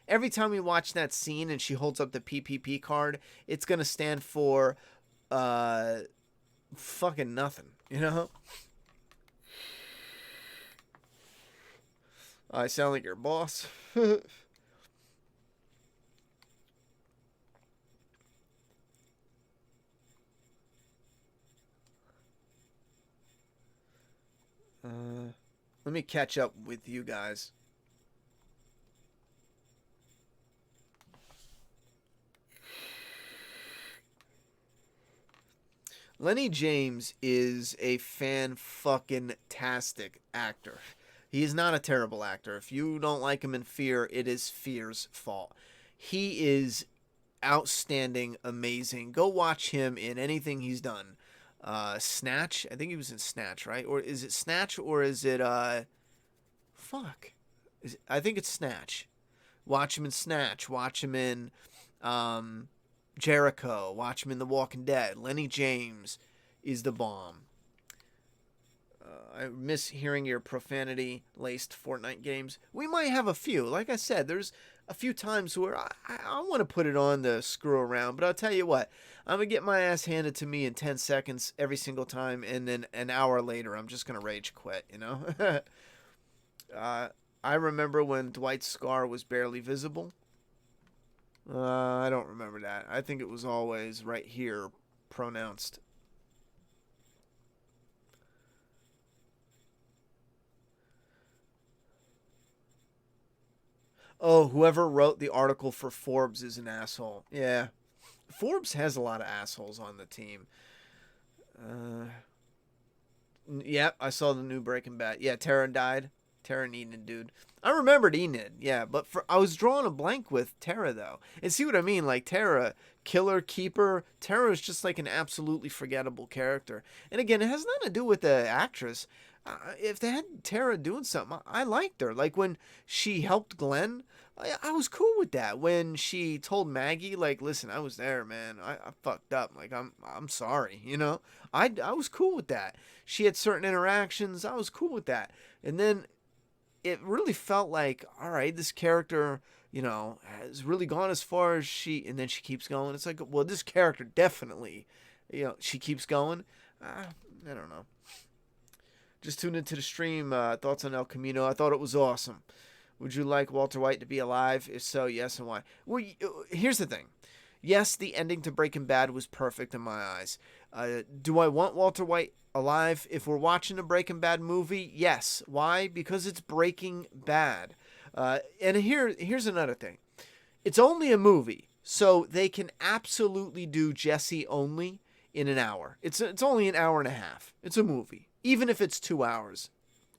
every time we watch that scene and she holds up the PPP card, it's going to stand for fucking nothing, you know? I sound like your boss. Let me catch up with you guys. Lenny James is a fan-fucking-tastic actor. He is not a terrible actor. If you don't like him in Fear, it is Fear's fault. He is outstanding, amazing. Go watch him in anything he's done. Snatch. I think he was in Snatch, right? Or is it Snatch, or is it fuck? I think it's Snatch. Watch him in Snatch. Watch him in Jericho. Watch him in The Walking Dead. Lenny James is the bomb. I miss hearing your profanity-laced Fortnite games. We might have a few. Like I said, there's a few times where I want to put it on to screw around. But I'll tell you what, I'm going to get my ass handed to me in 10 seconds every single time. And then an hour later, I'm just going to rage quit, you know? I remember when Dwight's scar was barely visible. I don't remember that. I think it was always right here pronounced. Oh, whoever wrote the article for Forbes is an asshole. Yeah. Forbes has a lot of assholes on the team. Uh, yeah, I saw the new Breaking Bad. Yeah, Tara died. Tara and Enid, dude. I remembered Enid, yeah, but I was drawing a blank with Tara though. And see what I mean? Like Tara, killer, keeper. Tara is just like an absolutely forgettable character. And again, it has nothing to do with the actress. If they had Tara doing something, I liked her. Like when she helped Glenn, I was cool with that. When she told Maggie, like, listen, I was there, man. I fucked up. Like I'm sorry. You know, I was cool with that. She had certain interactions. I was cool with that. And then it really felt like, all right, this character, you know, has really gone as far as she, and then she keeps going. It's like, well, this character definitely, you know, she keeps going. I don't know. Just tuned into the stream. Thoughts on El Camino? I thought it was awesome. Would you like Walter White to be alive? If so, yes, and why? Well, here's the thing. Yes, the ending to Breaking Bad was perfect in my eyes. Do I want Walter White alive? If we're watching a Breaking Bad movie, yes. Why? Because it's Breaking Bad. And here's another thing. It's only a movie, so they can absolutely do Jesse only in an hour. It's only an hour and a half. It's a movie. Even if it's 2 hours.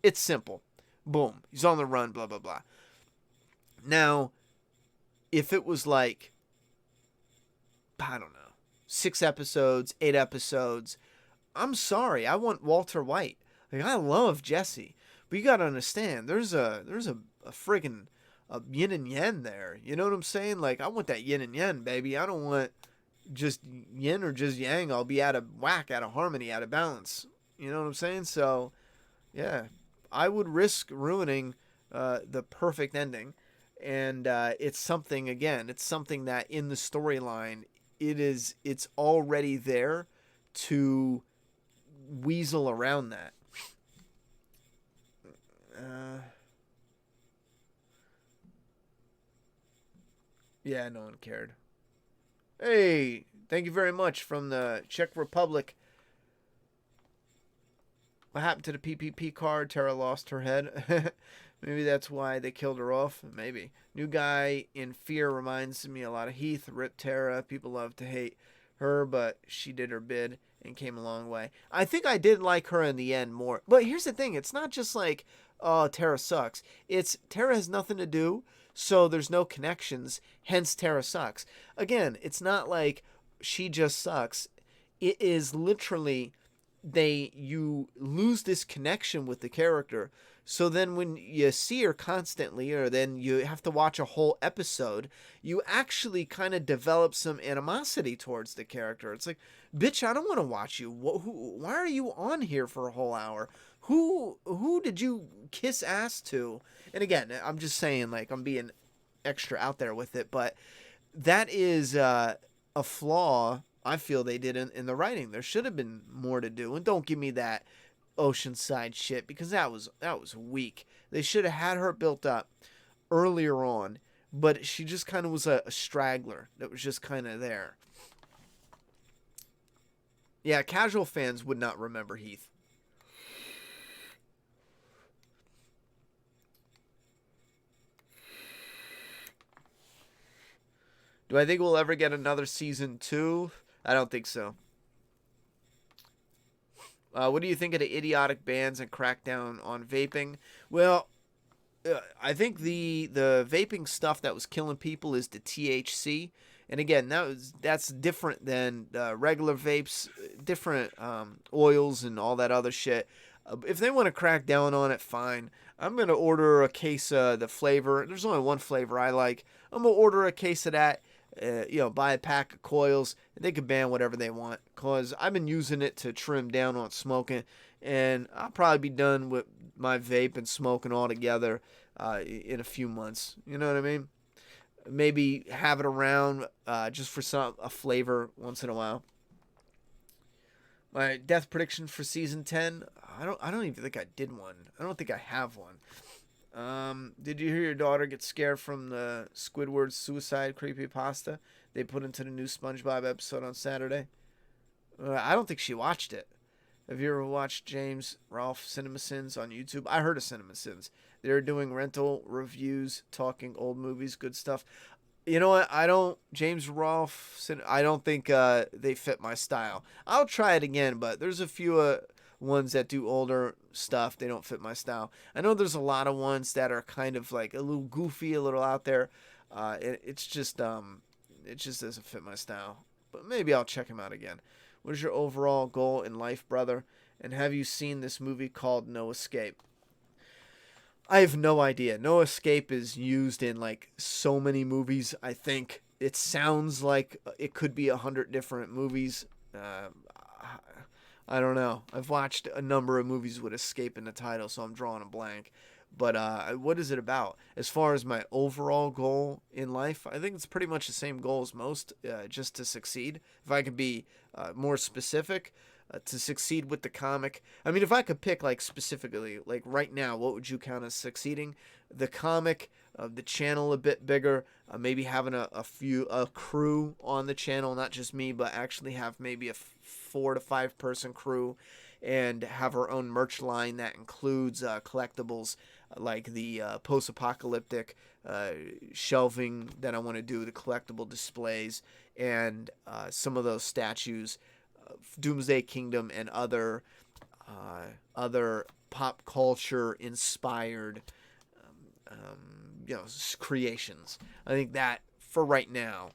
It's simple. Boom. He's on the run, blah, blah, blah. Now, if it was like, I don't know, 6 episodes, 8 episodes, I'm sorry. I want Walter White. Like, I love Jesse. But you got to understand, there's a friggin' a yin and yang there. You know what I'm saying? Like, I want that yin and yang, baby. I don't want just yin or just yang. I'll be out of whack, out of harmony, out of balance. You know what I'm saying? So, yeah, I would risk ruining the perfect ending. And it's something, again, it's something that in the storyline, it's already there to weasel around that. Yeah, no one cared. Hey, thank you very much from the Czech Republic. What happened to the PPP card? Tara lost her head. Maybe that's why they killed her off. Maybe. New guy in Fear reminds me a lot of Heath. Rip Tara. People love to hate her, but she did her bid and came a long way. I think I did like her in the end more. But here's the thing. It's not just like, oh, Tara sucks. It's Tara has nothing to do, so there's no connections. Hence, Tara sucks. Again, it's not like she just sucks. It is literally you lose this connection with the character. So then when you see her constantly, or then you have to watch a whole episode, you actually kind of develop some animosity towards the character. It's like, bitch, I don't want to watch you. Why are you on here for a whole hour? Who did you kiss ass to? And again, I'm just saying, like, I'm being extra out there with it, but that is a flaw I feel they did in the writing. There should have been more to do. And don't give me that Oceanside shit, because that was weak. They should have had her built up earlier on, but she just kind of was a straggler that was just kind of there. Yeah, casual fans would not remember Heath. Do I think we'll ever get another season 2? I don't think so. What do you think of the idiotic bans and crackdown on vaping? Well, I think the vaping stuff that was killing people is the THC, and again, that's different than regular vapes, different oils and all that other shit. If they want to crack down on it, fine. I'm gonna order a case of the flavor. There's only one flavor I like. I'm gonna order a case of that. Buy a pack of coils. They could ban whatever they want, because I've been using it to trim down on smoking, and I'll probably be done with my vape and smoking altogether in a few months. You know what I mean? Maybe have it around just for a flavor once in a while. My death prediction for season 10, I don't even think I did one. I don't think I have one. Did you hear your daughter get scared from the Squidward suicide creepypasta they put into the new SpongeBob episode on Saturday? I don't think she watched it. Have you ever watched James Ralph CinemaSins on YouTube? I heard of CinemaSins. They're doing rental reviews, talking old movies, good stuff. You know what? James Rolfe, I don't think they fit my style. I'll try it again, but there's a few ones that do older stuff. They don't fit my style. I know there's a lot of ones that are kind of like a little goofy, a little out there. It just doesn't fit my style. But maybe I'll check him out again. What is your overall goal in life, brother? And have you seen this movie called No Escape? I have no idea. No Escape is used in like so many movies. I think it sounds like it could be 100 different movies. I don't know. I've watched a number of movies with Escape in the title, so I'm drawing a blank. But what is it about? As far as my overall goal in life, I think it's pretty much the same goal as most, just to succeed. If I could be more specific, to succeed with the comic. I mean, if I could pick like specifically, like right now, what would you count as succeeding? The comic, the channel a bit bigger, maybe having a crew on the channel, not just me, but actually have maybe a 4 to 5 person crew, and have our own merch line that includes collectibles like the post-apocalyptic shelving that I want to do, the collectible displays, and some of those statues, Doomsday Kingdom, and other pop culture inspired creations. I think that for right now,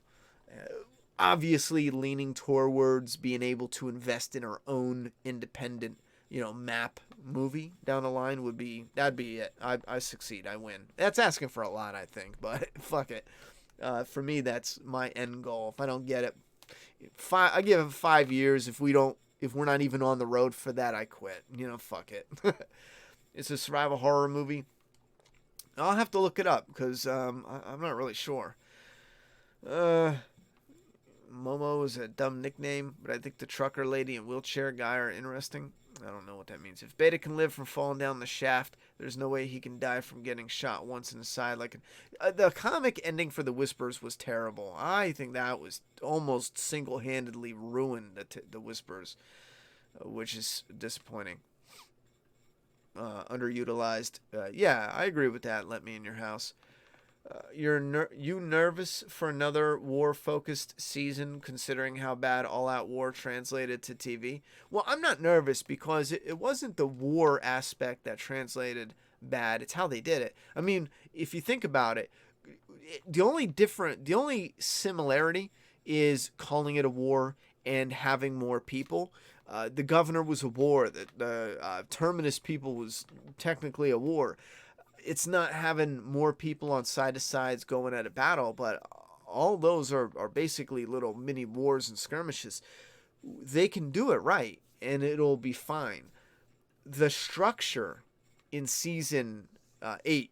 obviously leaning towards being able to invest in our own independent, map movie down the line that'd be it. I succeed. I win. That's asking for a lot, I think, but fuck it. For me, that's my end goal. If I don't get it, I give it 5 years. If we're not even on the road for that, I quit. Fuck it. It's a survival horror movie. I'll have to look it up because I'm not really sure. Momo is a dumb nickname, but I think the trucker lady and wheelchair guy are interesting. I don't know what that means. If Beta can live from falling down the shaft, there's no way he can die from getting shot once in the side. The comic ending for the Whispers was terrible. I think that was almost single-handedly ruined the Whispers, which is disappointing. Underutilized. Yeah, I agree with that. Let me in your house. You nervous for another war-focused season, considering how bad All Out War translated to TV? Well, I'm not nervous because it wasn't the war aspect that translated bad. It's how they did it. I mean, if you think about it, the only similarity is calling it a war and having more people. The governor was a war. The Terminus people was technically a war. It's not having more people on side to sides going at a battle, but all those are basically little mini wars and skirmishes. They can do it right, and it'll be fine. The structure in season 8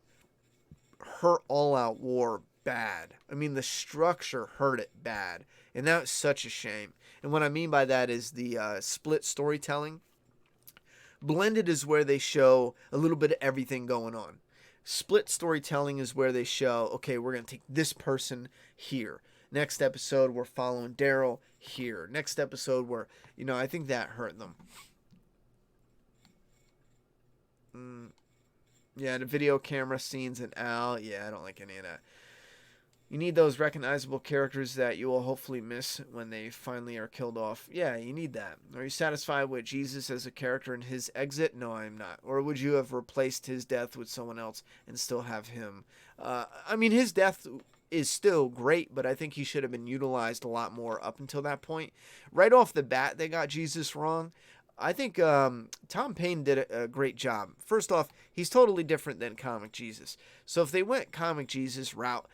hurt All Out War bad. I mean, the structure hurt it bad, and that's such a shame. And what I mean by that is the split storytelling. Blended is where they show a little bit of everything going on. Split storytelling is where they show, okay, we're going to take this person here. Next episode, we're following Daryl here. Next episode, I think that hurt them. Yeah, the video camera scenes and Al. Yeah, I don't like any of that. You need those recognizable characters that you will hopefully miss when they finally are killed off. Yeah, you need that. Are you satisfied with Jesus as a character in his exit? No, I'm not. Or would you have replaced his death with someone else and still have him? I mean, his death is still great, but I think he should have been utilized a lot more up until that point. Right off the bat, they got Jesus wrong. I think Tom Payne did a great job. First off, he's totally different than Comic Jesus. So if they went Comic Jesus route,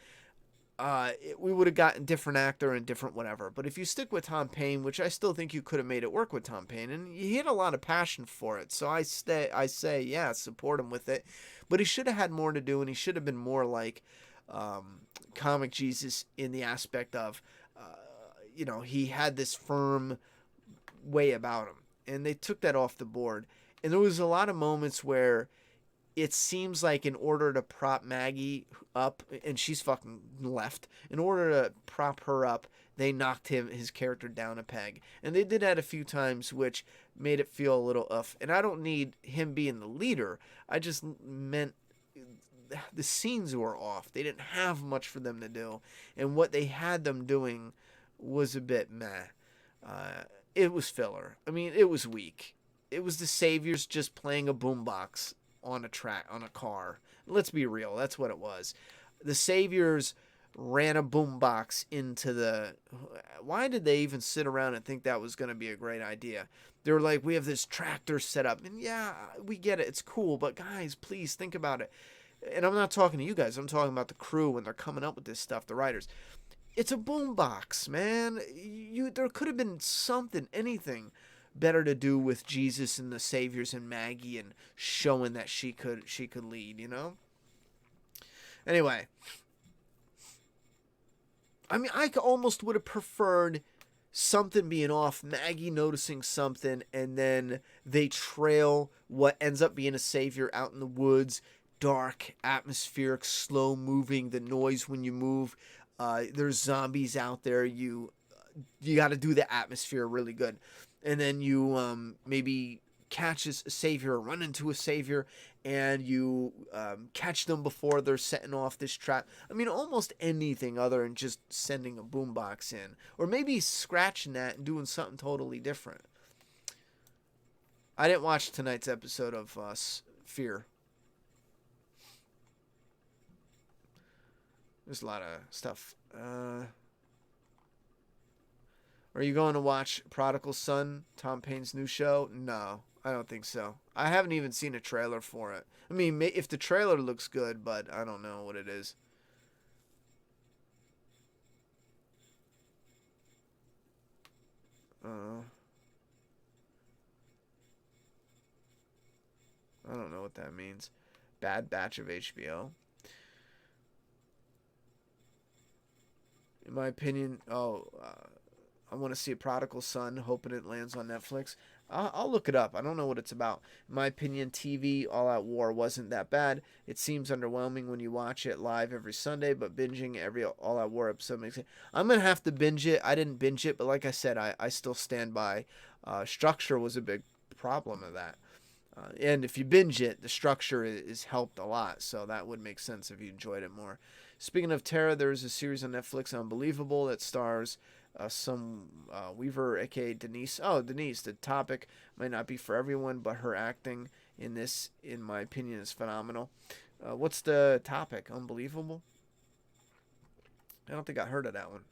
we would have gotten different actor and different whatever. But if you stick with Tom Payne, which I still think you could have made it work with Tom Payne, and he had a lot of passion for it, so I say, yeah, support him with it. But he should have had more to do, and he should have been more like Comic Jesus in the aspect of, he had this firm way about him, and they took that off the board. And there was a lot of moments where it seems like in order to prop Maggie up, and she's fucking left, in order to prop her up, they knocked his character down a peg. And they did that a few times, which made it feel a little off. And I don't need him being the leader. I just meant the scenes were off. They didn't have much for them to do. And what they had them doing was a bit meh. It was filler. I mean, it was weak. It was the Saviors just playing a boombox on a car. Let's be real, that's what it was. The Saviors ran a boombox into the... Why did they even sit around and think that was going to be a great idea? They were like, we have this tractor set up. And yeah, we get it. It's cool. But guys, please think about it. And I'm not talking to you guys. I'm talking about the crew when they're coming up with this stuff, the writers. It's a boombox, man. There could have been something, anything better to do with Jesus and the Saviors and Maggie and showing that she could lead, you know? Anyway, I mean, I almost would have preferred something being off, Maggie noticing something, and then they trail what ends up being a Savior out in the woods, dark, atmospheric, slow moving, the noise when you move. There's zombies out there. You got to do the atmosphere really good. And then you maybe catch a Savior or run into a Savior, and you catch them before they're setting off this trap. I mean, almost anything other than just sending a boombox in. Or maybe scratching that and doing something totally different. I didn't watch tonight's episode of Fear. There's a lot of stuff. Are you going to watch Prodigal Son, Tom Payne's new show? No, I don't think so. I haven't even seen a trailer for it. I mean, if the trailer looks good, but I don't know what it is. I don't know what that means. Bad Batch of HBO. In my opinion, I want to see a Prodigal Son, hoping it lands on Netflix. I'll look it up. I don't know what it's about. In my opinion, TV All Out War wasn't that bad. It seems underwhelming when you watch it live every Sunday, but binging every All Out War episode makes it... I'm going to have to binge it. I didn't binge it, but like I said, I still stand by. Structure was a big problem of that. And if you binge it, the structure is helped a lot, so that would make sense if you enjoyed it more. Speaking of Tara, there's a series on Netflix, Unbelievable, that stars some Weaver, aka Denise. Oh, Denise. The topic might not be for everyone, but her acting in this, in my opinion, is phenomenal. What's the topic? Unbelievable? I don't think I heard of that one.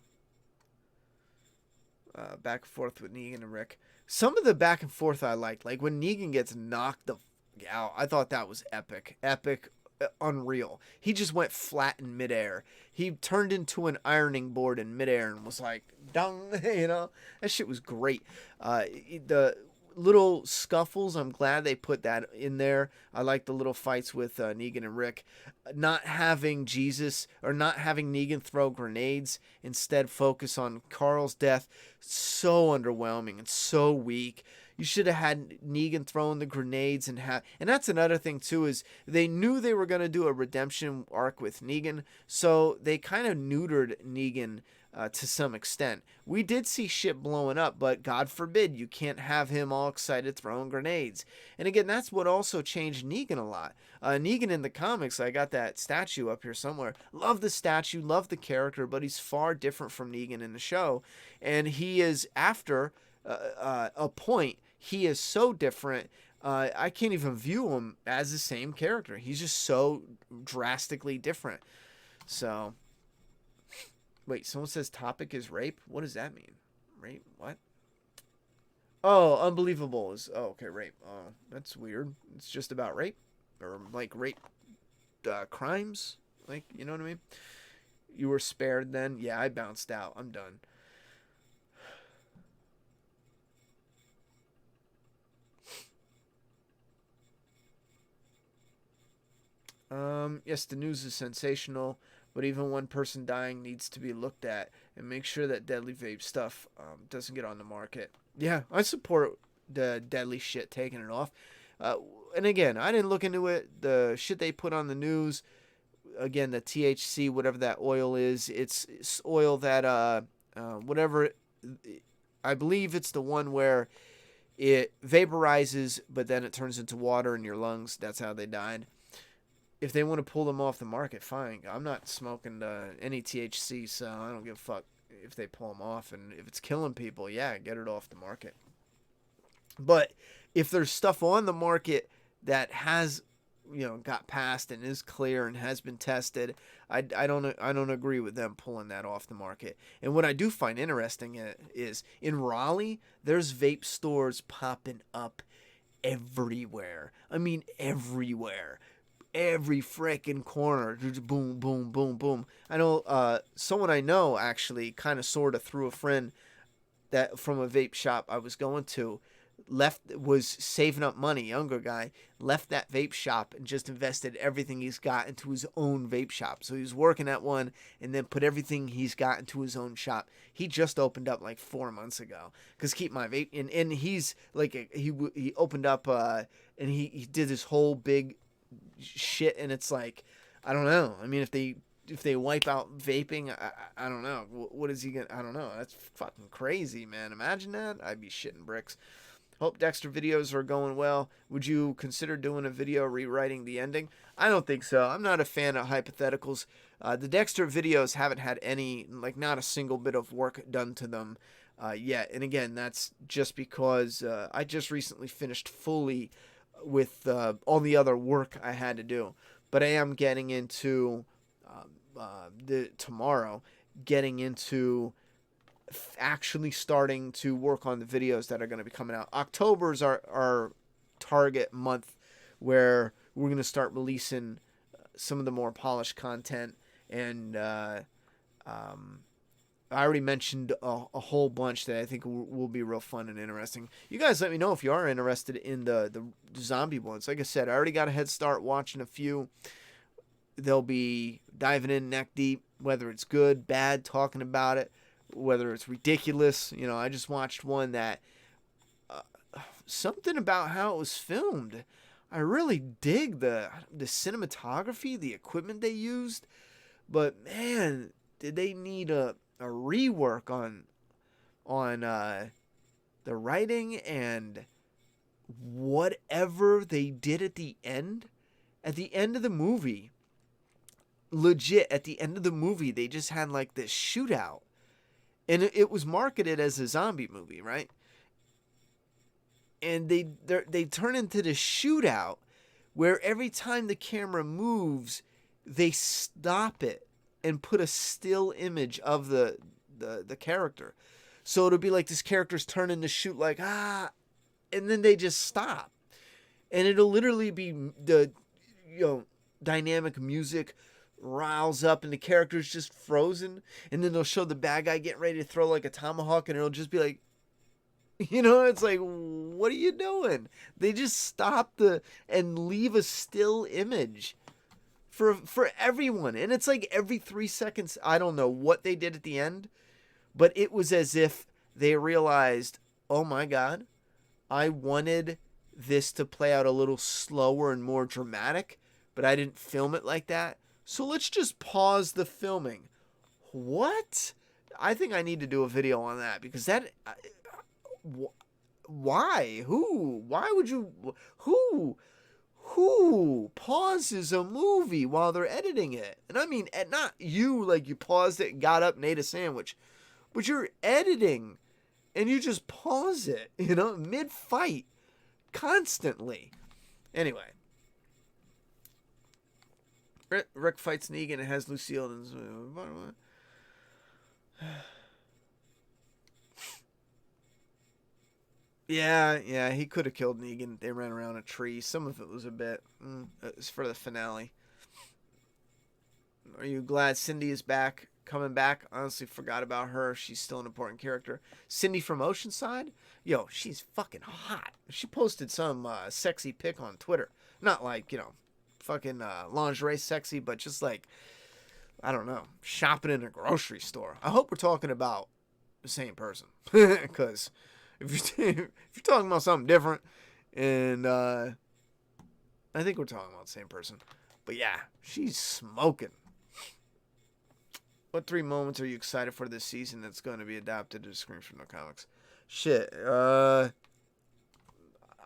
Back and forth with Negan and Rick. Some of the back and forth I liked. Like when Negan gets knocked the out. I thought that was epic. Epic. Unreal. He just went flat in midair. He turned into an ironing board in midair and was like, dung, you know? That shit was great. The little scuffles, I'm glad they put that in there. I like the little fights with Negan and Rick. Not having Jesus, or not having Negan throw grenades, instead focus on Carl's death. So underwhelming and so weak. You should have had Negan throwing the grenades and that's another thing too, is they knew they were going to do a redemption arc with Negan, so they kind of neutered Negan to some extent. We did see shit blowing up, but God forbid you can't have him all excited throwing grenades. And again, that's what also changed Negan a lot. Negan in the comics, I got that statue up here somewhere. Love the statue, love the character, but he's far different from Negan in the show. And he is, after a point, he is so different. I can't even view him as the same character. He's just so drastically different. So, wait, someone says topic is rape? What does that mean? Rape? What? Oh, Unbelievable is... Oh, okay, rape. Oh, that's weird. It's just about rape? Or, like, rape crimes? Like, you know what I mean? You were spared then? Yeah, I bounced out. I'm done. Yes, the news is sensational, but even one person dying needs to be looked at, and make sure that deadly vape stuff doesn't get on the market. Yeah, I support the deadly shit taking it off. and again, I didn't look into it. The shit they put on the news, again, the THC, whatever that oil is, it's oil that whatever. I believe it's the one where it vaporizes, but then it turns into water in your lungs. That's how they died. If they want to pull them off the market, fine. I'm not smoking any THC, so I don't give a fuck if they pull them off. And if it's killing people, yeah, get it off the market. But if there's stuff on the market that has, got passed and is clear and has been tested, I don't agree with them pulling that off the market. And what I do find interesting is in Raleigh, there's vape stores popping up everywhere. I mean, everywhere. Every freaking corner, just boom, boom, boom, boom. I know someone I know actually kind of sort of through a friend that from a vape shop I was going to, was saving up money, younger guy, left that vape shop and just invested everything he's got into his own vape shop. So he was working at one and then put everything he's got into his own shop. He just opened up like 4 months ago. Cause keep my vape and he's like he opened up and he did this whole big shit, and it's like, I don't know. I mean, if they wipe out vaping, I don't know. What is he gonna? I don't know. That's fucking crazy, man. Imagine that. I'd be shitting bricks. Hope Dexter videos are going well. Would you consider doing a video rewriting the ending? I don't think so. I'm not a fan of hypotheticals. The Dexter videos haven't had any, like, not a single bit of work done to them yet. And again, that's just because I just recently finished fully with all the other work I had to do. But I am getting into tomorrow, getting into actually starting to work on the videos that are going to be coming out. October's our target month where we're going to start releasing some of the more polished content. And I already mentioned a whole bunch that I think will be real fun and interesting. You guys let me know if you are interested in the zombie ones. Like I said, I already got a head start watching a few. They'll be diving in neck deep, whether it's good, bad, talking about it, whether it's ridiculous. I just watched one that something about how it was filmed. I really dig the cinematography, the equipment they used, but man, did they need a rework on the writing and whatever they did at the end of the movie. Legit, at the end of the movie, they just had like this shootout. And it was marketed as a zombie movie, right? And they turn into the shootout where every time the camera moves, they stop it and put a still image of the character. So it'll be like this character's turning to shoot like, and then they just stop. And it'll literally be the dynamic music riles up and the character's just frozen, and then they'll show the bad guy getting ready to throw like a tomahawk, and it'll just be like, it's like, what are you doing? They just stop and leave a still image for everyone, and it's like every 3 seconds. I don't know what they did at the end, but it was as if they realized, oh my god, I wanted this to play out a little slower and more dramatic, but I didn't film it like that. So let's just pause the filming. What? I think I need to do a video on that, because that... why? Who? Why would you... Who pauses a movie while they're editing it? And I mean, not you, like you paused it and got up and ate a sandwich. But you're editing and you just pause it, mid-fight. Constantly. Anyway. Rick fights Negan and has Lucille. Yeah, he could have killed Negan. They ran around a tree. Some of it was a bit. It's for the finale. Are you glad Cindy is back? Coming back? Honestly, forgot about her. She's still an important character. Cindy from Oceanside? Yo, she's fucking hot. She posted some sexy pic on Twitter. Not like, fucking lingerie sexy, but just like, I don't know, shopping in a grocery store. I hope we're talking about the same person, because if you're talking about something different, and I think we're talking about the same person. But yeah, she's smoking. What 3 moments are you excited for this season that's going to be adapted to Screams from the Comics? Shit.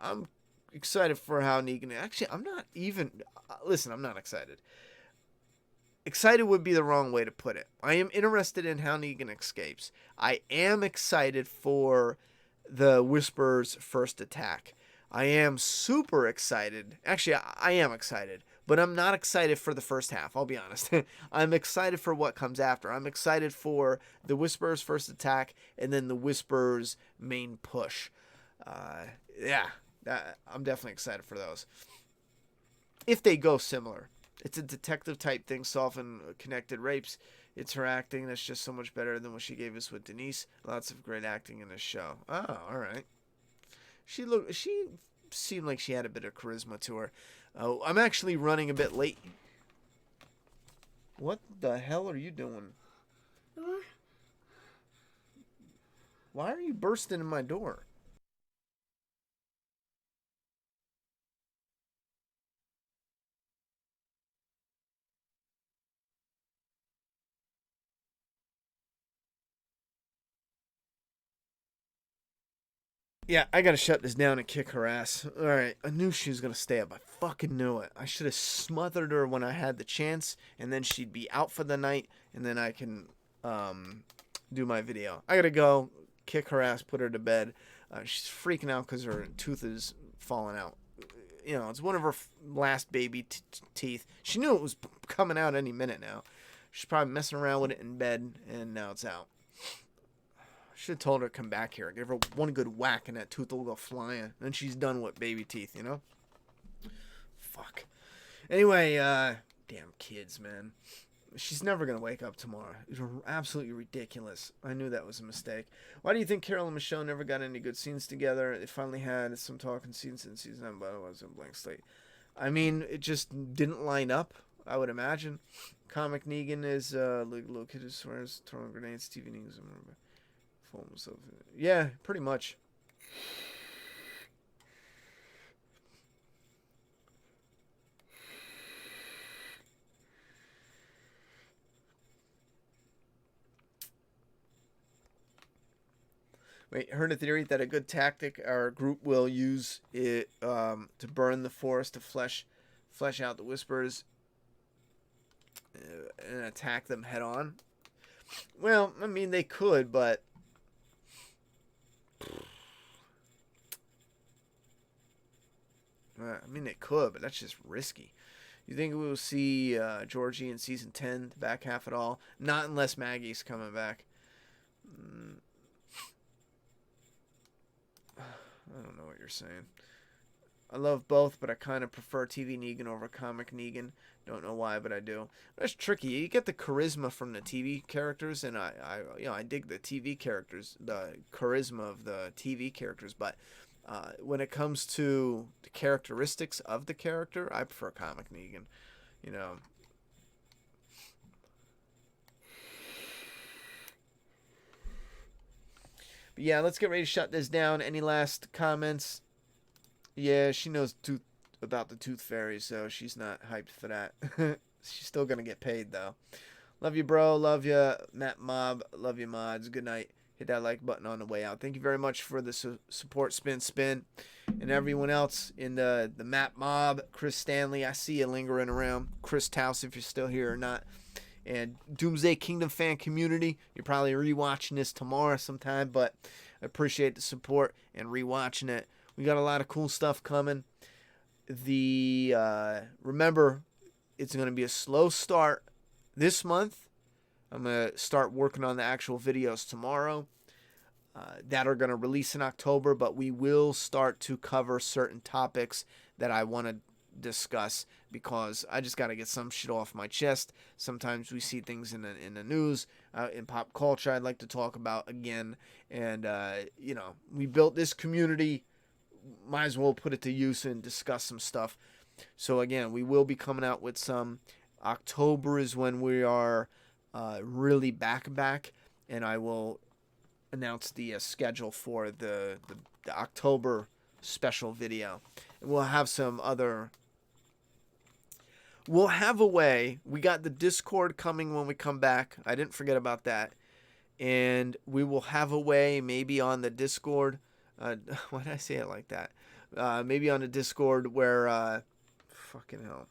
I'm excited for how Negan. Actually, I'm not even. Listen, I'm not excited. Excited would be the wrong way to put it. I am interested in how Negan escapes. I am excited for the Whisperer's first attack. I am super excited. Actually, I am excited, but I'm not excited for the first half. I'll be honest. I'm excited for what comes after. I'm excited for the Whisperer's first attack and then the Whisperer's main push. Yeah, I'm definitely excited for those. If they go similar. It's a detective type thing, solving connected rapes. It's her acting that's just so much better than what she gave us with Denise. Lots of great acting in this show. Oh, all right. She seemed like she had a bit of charisma to her. Oh, I'm actually running a bit late. What the hell are you doing? Why are you bursting in my door? Yeah, I gotta shut this down and kick her ass. Alright, I knew she was gonna stay up. I fucking knew it. I should have smothered her when I had the chance, and then she'd be out for the night, and then I can do my video. I gotta go, kick her ass, put her to bed. She's freaking out because her tooth is falling out. You know, it's one of her last baby teeth. She knew it was coming out any minute now. She's probably messing around with it in bed, and now it's out. Should have told her to come back here. Give her one good whack and that tooth will go flying. Then she's done with baby teeth, you know? Fuck. Anyway, damn kids, man. She's never going to wake up tomorrow. It's absolutely ridiculous. I knew that was a mistake. Why do you think Carol and Michelle never got any good scenes together? They finally had some talking scenes in season 9, but it was a blank slate. I mean, it just didn't line up, I would imagine. Comic Negan is, little kid who swears, throwing grenades, TV Negan's, yeah, pretty much. Wait, heard a theory that a good tactic our group will use it to burn the forest to flesh out the Whisperers and attack them head on. Well, I mean they could, but I mean, they could, but that's just risky. You think we will see Georgie in season 10, the back half at all? Not unless Maggie's coming back. I don't know what you're saying. I love both, but I kind of prefer TV Negan over comic Negan. Don't know why, but I do. That's tricky. You get the charisma from the TV characters, and I dig the TV characters, the charisma of the TV characters, but when it comes to the characteristics of the character, I prefer comic Negan. You know. But yeah, let's get ready to shut this down. Any last comments? Yeah, she knows about the Tooth Fairy, so she's not hyped for that. She's still gonna get paid though. Love you, bro. Love you, Matt Mob. Love you, mods. Good night. Hit that like button on the way out. Thank you very much for the support, Spin, and everyone else in the Matt Mob, Chris Stanley. I see you lingering around. Chris Taus, if you're still here or not. And Doomsday Kingdom fan community. You're probably rewatching this tomorrow sometime, but I appreciate the support and rewatching it. We got a lot of cool stuff coming. Remember, it's going to be a slow start this month. I'm going to start working on the actual videos tomorrow that are going to release in October, but we will start to cover certain topics that I want to discuss because I just got to get some shit off my chest. Sometimes we see things in the news, in pop culture I'd like to talk about again. And, we built this community. Might as well put it to use and discuss some stuff. So again, we will be coming out with some. October is when we are really back, and I will announce the schedule for the October special video. And we'll have some other we'll have a way. We got the Discord coming when we come back. I didn't forget about that. And we will have a way, maybe on the Discord. Why did I say it like that? Maybe on the Discord where, fucking hell.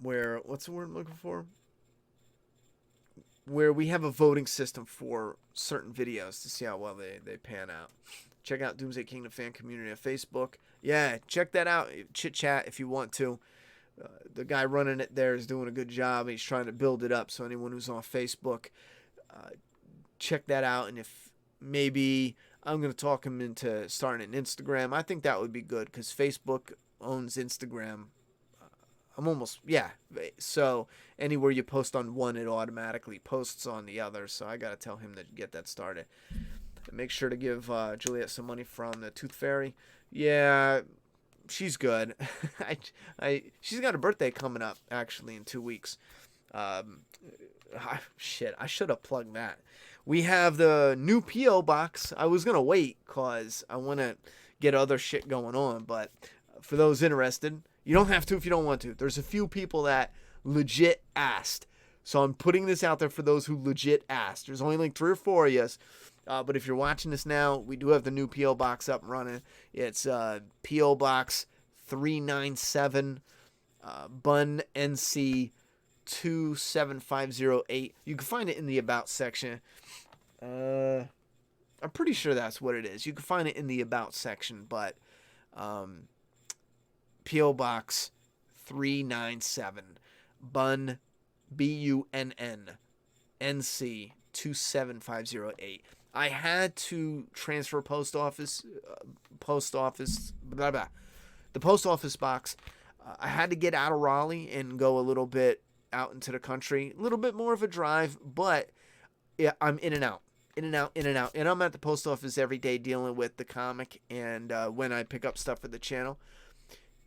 Where, what's the word I'm looking for? Where we have a voting system for certain videos to see how well they pan out. Check out Doomsday Kingdom fan community on Facebook. Yeah, check that out. Chit chat if you want to. The guy running it there is doing a good job. He's trying to build it up. So anyone who's on Facebook, check that out. And if maybe I'm going to talk him into starting an Instagram, I think that would be good because Facebook owns Instagram. So anywhere you post on one, it automatically posts on the other. So I got to tell him to get that started. And make sure to give Juliet some money from the Tooth Fairy. Yeah, she's good. She's got a birthday coming up, actually, in 2 weeks. Shit, I should have plugged that. We have the new P.O. box. I was going to wait because I want to get other shit going on. But for those interested, you don't have to if you don't want to. There's a few people that legit asked. So I'm putting this out there for those who legit asked. There's only like 3 or 4 of you. But if you're watching this now, we do have the new P.O. Box up and running. It's P.O. Box 397, Bun NC 27508. You can find it in the About section. I'm pretty sure that's what it is. You can find it in the About section, but P.O. Box 397, Bun, BUNN, NC 27508. I had to transfer post office, blah, blah. The post office box. I had to get out of Raleigh and go a little bit out into the country. A little bit more of a drive, but yeah, I'm in and out. And I'm at the post office every day dealing with the comic and when I pick up stuff for the channel.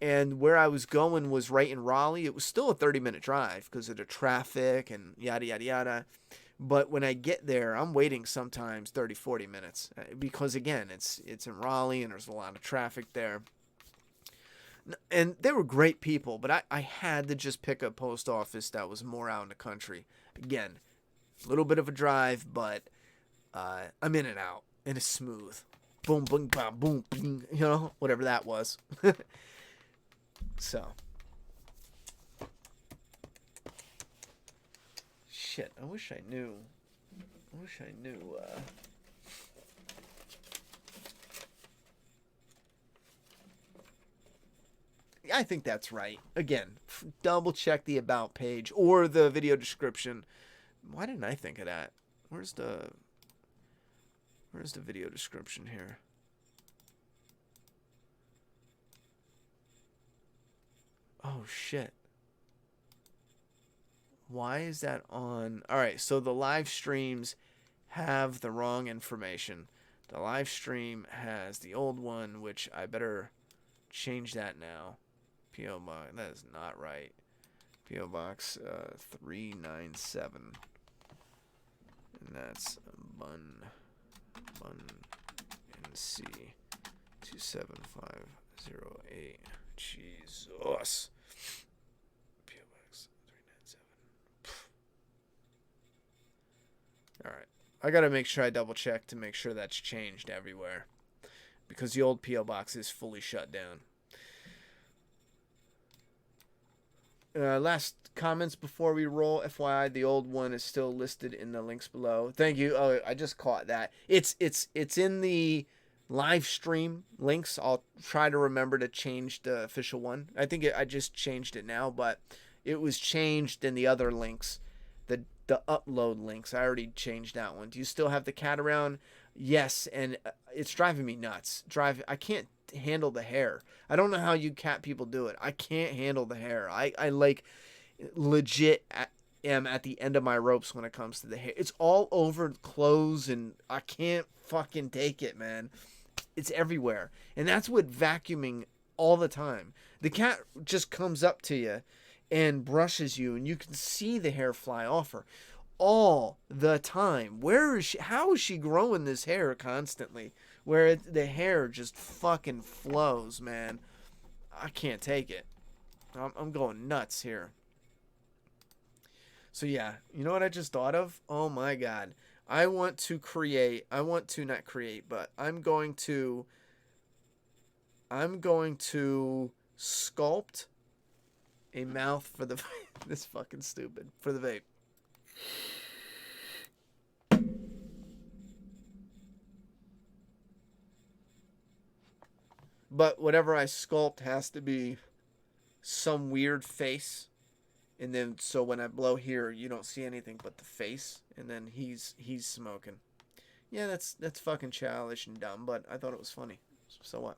And where I was going was right in Raleigh. It was still a 30-minute drive because of the traffic and yada, yada, yada. But when I get there, I'm waiting sometimes 30, 40 minutes. Because, again, it's in Raleigh and there's a lot of traffic there. And they were great people, but I had to just pick a post office that was more out in the country. Again, a little bit of a drive, but I'm in and out. And it's smooth. Boom, boom, bam, boom, bing, you know, whatever that was. So. Shit, I wish I knew. I think that's right. Again, double check the About page or the video description. Why didn't I think of that? Where's the video description here? Oh, shit. Why is that on? All right, so the live streams have the wrong information. The live stream has the old one, which I better change that now. P.O. Box, that is not right. P.O. Box 397. And that's Bun NC 27508. Jesus. P.O. Box 397. Alright. I gotta make sure I double check to make sure that's changed everywhere. Because the old P.O. Box is fully shut down. Last comments before we roll. FYI, the old one is still listed in the links below. Thank you. Oh, I just caught that. It's in the live stream links. I'll try to remember to change the official one. I think I just changed it now, but it was changed in the other links. The upload links. I already changed that one. Do you still have the cat around? Yes, and it's driving me nuts. I can't handle the hair. I don't know how you cat people do it. I can't handle the hair. I like legit am at the end of my ropes when it comes to the hair. It's all over clothes and I can't fucking take it, man. It's everywhere. And that's what vacuuming all the time. The cat just comes up to you and brushes you and you can see the hair fly off her all the time. Where is she? How is she growing this hair constantly? where the hair just fucking flows, man. I can't take it. I'm going nuts here. So yeah, you know what I just thought of? Oh my god. I want to not create, but I'm going to sculpt a mouth for the this fucking stupid for the vape. But whatever I sculpt has to be some weird face, and then so when I blow here, you don't see anything but the face, and then he's smoking. Yeah, that's fucking childish and dumb, but I thought it was funny. So what?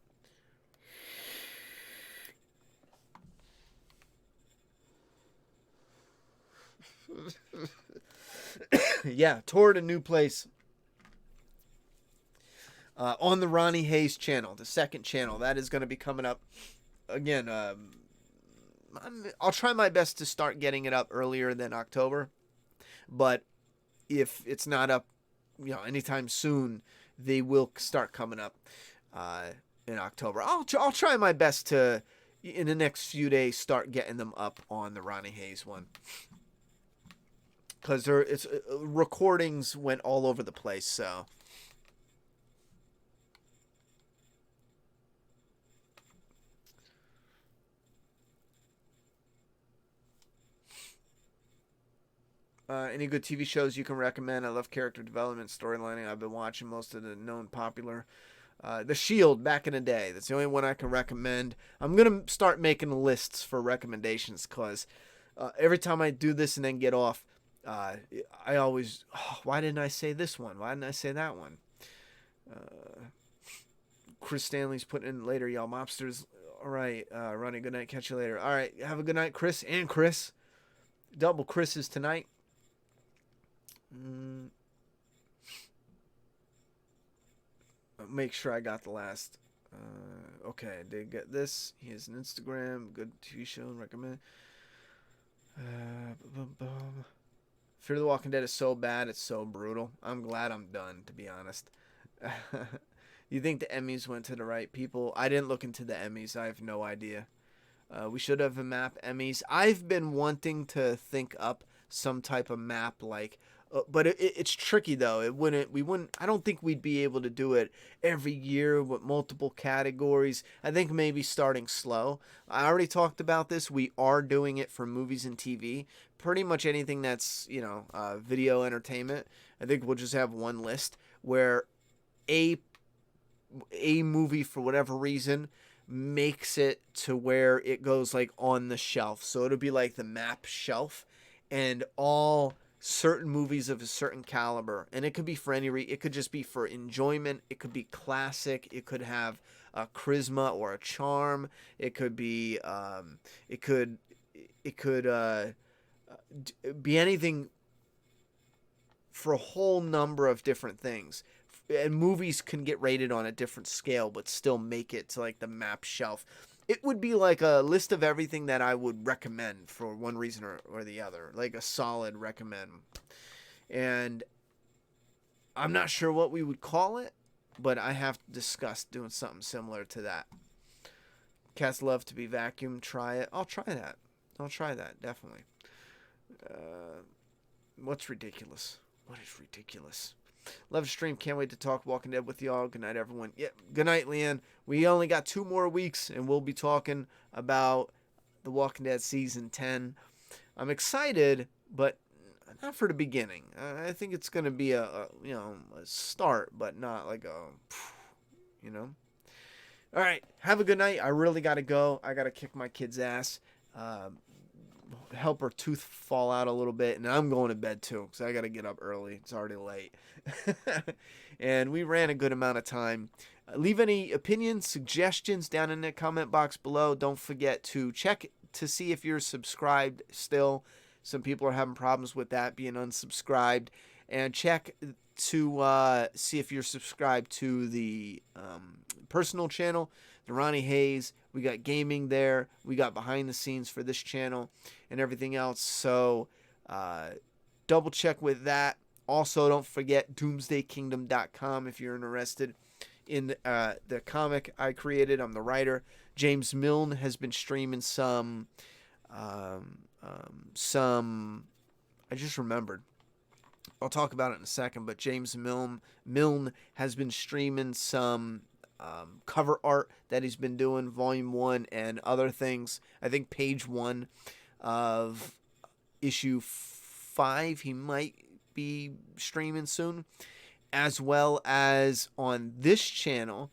Yeah, toured a new place. On the Ronnie Hayes channel, the second channel. That is going to be coming up. Again, I'll try my best to start getting it up earlier than October. But if it's not up, anytime soon, they will start coming up in October. I'll try my best to, in the next few days, start getting them up on the Ronnie Hayes one. Because recordings went all over the place, so... any good TV shows you can recommend? I love character development, storylining. I've been watching most of the known popular. The Shield back in the day. That's the only one I can recommend. I'm going to start making lists for recommendations because every time I do this and then get off, I always, why didn't I say this one? Why didn't I say that one? Chris Stanley's putting in later, y'all mobsters. All right, Ronnie, good night. Catch you later. All right, have a good night, Chris and Chris. Double Chris's tonight. Make sure I got the last. Okay, I did get this. He has an Instagram. Good TV show. Recommend. Fear the Walking Dead is so bad. It's so brutal. I'm glad I'm done, to be honest. You think the Emmys went to the right people? I didn't look into the Emmys. I have no idea. We should have a map Emmys. I've been wanting to think up some type of map, like, but it's tricky though. We wouldn't. I don't think we'd be able to do it every year with multiple categories. I think maybe starting slow. I already talked about this. We are doing it for movies and TV. Pretty much anything that's video entertainment. I think we'll just have one list where a movie for whatever reason makes it to where it goes like on the shelf. So it'll be like the map shelf and all certain movies of a certain caliber. And it could be for it could just be for enjoyment. It could be classic. It could have a charisma or a charm. It could be be anything for a whole number of different things. And movies can get rated on a different scale but still make it to like the map shelf. It would be like a list of everything that I would recommend for one reason or the other, like a solid recommend. And I'm not sure what we would call it, but I have discussed doing something similar to that. Cats love to be vacuumed. Try it. I'll try that. Definitely. What's ridiculous? What is ridiculous? Love to stream. Can't wait to talk Walking Dead with y'all. Good night, everyone. Yeah, good night, Leanne. We only got 2 more weeks, and we'll be talking about The Walking Dead Season 10. I'm excited, but not for the beginning. I think it's going to be a start, but not like All right, have a good night. I really got to go. I got to kick my kid's ass. Help her tooth fall out a little bit, and I'm going to bed too because I got to get up early. It's already late. And we ran a good amount of time. Leave any opinions, suggestions down in the comment box below. Don't forget to check to see if you're subscribed still. Some people are having problems with that, being unsubscribed. And check to see if you're subscribed to the personal channel, the Ronnie Hayes. We got gaming there. We got behind the scenes for this channel and everything else. So double check with that. Also, don't forget doomsdaykingdom.com if you're interested in the comic I created. I'm the writer. James Milne has been streaming some. I just remembered. I'll talk about it in a second. But James Milne has been streaming some cover art that he's been doing, Volume 1 and other things. I think page 1 of issue 5 he might be streaming soon, as well as on this channel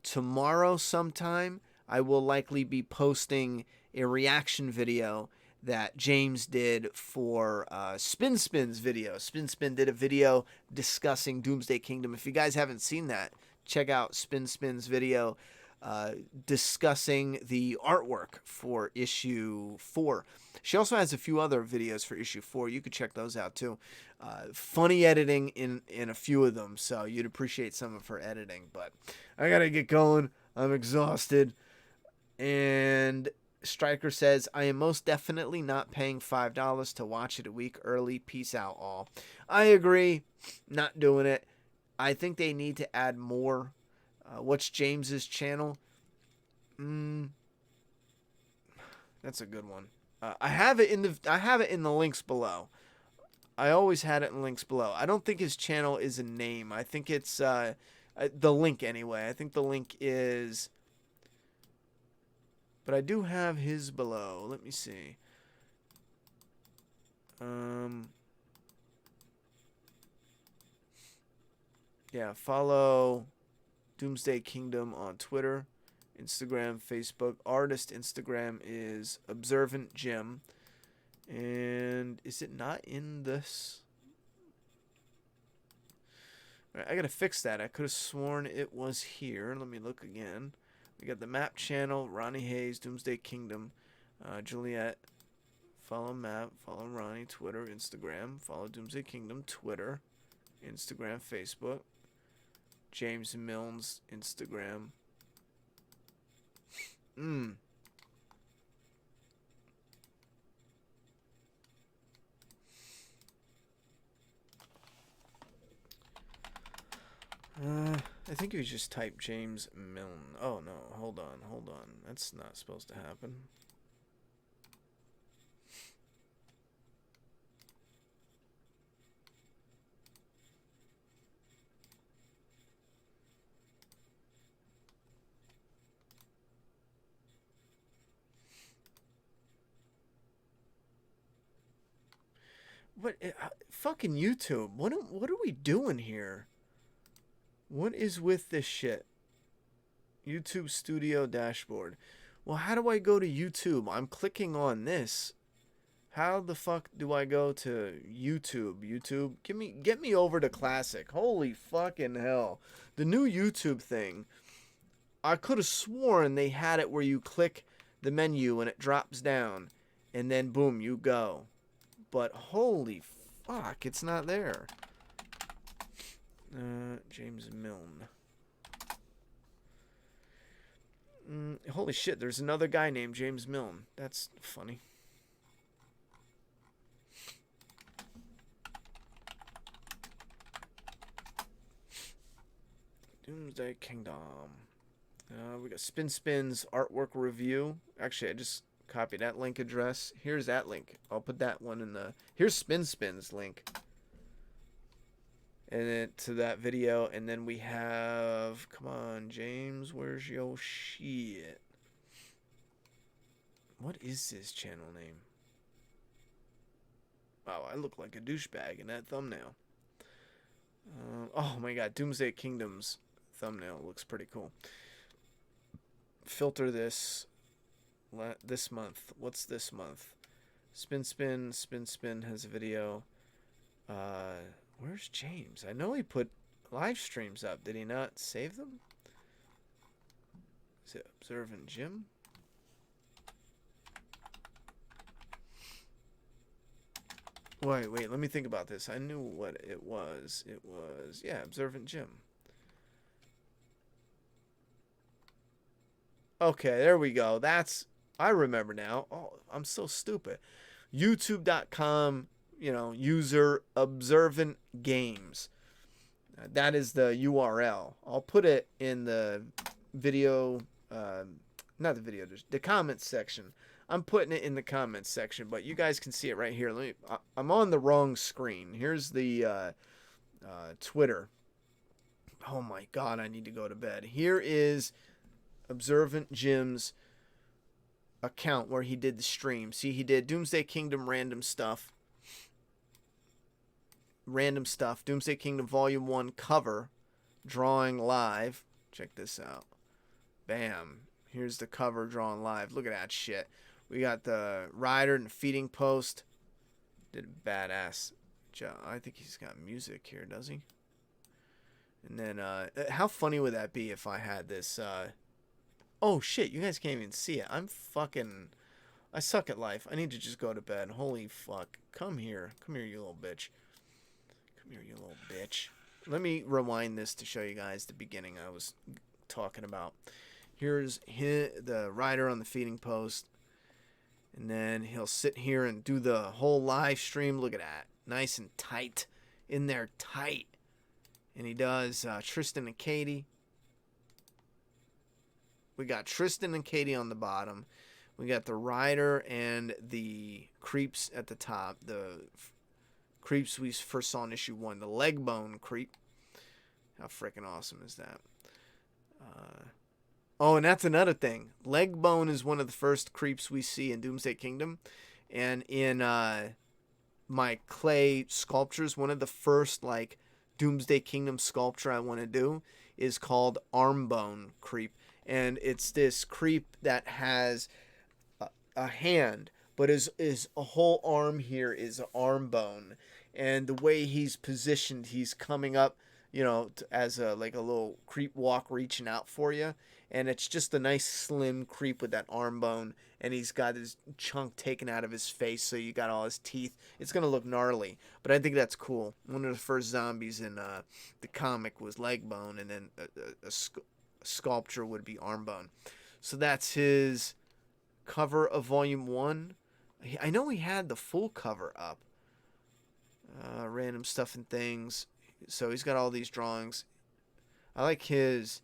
tomorrow sometime I will likely be posting a reaction video that James did for Spin's video. Spin did a video discussing Doomsday Kingdom. If you guys haven't seen that, check out Spin's video discussing the artwork for issue 4. She also has a few other videos for issue 4. You could check those out too. Funny editing in a few of them, so you'd appreciate some of her editing. But I gotta get going. I'm exhausted. And Stryker says, I am most definitely not paying $5 to watch it a week early. Peace out, all. I agree. Not doing it. I think they need to add more. What's James's channel? That's a good one. I have it in the links below. I always had it in links below. I don't think his channel is a name. I think it's the link anyway. I think the link is. But I do have his below. Let me see. Yeah, follow Doomsday Kingdom on Twitter, Instagram, Facebook. Artist Instagram is Observant Jim. And is it not in this? All right, I gotta fix that. I could have sworn it was here. Let me look again. We got the map channel, Ronnie Hayes, Doomsday Kingdom, Juliet. Follow map, follow Ronnie, Twitter, Instagram. Follow Doomsday Kingdom, Twitter, Instagram, Facebook. James Milne's Instagram. I think you just type James Milne. Oh no, hold on. That's not supposed to happen. What? Fucking YouTube. What are we doing here? What is with this shit? YouTube Studio dashboard. Well, how do I go to YouTube? I'm clicking on this. How the fuck do I go to YouTube? YouTube, get me over to Classic. Holy fucking hell. The new YouTube thing. I could have sworn they had it where you click the menu and it drops down and then boom, you go. But holy fuck, it's not there. James Milne. Holy shit, there's another guy named James Milne. That's funny. Doomsday Kingdom. We got Spin's artwork review. Actually, I just copied that link address. Here's that link. I'll put that one in the... Here's Spin's link. And then to that video. And then we have... Come on, James. Where's your shit? What is his channel name? Wow, I look like a douchebag in that thumbnail. Oh my god, Doomsday Kingdom's thumbnail looks pretty cool. Filter this month. What's this month? Spin has a video. Where's James? I know he put live streams up. Did he not save them? Is it Observant Jim? Wait, let me think about this. I knew what it was. It was, yeah, Observant Jim. Okay, there we go. I remember now. Oh, I'm so stupid. YouTube.com, user Observant Games. That is the URL. I'll put it in the video, not the video, the comments section. I'm putting it in the comments section, but you guys can see it right here. I'm on the wrong screen. Here's the Twitter. Oh my God, I need to go to bed. Here is Observant Jim's account where he did the stream. See, he did Doomsday Kingdom random stuff. Doomsday Kingdom Volume 1 cover. Drawing live. Check this out. Bam. Here's the cover drawn live. Look at that shit. We got the rider and the feeding post. Did a badass job. I think he's got music here, does he? And then, how funny would that be if I had this, oh shit, you guys can't even see it. I suck at life. I need to just go to bed. Holy fuck. Come here, you little bitch. Come here, you little bitch. Let me rewind this to show you guys the beginning I was talking about. Here's the rider on the feeding post. And then he'll sit here and do the whole live stream. Look at that. Nice and tight. In there tight. And he does Tristan and Katie. We got Tristan and Katie on the bottom. We got the rider and the creeps at the top. The creeps we first saw in issue 1. The leg bone creep. How freaking awesome is that? Oh, and that's another thing. Leg bone is one of the first creeps we see in Doomsday Kingdom. And in my clay sculptures, one of the first like Doomsday Kingdom sculpture I want to do is called Arm Bone Creep. And it's this creep that has a hand, but is a whole arm here is an arm bone. And the way he's positioned, he's coming up, you know, as a like a little creep walk reaching out for you. And it's just a nice slim creep with that arm bone. And he's got his chunk taken out of his face, so you got all his teeth. It's going to look gnarly, but I think that's cool. One of the first zombies in the comic was leg bone, and then a sculpture would be arm bone. So that's his cover of Volume 1. I know he had the full cover up. Random stuff and things. So he's got all these drawings. I like his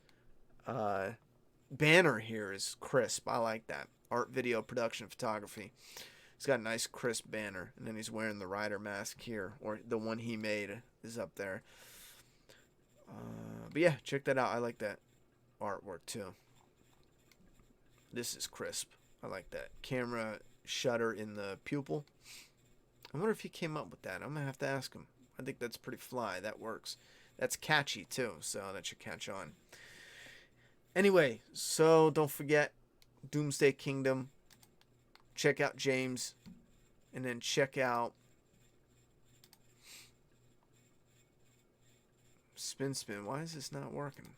banner here is crisp. I like that. Art, video, production, photography. He's got a nice crisp banner. And then he's wearing the rider mask here. Or the one he made is up there. But yeah, check that out. I like that artwork too. This is crisp. I like that. Camera shutter in the pupil. I wonder if he came up with that. I'm going to have to ask him. I think that's pretty fly. That works. That's catchy too. So that should catch on. Anyway, so don't forget Doomsday Kingdom. Check out James. And then check out Spin. Why is this not working?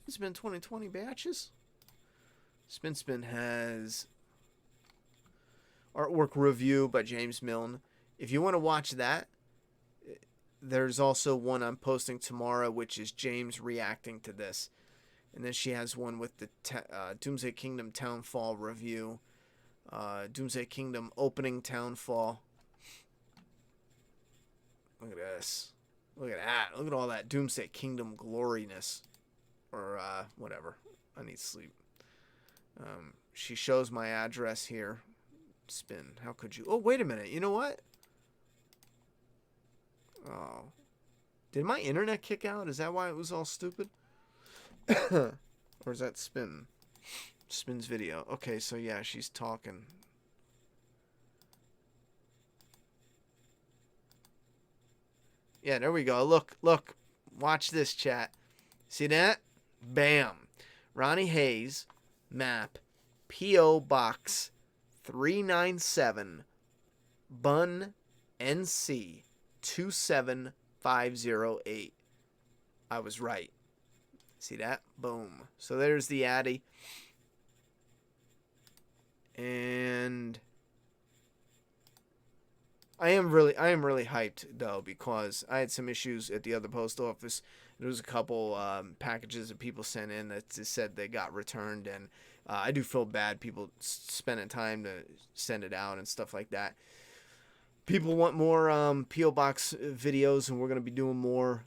Spin 2020 batches. Spin has artwork review by James Milne. If you want to watch that, there's also one I'm posting tomorrow, which is James reacting to this. And then she has one with the Doomsday Kingdom Townfall review. Doomsday Kingdom opening Townfall. Look at this. Look at that. Look at all that Doomsday Kingdom gloriness. Or whatever. I need sleep. She shows my address here. Spin. How could you? Oh, wait a minute. You know what? Oh. Did my internet kick out? Is that why it was all stupid? Or is that Spin? Spin's video. Okay, so yeah, she's talking. Yeah, there we go. Look. Watch this, chat. See that? Bam. Ronnie Hayes, map, P.O. Box 397, Bunn, NC 27508. I was right. See that? Boom. So there's the Addy. And I am really hyped though, because I had some issues at the other post office There was a couple packages that people sent in that said they got returned, and I do feel bad people spending time to send it out and stuff like that. People want more P.O. Box videos, and we're going to be doing more,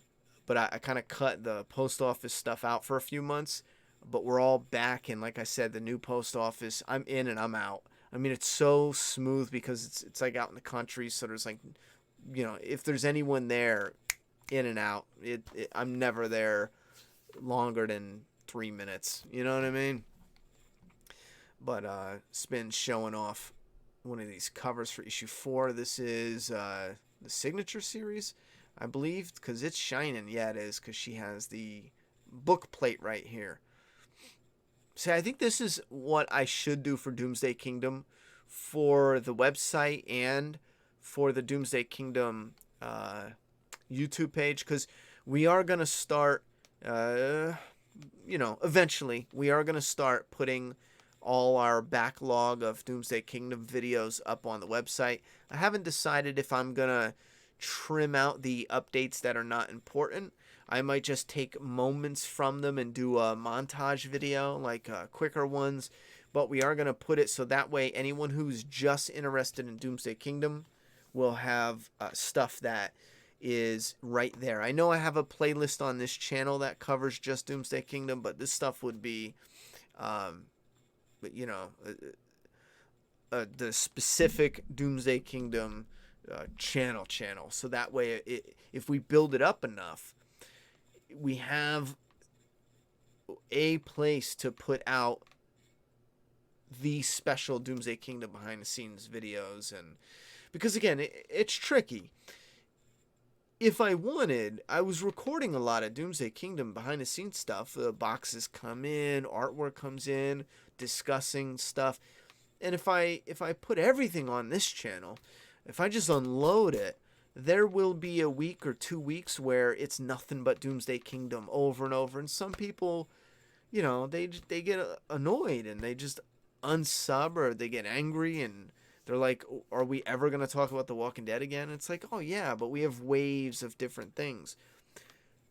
but I kind of cut the post office stuff out for a few months, but we're all back, and like I said, the new post office, I'm in and I'm out. I mean, it's so smooth because it's like out in the country, so there's like, if there's anyone there, in and out, I'm never there longer than 3 minutes. You know what I mean? But Spin showing off one of these covers for issue 4. This is the Signature series, I believe, because it's shining. Yeah, it is, because she has the book plate right here. See, I think this is what I should do for Doomsday Kingdom, for the website and for the Doomsday Kingdom YouTube page, because we are going to start, eventually, we are going to start putting all our backlog of Doomsday Kingdom videos up on the website. I haven't decided if I'm going to trim out the updates that are not important. I might just take moments from them and do a montage video, like quicker ones. But we are going to put it so that way anyone who's just interested in Doomsday Kingdom will have stuff that is right there. I know I have a playlist on this channel that covers just Doomsday Kingdom, but this stuff would be, the specific Doomsday Kingdom channel. So that way, if we build it up enough, we have a place to put out the special Doomsday Kingdom behind the scenes videos. And because again, it's tricky. If I wanted, I was recording a lot of Doomsday Kingdom behind the scenes stuff. The boxes come in, artwork comes in, discussing stuff. And if I put everything on this channel, if I just unload it, there will be a week or 2 weeks where it's nothing but Doomsday Kingdom over and over. And some people, they get annoyed and they just unsub, or they get angry and they're like, are we ever going to talk about The Walking Dead again? It's like, oh yeah, but we have waves of different things.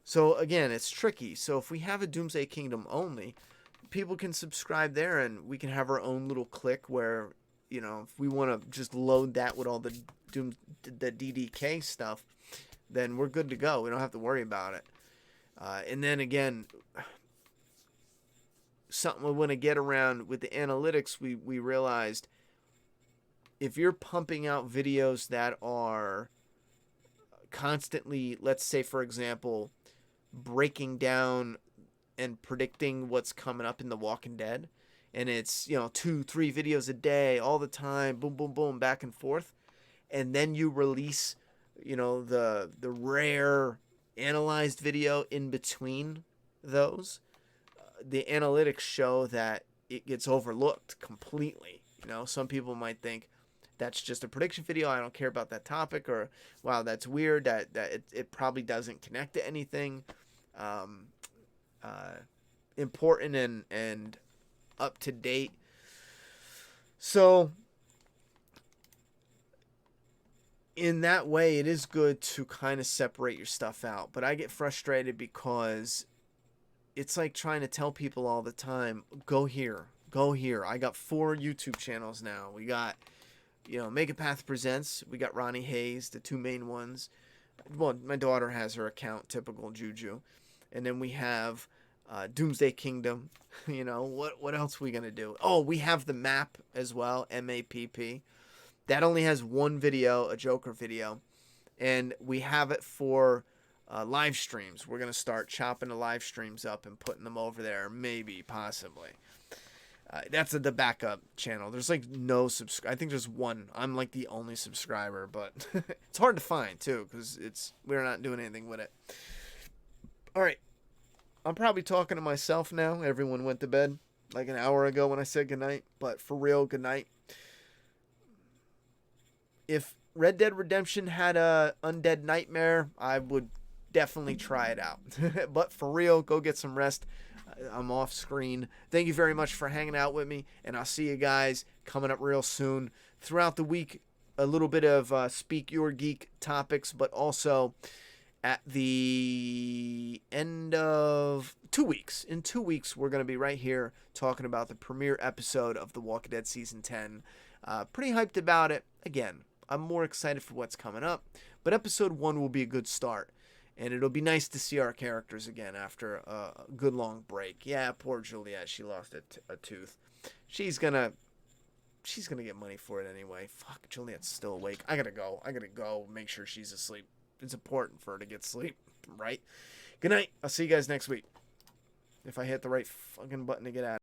So again, it's tricky. So if we have a Doomsday Kingdom only, people can subscribe there and we can have our own little clique where, if we want to just load that with all the DDK stuff, then we're good to go. We don't have to worry about it. And then again, something we want to get around with the analytics, we realized if you're pumping out videos that are constantly, let's say, for example, breaking down and predicting what's coming up in The Walking Dead, and it's 2-3 videos a day all the time, boom boom boom, back and forth, and then you release the rare analyzed video in between those, the analytics show that it gets overlooked completely. Some people might think that's just a prediction video, I don't care about that topic, or wow, that's weird, that it probably doesn't connect to anything important and up to date. So in that way, it is good to kind of separate your stuff out. But I get frustrated because it's like trying to tell people all the time, go here, go here. I got 4 YouTube channels now. We got, Make a Path Presents. We got Ronnie Hayes, the 2 main ones. Well, my daughter has her account, typical Juju. And then we have Doomsday Kingdom. What else are we going to do? Oh, we have the map as well, MAPP. That only has 1 video, a Joker video. And we have it for live streams. We're going to start chopping the live streams up and putting them over there, maybe, possibly. That's the backup channel. There's like no I think there's 1. I'm like the only subscriber, but it's hard to find too because we're not doing anything with it. All right, I'm probably talking to myself now. Everyone went to bed like an hour ago when I said goodnight, but for real, good night. If Red Dead Redemption had a Undead Nightmare, I would definitely try it out. But for real, go get some rest. I'm off screen. Thank you very much for hanging out with me, and I'll see you guys coming up real soon. Throughout the week, a little bit of Speak Your Geek topics, but also at the end end of 2 weeks. In 2 weeks, we're going to be right here talking about the premiere episode of The Walking Dead Season 10. Pretty hyped about it. Again, I'm more excited for what's coming up, but episode 1 will be a good start. And it'll be nice to see our characters again after a good long break. Yeah, poor Juliet. She lost a tooth. She's gonna get money for it anyway. Fuck, Juliet's still awake. I gotta go. Make sure she's asleep. It's important for her to get sleep, right? Good night. I'll see you guys next week. If I hit the right fucking button to get out.